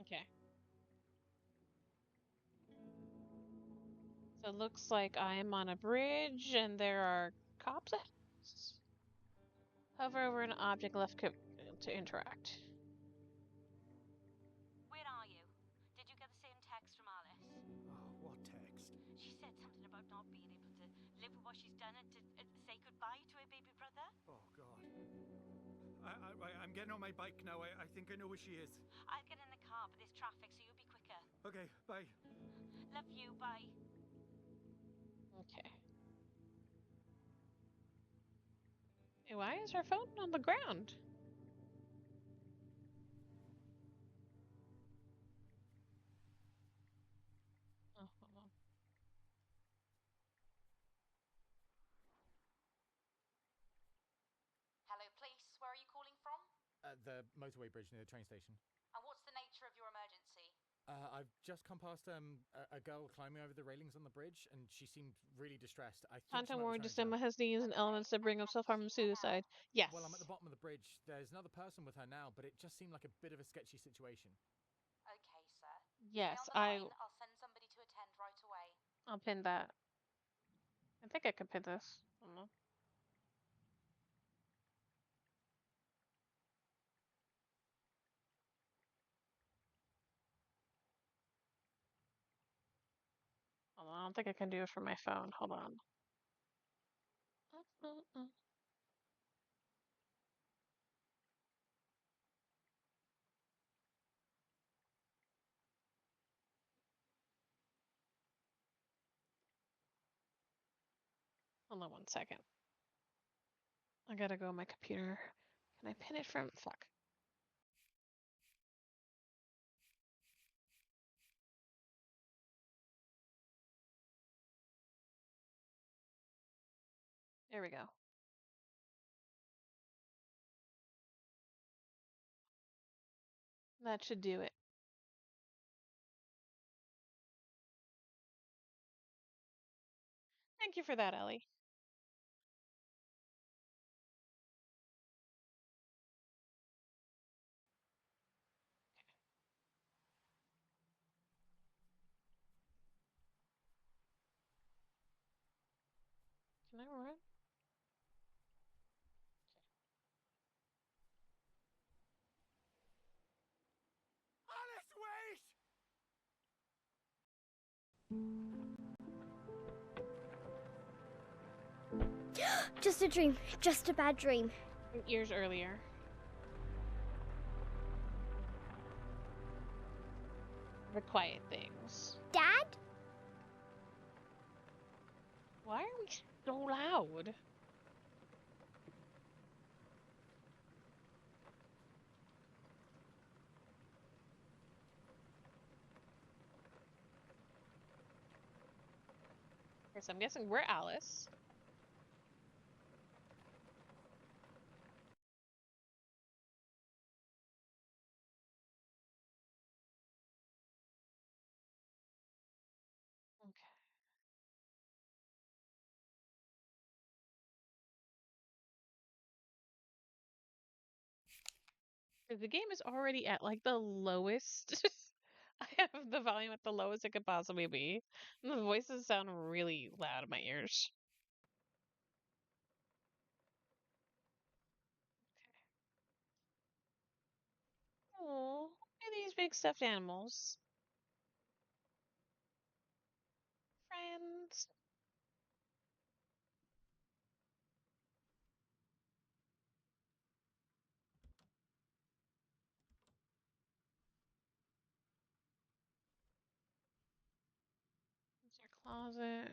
Okay. So it looks like I am on a bridge and there are cops ahead. Hover over an object left to interact. Where are you? Did you get the same text from Alice? Oh, what text? She said something about not being able to live with what she's done and to say goodbye to her baby brother. Oh, God. I'm getting on my bike now. I think I know where she is. I'll get in the car, but there's traffic, so you'll be quicker. Okay, bye. Love you, bye. Okay. Hey, why is her phone on the ground? Oh, hold on. Hello, police. Where are you calling from? The motorway bridge near the train station. And what's the nature of your emergency? I've just come past a girl climbing over the railings on the bridge, and she seemed really distressed. I think Content she might be warning, trying to December jump. has needs and elements that bring up self-harm and suicide. Yes. Well, I'm at the bottom of the bridge. There's another person with her now, but it just seemed like a bit of a sketchy situation. Okay, sir. Yes, Stay on the line. I'll send somebody to attend right away. I'll pin that. I think I could pin this. I don't know. Hold on, I don't think I can do it from my phone. Hold on. Hold on 1 second. I gotta go on my computer. Can I pin it from? Fuck. There we go. That should do it. Thank you for that, Ellie. Can I run? Alice, wait! Just a dream. Just a bad dream. Years earlier. The quiet things. Dad? Why are we so loud? Okay, so I'm guessing we're Alice. Okay. The game is already at like the lowest. I have the volume at the lowest it could possibly be. And the voices sound really loud in my ears. Oh, look at these big stuffed animals. Friends. There's your closet.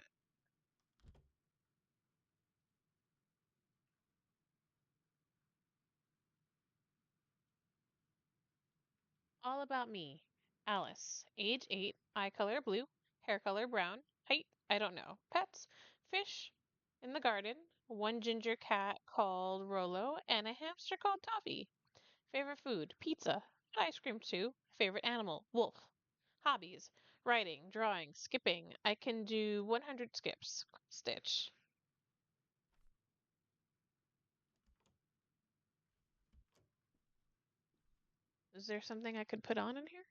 All about me. Alice. Age 8. Eye color blue. Hair color brown. Height, I don't know. Pets. Fish in the garden. One ginger cat called Rolo. And a hamster called Toffee. Favorite food? Pizza. And ice cream too. Favorite animal? Wolf. Hobbies. Writing, drawing, skipping. I can do 100 skips. Stitch. Is there something I could put on in here?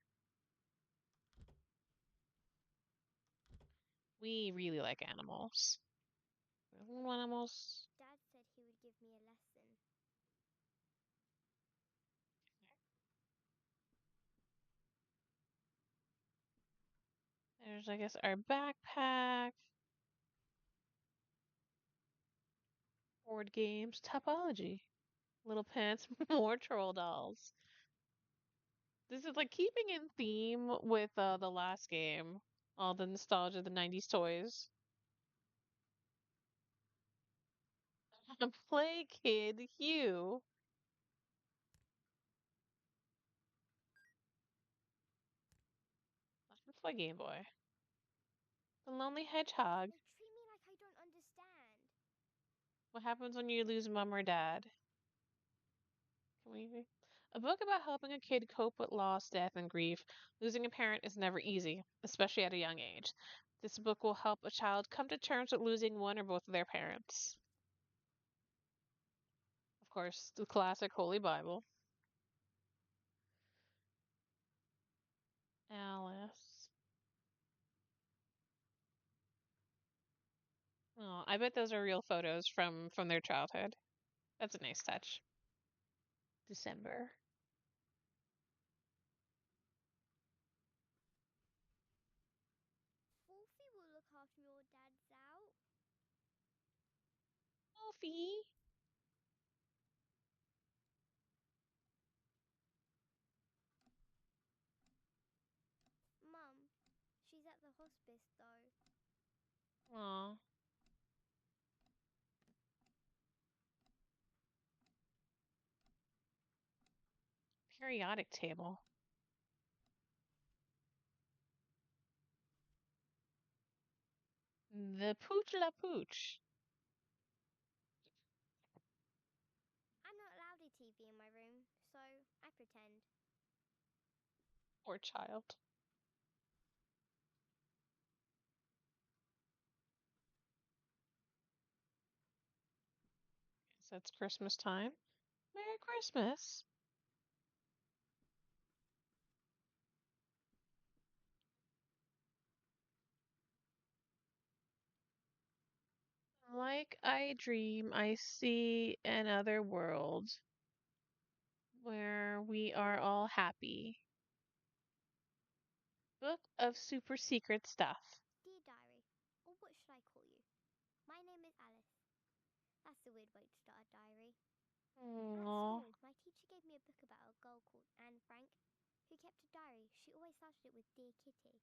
We really like animals. Animals. Dad said he would give me a lesson. There's, I guess, our backpack. Board games. Topology. Little pets. More troll dolls. This is like keeping in theme with the last game. All the nostalgia of the 90s toys. Play Kid Hugh. Let's play Game Boy. The Lonely Hedgehog. They treat me like I don't understand. What happens when you lose mom or dad? Can we? A book about helping a kid cope with loss, death, and grief. Losing a parent is never easy, especially at a young age. This book will help a child come to terms with losing one or both of their parents. Of course, the classic Holy Bible. Alice. Oh, I bet those are real photos from their childhood. That's a nice touch. December. Wolfie will look after your dad's out. Wolfie. Mum, she's at the hospice though. Aw. Periodic table. The Pooch La Pooch. Poor child. So it's Christmas time. Merry Christmas. Like I dream, I see another world where we are all happy. Book of super secret stuff. Dear diary, or what should I call you? My name is Alice. That's a weird way to start a diary. At Aww. school, my teacher gave me a book about a girl called Anne Frank who kept a diary. She always started it with Dear Kitty.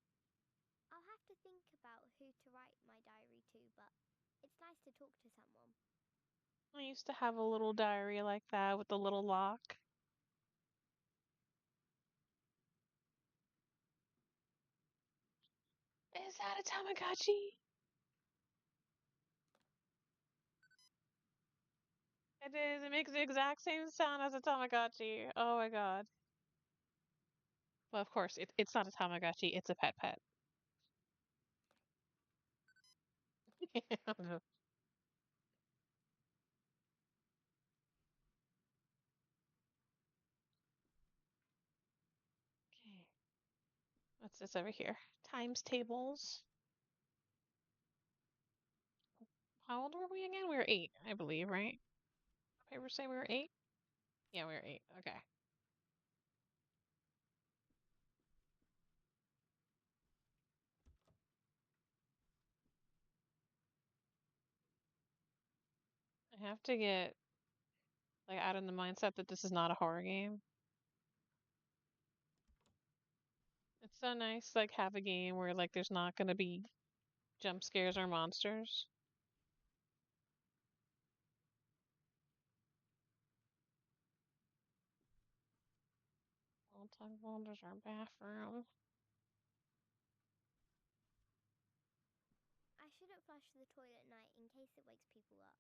I'll have to think about who to write my diary to, but it's nice to talk to someone. I used to have a little diary like that with a little lock. Is that a Tamagotchi? It is. It makes the exact same sound as a Tamagotchi. Oh my god. Well, of course, it's not a Tamagotchi, it's a pet pet. Okay. What's this over here? Times tables. How old were we again? We were 8, I believe, right? Papers say we were 8? Yeah, we were 8. Okay. I have to get like out of the mindset that this is not a horror game. It's so nice, like, have a game where like there's not gonna be jump scares or monsters. All time wonders our bathroom. I shouldn't flush the toilet at night in case it wakes people up.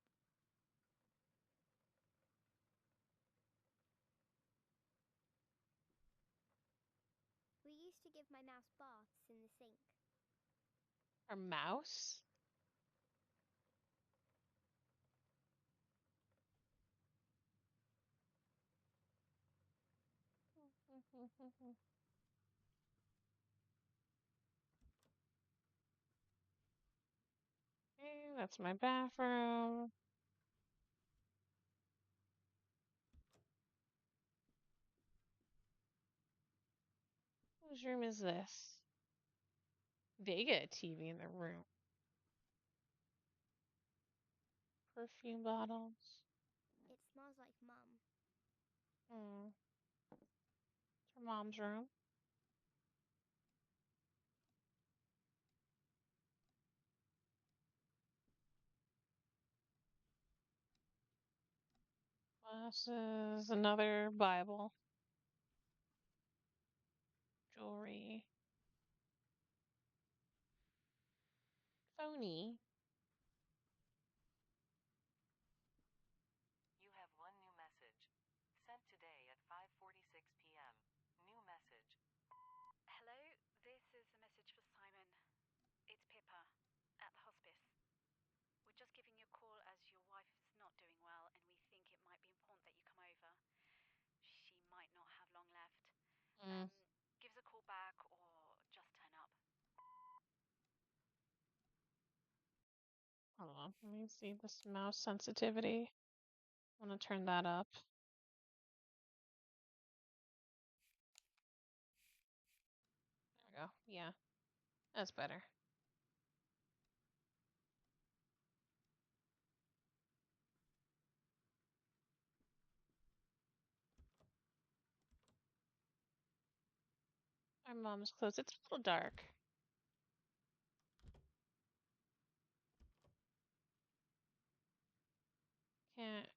We used to give my mouse baths in the sink. Our mouse? Okay, that's my bathroom. Whose room is this? They get a TV in their room. Perfume bottles. It smells like Mum. Hmm. It's her mom's room. Glasses, another Bible. Jewelry. Phony. You have one new message. Sent today at 5:46 p.m. New message. Hello, this is a message for Simon. It's Pippa at the hospice. We're just giving you a call as your wife is not doing well and we think it might be important that you come over. She might not have long left. Give us a call back or just turn up. Hold on. Let me see this mouse sensitivity. I want to turn that up. There we go. Yeah. That's better. Our mom's clothes. It's a little dark. Can't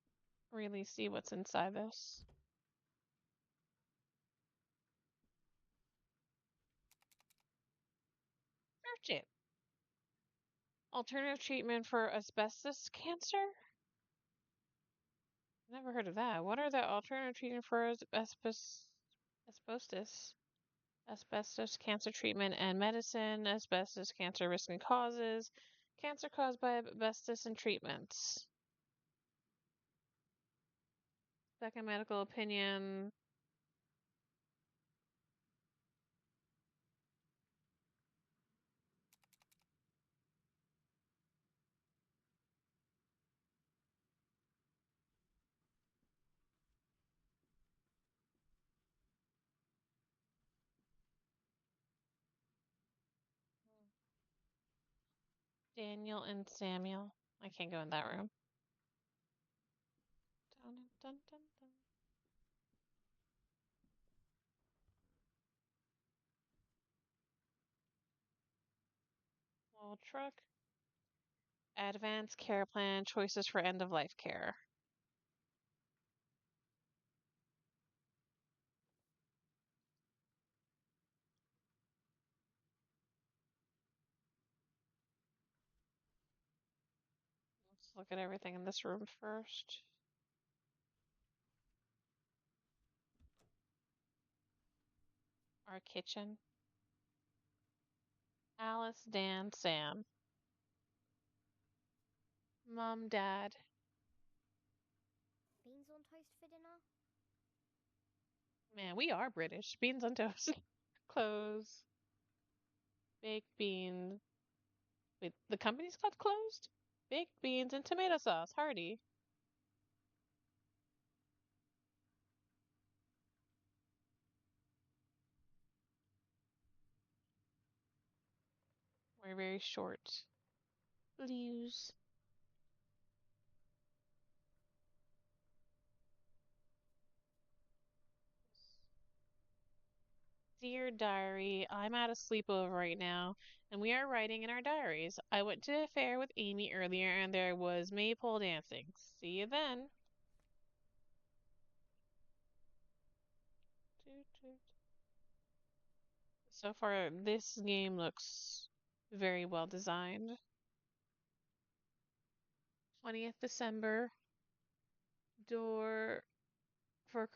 really see what's inside this. Search it. Alternative treatment for asbestos cancer? Never heard of that. What are the alternative treatment for asbestos? Asbestos cancer treatment and medicine, asbestos cancer risk and causes, cancer caused by asbestos and treatments. Second medical opinion. Daniel and Samuel. I can't go in that room. Dun, dun, dun, dun. Wall truck. Advanced care plan, choices for end of life care. Let's look at everything in this room first. Our kitchen. Alice, Dan, Sam. Mom, Dad. Beans on toast for dinner? Man, we are British. Beans on toast. Clothes. Baked beans. Wait, the company's called Closed? Baked beans and tomato sauce. Hearty. We're very short. Blues. Dear Diary, I'm at a sleepover right now, and we are writing in our diaries. I went to a fair with Amy earlier, and there was maypole dancing. See you then. So far, this game looks very well designed. 20th December. Door for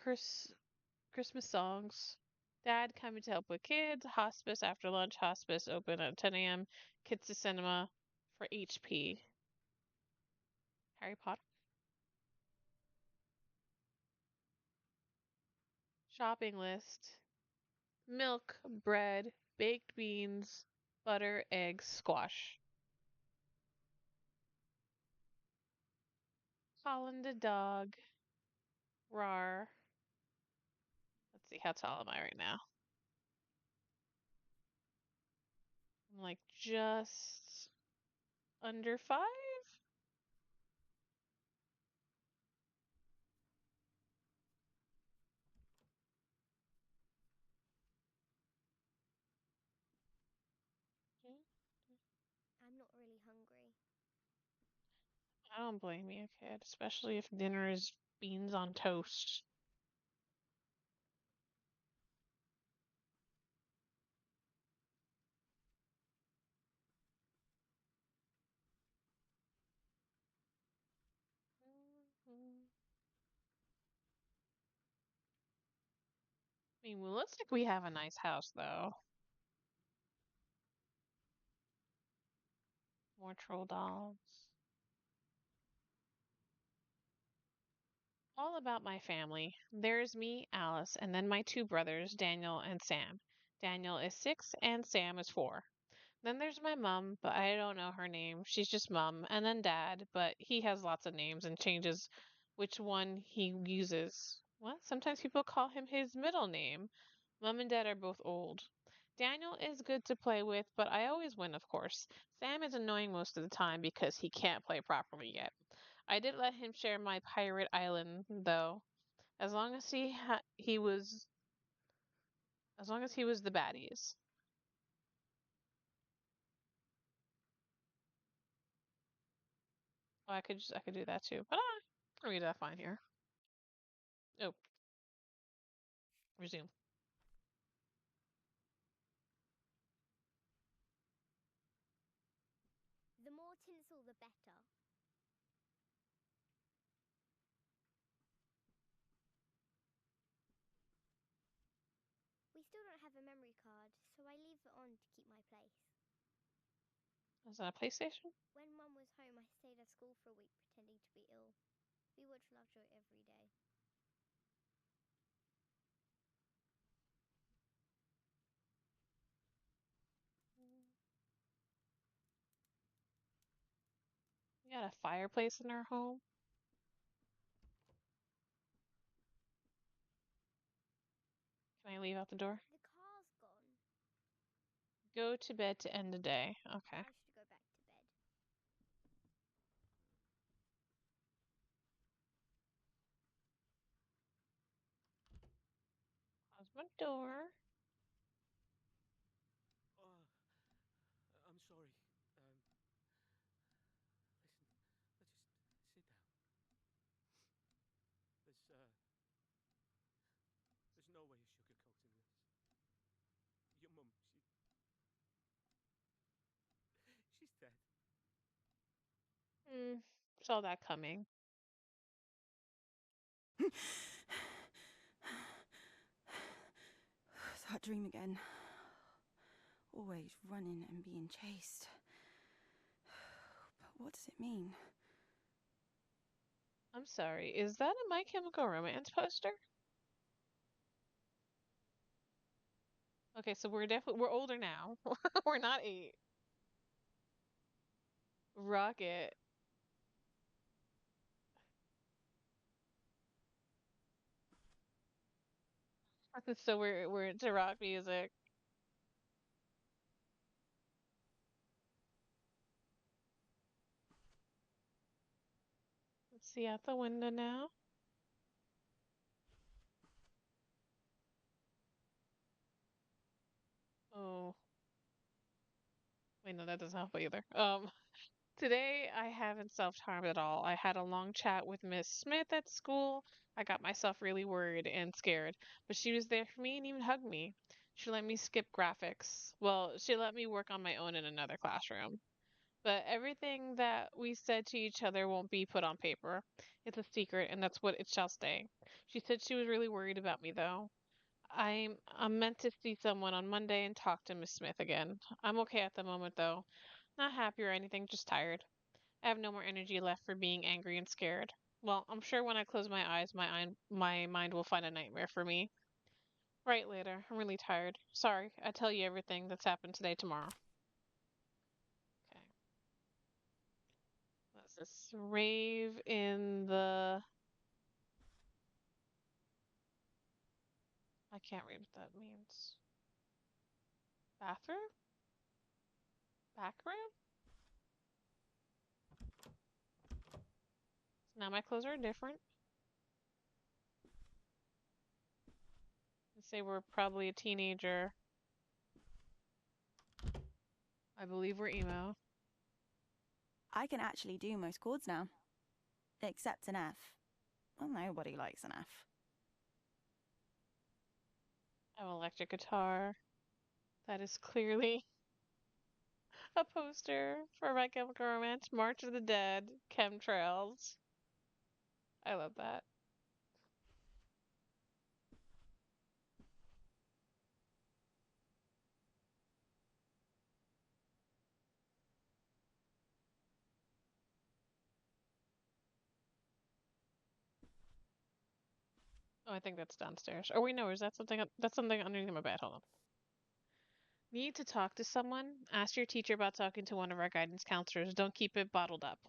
Christmas songs. Dad coming to help with kids. Hospice after lunch. Hospice open at 10 a.m. Kids to cinema for HP. Harry Potter. Shopping list. Milk, bread, baked beans, butter, eggs, squash. Holland the dog. Rar. Let's see, how tall am I right now? I'm like just under 5? I'm not really hungry. I don't blame you, kid, especially if dinner is beans on toast. I mean, well, looks like we have a nice house, though. More troll dolls. All about my family. There's me, Alice, and then my 2 brothers, Daniel and Sam. Daniel is 6 and Sam is 4. Then there's my mom, but I don't know her name. She's just mom. And then dad, but he has lots of names and changes which one he uses. What? Sometimes people call him his middle name. Mom and dad are both old. Daniel is good to play with, but I always win, of course. Sam is annoying most of the time because he can't play properly yet. I did let him share my pirate island, though, as long as he was the baddies. Oh, I could do that too, but I'll read that fine here. Oh, resume. The more tinsel, the better. We still don't have a memory card, so I leave it on to keep my place. Is that a PlayStation? When Mum was home, I stayed at school for a week pretending to be ill. We watch Lovejoy every day. We got a fireplace in our home. Can I leave out the door? The car's gone. Go to bed to end the day. Okay. I should go back to bed. Close my door. I'm sorry. Listen, let's just sit down. There's no way of sugarcoating this. Your mum, she's dead. Saw that coming. That dream again. Always running and being chased. But what does it mean? I'm sorry. Is that a My Chemical Romance poster? Okay, so we're older now. We're not 8. Rocket. So we're into rock music. Let's see out the window now. Oh. Wait, no, that doesn't help either. Today I haven't self-harmed at all. I had a long chat with Miss Smith at school. I got myself really worried and scared, but she was there for me and even hugged me. She let me skip graphics. Well, she let me work on my own in another classroom. But everything that we said to each other won't be put on paper. It's a secret, and that's what it shall stay. She said she was really worried about me, though. I'm meant to see someone on Monday and talk to Miss Smith again. I'm okay at the moment, though. Not happy or anything, just tired. I have no more energy left for being angry and scared. Well, I'm sure when I close my eyes, my mind will find a nightmare for me. Right later. I'm really tired. Sorry, I tell you everything that's happened today tomorrow. Okay. What's this? Rave in the... I can't read what that means. Bathroom? Back room? Now my clothes are different. Let's say we're probably a teenager. I believe we're emo. I can actually do most chords now. Except an F. Well, nobody likes an F. I have an electric guitar. That is clearly a poster for My Chemical Romance, March of the Dead, Chemtrails. I love that. Oh, I think that's downstairs. Or wait, no, is that something? That's something underneath my bed. Hold on. Need to talk to someone? Ask your teacher about talking to one of our guidance counselors. Don't keep it bottled up.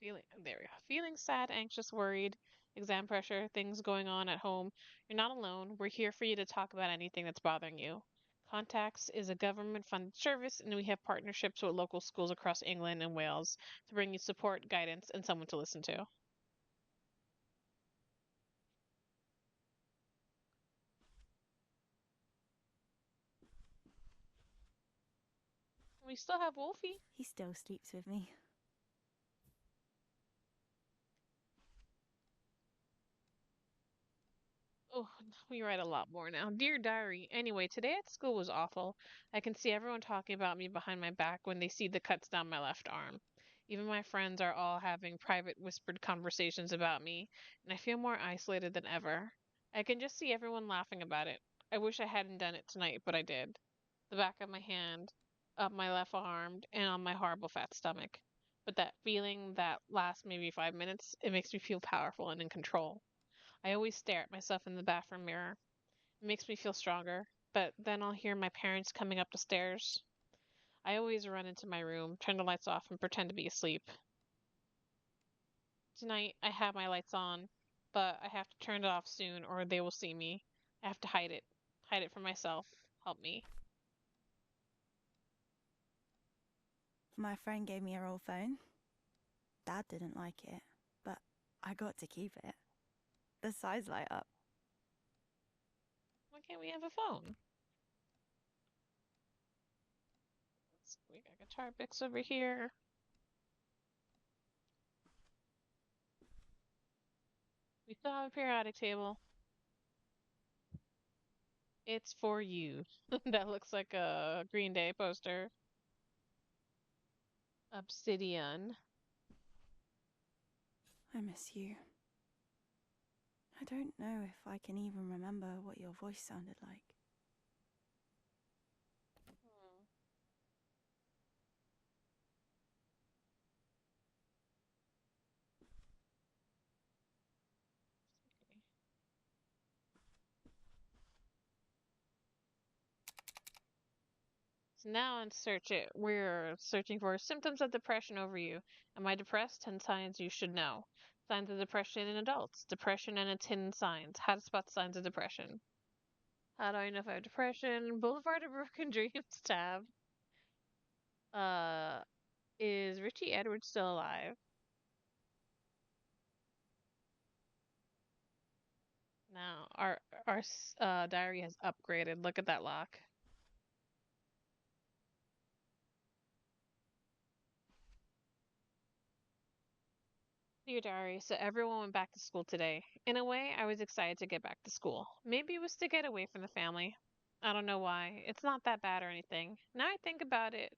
There we go. Feeling sad, anxious, worried, exam pressure, things going on at home. You're not alone. We're here for you to talk about anything that's bothering you. Contacts is a government funded service, and we have partnerships with local schools across England and Wales to bring you support, guidance, and someone to listen to. We still have Wolfie. He still sleeps with me. Oh, we write a lot more now. Dear Diary. Anyway, today at school was awful. I can see everyone talking about me behind my back when they see the cuts down my left arm. Even my friends are all having private whispered conversations about me, and I feel more isolated than ever. I can just see everyone laughing about it. I wish I hadn't done it tonight, but I did. The back of my hand, up my left arm, and on my horrible fat stomach. But that feeling that lasts maybe 5 minutes, it makes me feel powerful and in control. I always stare at myself in the bathroom mirror. It makes me feel stronger, but then I'll hear my parents coming up the stairs. I always run into my room, turn the lights off, and pretend to be asleep. Tonight, I have my lights on, but I have to turn it off soon or they will see me. I have to hide it. Hide it from myself. Help me. My friend gave me her old phone. Dad didn't like it, but I got to keep it. The sides light up. Why can't we have a phone? We got guitar picks over here. We still have a periodic table. It's for you. That looks like a Green Day poster. Obsidian. I miss you. I don't know if I can even remember what your voice sounded like. So now we're searching for symptoms of depression over you. Am I depressed? 10 signs you should know. Signs of depression in adults. Depression and its hidden signs. How to spot signs of depression. How do I know if I have depression? Boulevard of Broken Dreams tab. Is Richie Edwards still alive? Now, our diary has upgraded. Look at that lock. Dear diary, so everyone went back to school today. In a way, I was excited to get back to school. Maybe it was to get away from the family. I don't know why. It's not that bad or anything. Now I think about it,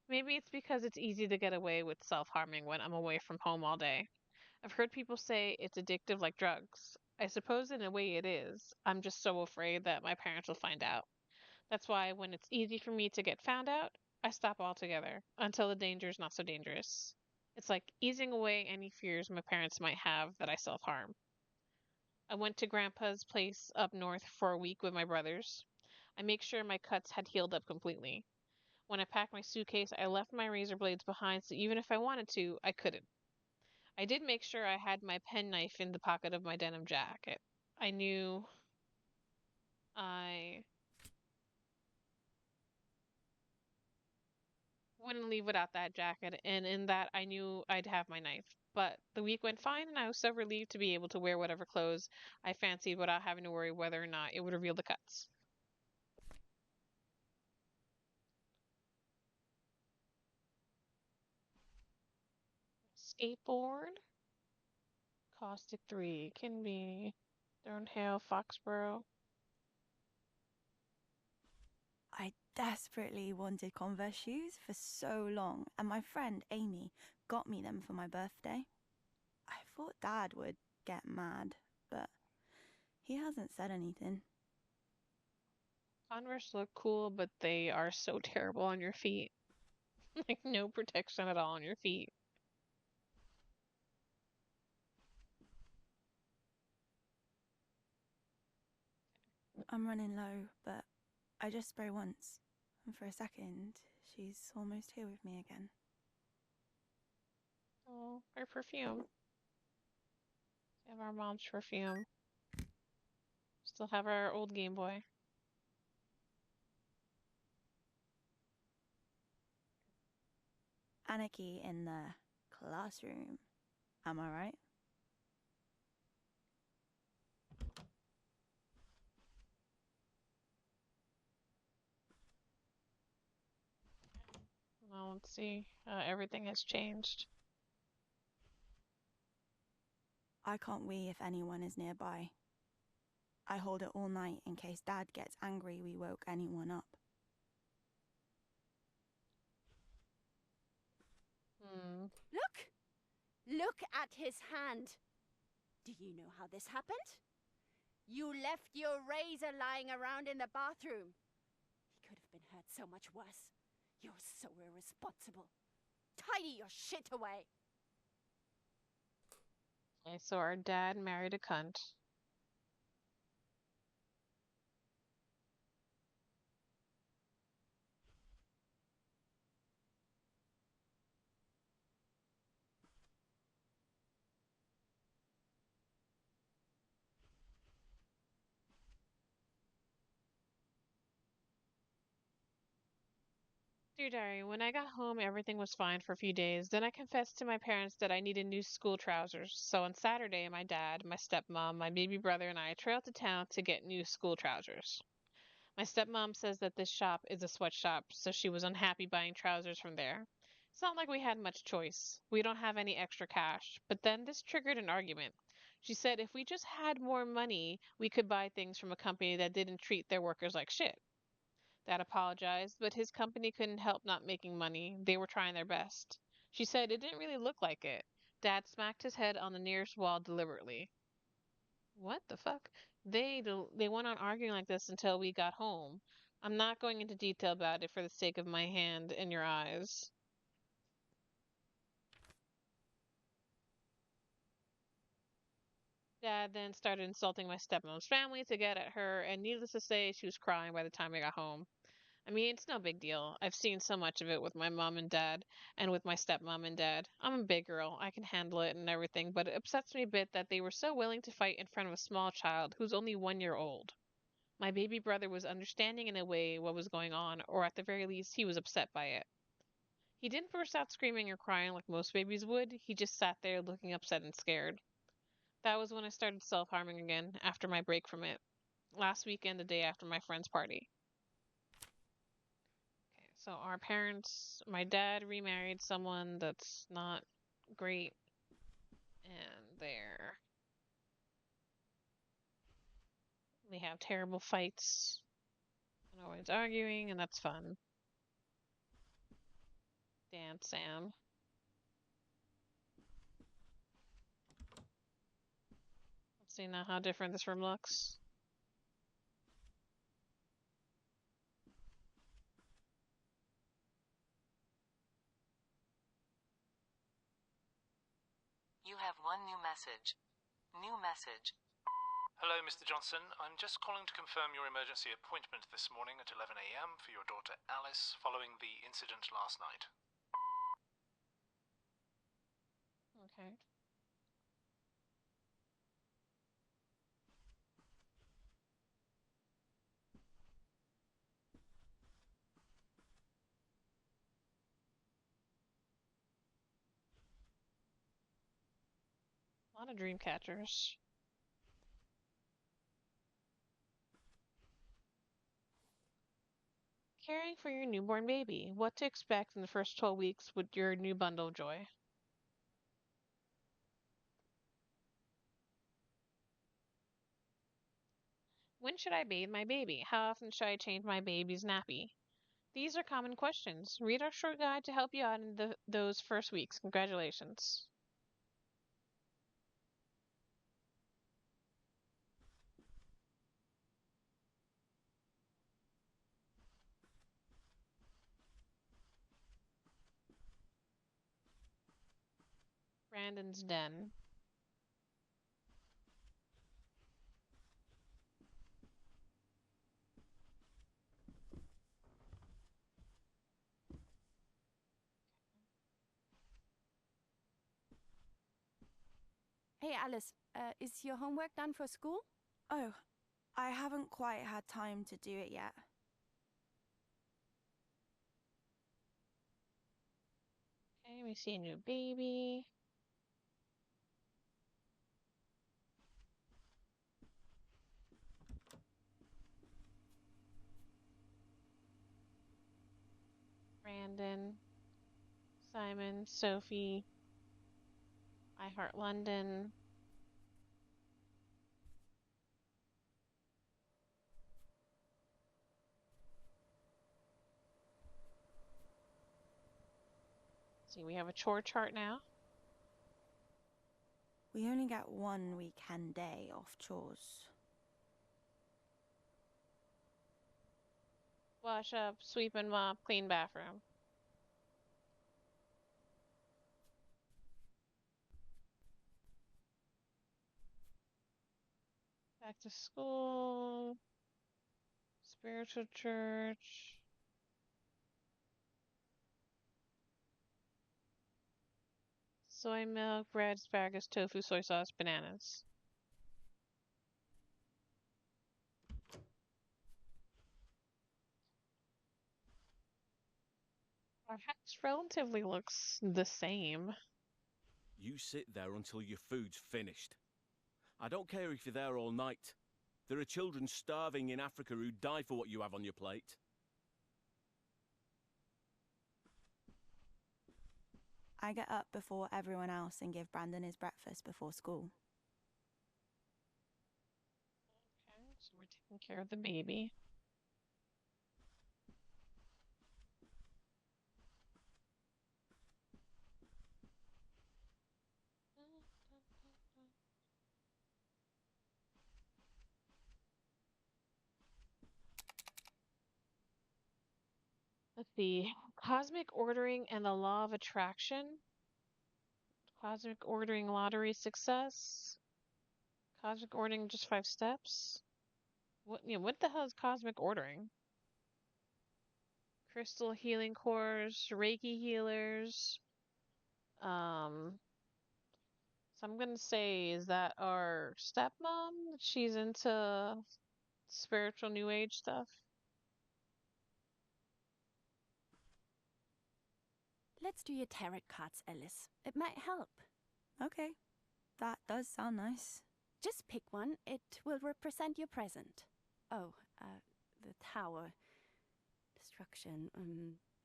maybe it's because it's easy to get away with self-harming when I'm away from home all day. I've heard people say it's addictive like drugs. I suppose in a way it is. I'm just so afraid that my parents will find out. That's why when it's easy for me to get found out, I stop altogether until the danger is not so dangerous. It's like easing away any fears my parents might have that I self harm. I went to Grandpa's place up north for a week with my brothers. I make sure my cuts had healed up completely. When I packed my suitcase, I left my razor blades behind, so even if I wanted to, I couldn't. I did make sure I had my penknife in the pocket of my denim jacket. I knew I wouldn't leave without that jacket, and in that I knew I'd have my knife. But the week went fine, and I was so relieved to be able to wear whatever clothes I fancied without having to worry whether or not it would reveal the cuts. Skateboard. Caustic 3. Can be Thornhill, Foxborough. I desperately wanted Converse shoes for so long, and my friend Amy got me them for my birthday. I thought Dad would get mad, but he hasn't said anything. Converse look cool, but they are so terrible on your feet. Like, no protection at all on your feet. I'm running low, but I just spray once, and for a second, she's almost here with me again. Oh, our perfume. We have our mom's perfume. Still have our old Game Boy. Anarchy in the classroom. Am I right? Well, let's see. Everything has changed. I can't wee if anyone is nearby. I hold it all night in case Dad gets angry we woke anyone up. Look! Look at his hand. Do you know how this happened? You left your razor lying around in the bathroom. He could have been hurt so much worse. You're so irresponsible. Tidy your shit away. Okay, so our dad married a cunt. Dear Diary, when I got home, everything was fine for a few days. Then I confessed to my parents that I needed new school trousers. So on Saturday, my dad, my stepmom, my baby brother, and I trailed to town to get new school trousers. My stepmom says that this shop is a sweatshop, so she was unhappy buying trousers from there. It's not like we had much choice. We don't have any extra cash. But then this triggered an argument. She said if we just had more money, we could buy things from a company that didn't treat their workers like shit. Dad apologized, but his company couldn't help not making money. They were trying their best. She said it didn't really look like it. Dad smacked his head on the nearest wall deliberately. What the fuck? They went on arguing like this until we got home. I'm not going into detail about it for the sake of my hand and your eyes. Dad then started insulting my stepmom's family to get at her, and needless to say, she was crying by the time I got home. I mean, it's no big deal. I've seen so much of it with my mom and dad, and with my stepmom and dad. I'm a big girl. I can handle it and everything, but it upsets me a bit that they were so willing to fight in front of a small child who's only 1 year old. My baby brother was understanding in a way what was going on, or at the very least, he was upset by it. He didn't burst out screaming or crying like most babies would, he just sat there looking upset and scared. That was when I started self harming again, after my break from it. Last weekend, the day after my friend's party. Okay, so our parents, my dad remarried someone that's not great, and they have terrible fights and always arguing, and that's fun. Dan, Sam. Let's see now how different this room looks. You have one new message. New message. Hello, Mr. Johnson. I'm just calling to confirm your emergency appointment this morning at 11 a.m. for your daughter Alice following the incident last night. Okay. A lot of dream catchers. Caring for your newborn baby. What to expect in the first 12 weeks with your new bundle of joy. When should I bathe my baby? How often should I change my baby's nappy? These are common questions. Read our short guide to help you out in those first weeks. Congratulations. Brandon's Den. Hey, Alice, is your homework done for school? Oh, I haven't quite had time to do it yet. Okay, we see a new baby. Brandon, Simon, Sophie, I Heart London. See, we have a chore chart now. We only get one weekend day off chores. Wash up, sweep and mop, clean bathroom. Back to school. Spiritual church. Soy milk, bread, asparagus, tofu, soy sauce, bananas. Our house relatively looks the same. You sit there until your food's finished. I don't care if you're there all night. There are children starving in Africa who die for what you have on your plate. I get up before everyone else and give Brandon his breakfast before school. Okay, so we're taking care of the baby. Let's see. Cosmic ordering and the law of attraction. Cosmic ordering lottery success. Cosmic ordering just 5 steps. What the hell is cosmic ordering? Crystal healing cores, Reiki healers. So I'm gonna say, is that our stepmom? She's into spiritual new age stuff. Let's do your tarot cards, Alice. It might help. Okay, that does sound nice. Just pick one. It will represent your present. Oh, the tower. Destruction.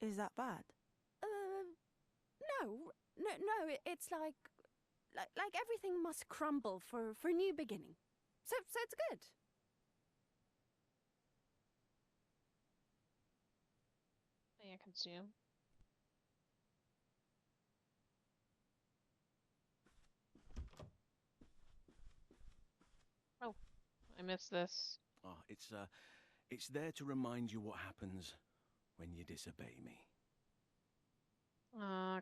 Is that bad? No. It's like everything must crumble for a new beginning. So it's good. I consume. Oh, I missed this. Oh, it's there to remind you what happens when you disobey me.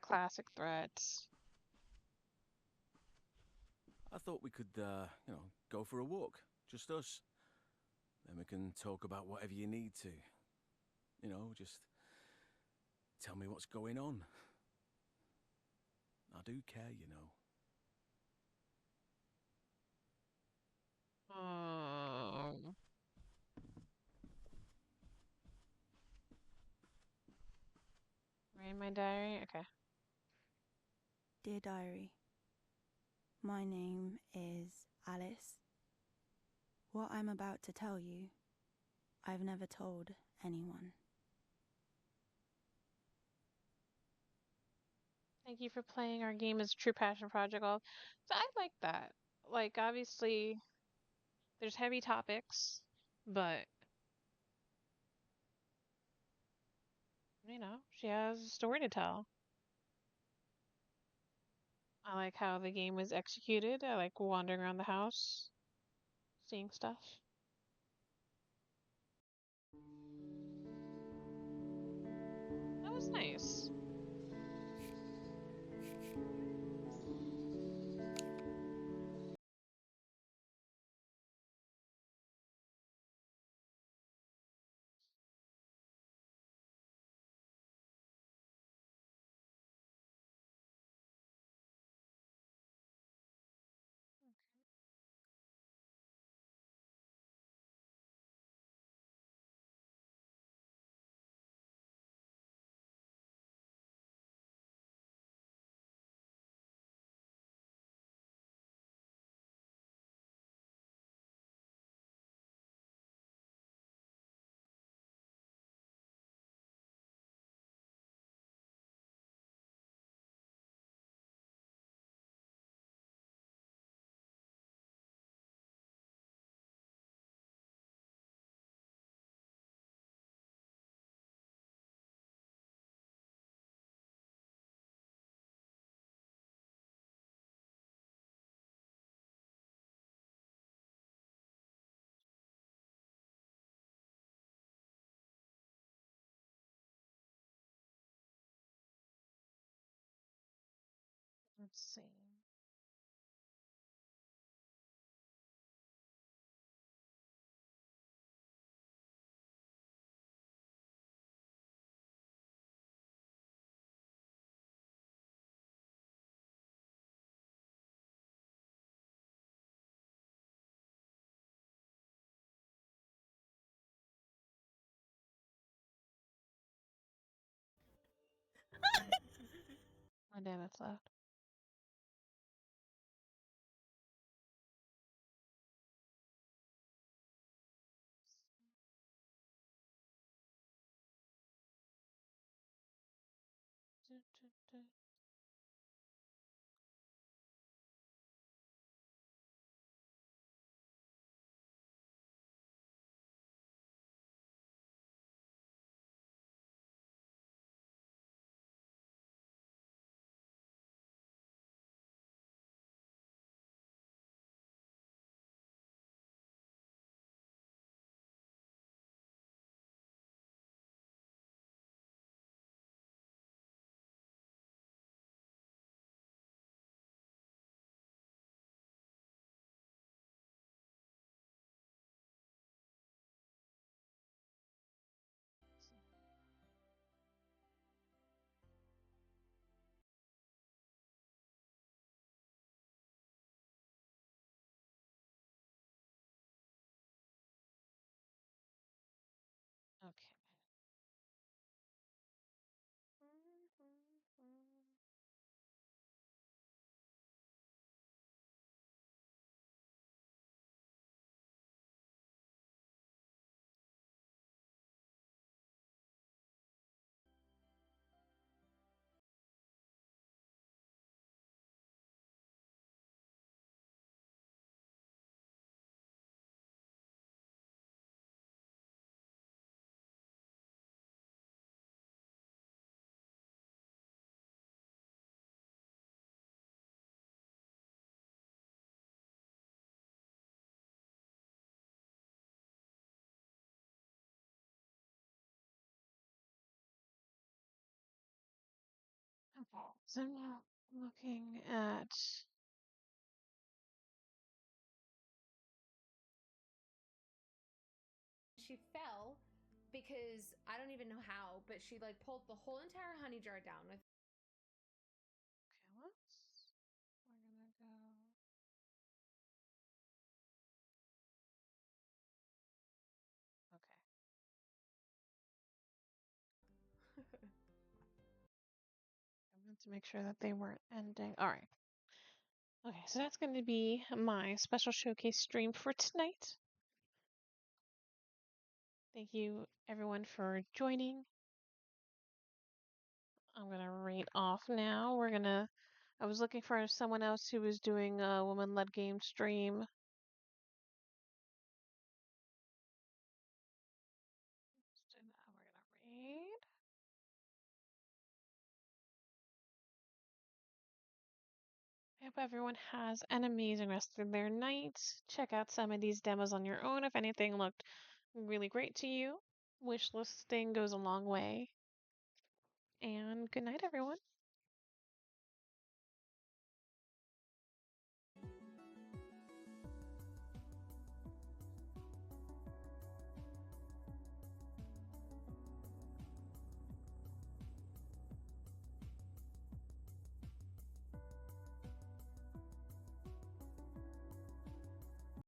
Classic threats. I thought we could, go for a walk. Just us. Then we can talk about whatever you need to. Just tell me what's going on. I do care, you know. Write in my diary? Okay. Dear Diary, my name is Alice. What I'm about to tell you, I've never told anyone. Thank you for playing our game as True Passion Project. So I like that. Like, obviously, there's heavy topics, but she has a story to tell. I like how the game was executed. I like wandering around the house, seeing stuff. That was nice. Let's see. Oh, damn, it's loud. Okay. Okay, so I'm now looking at She fell because I don't even know how, but she like pulled the whole entire honey jar down with. okay, we're gonna go. Okay. I wanted to make sure that they weren't ending. All right. Okay, so that's going to be my special showcase stream for tonight. Thank you, everyone, for joining. I'm going to rate off now. I was looking for someone else who was doing a woman-led game stream. Let's do that. We're going to rate. I hope everyone has an amazing rest of their night. Check out some of these demos on your own if anything looked really great to you. Wish listing goes a long way. And good night, everyone.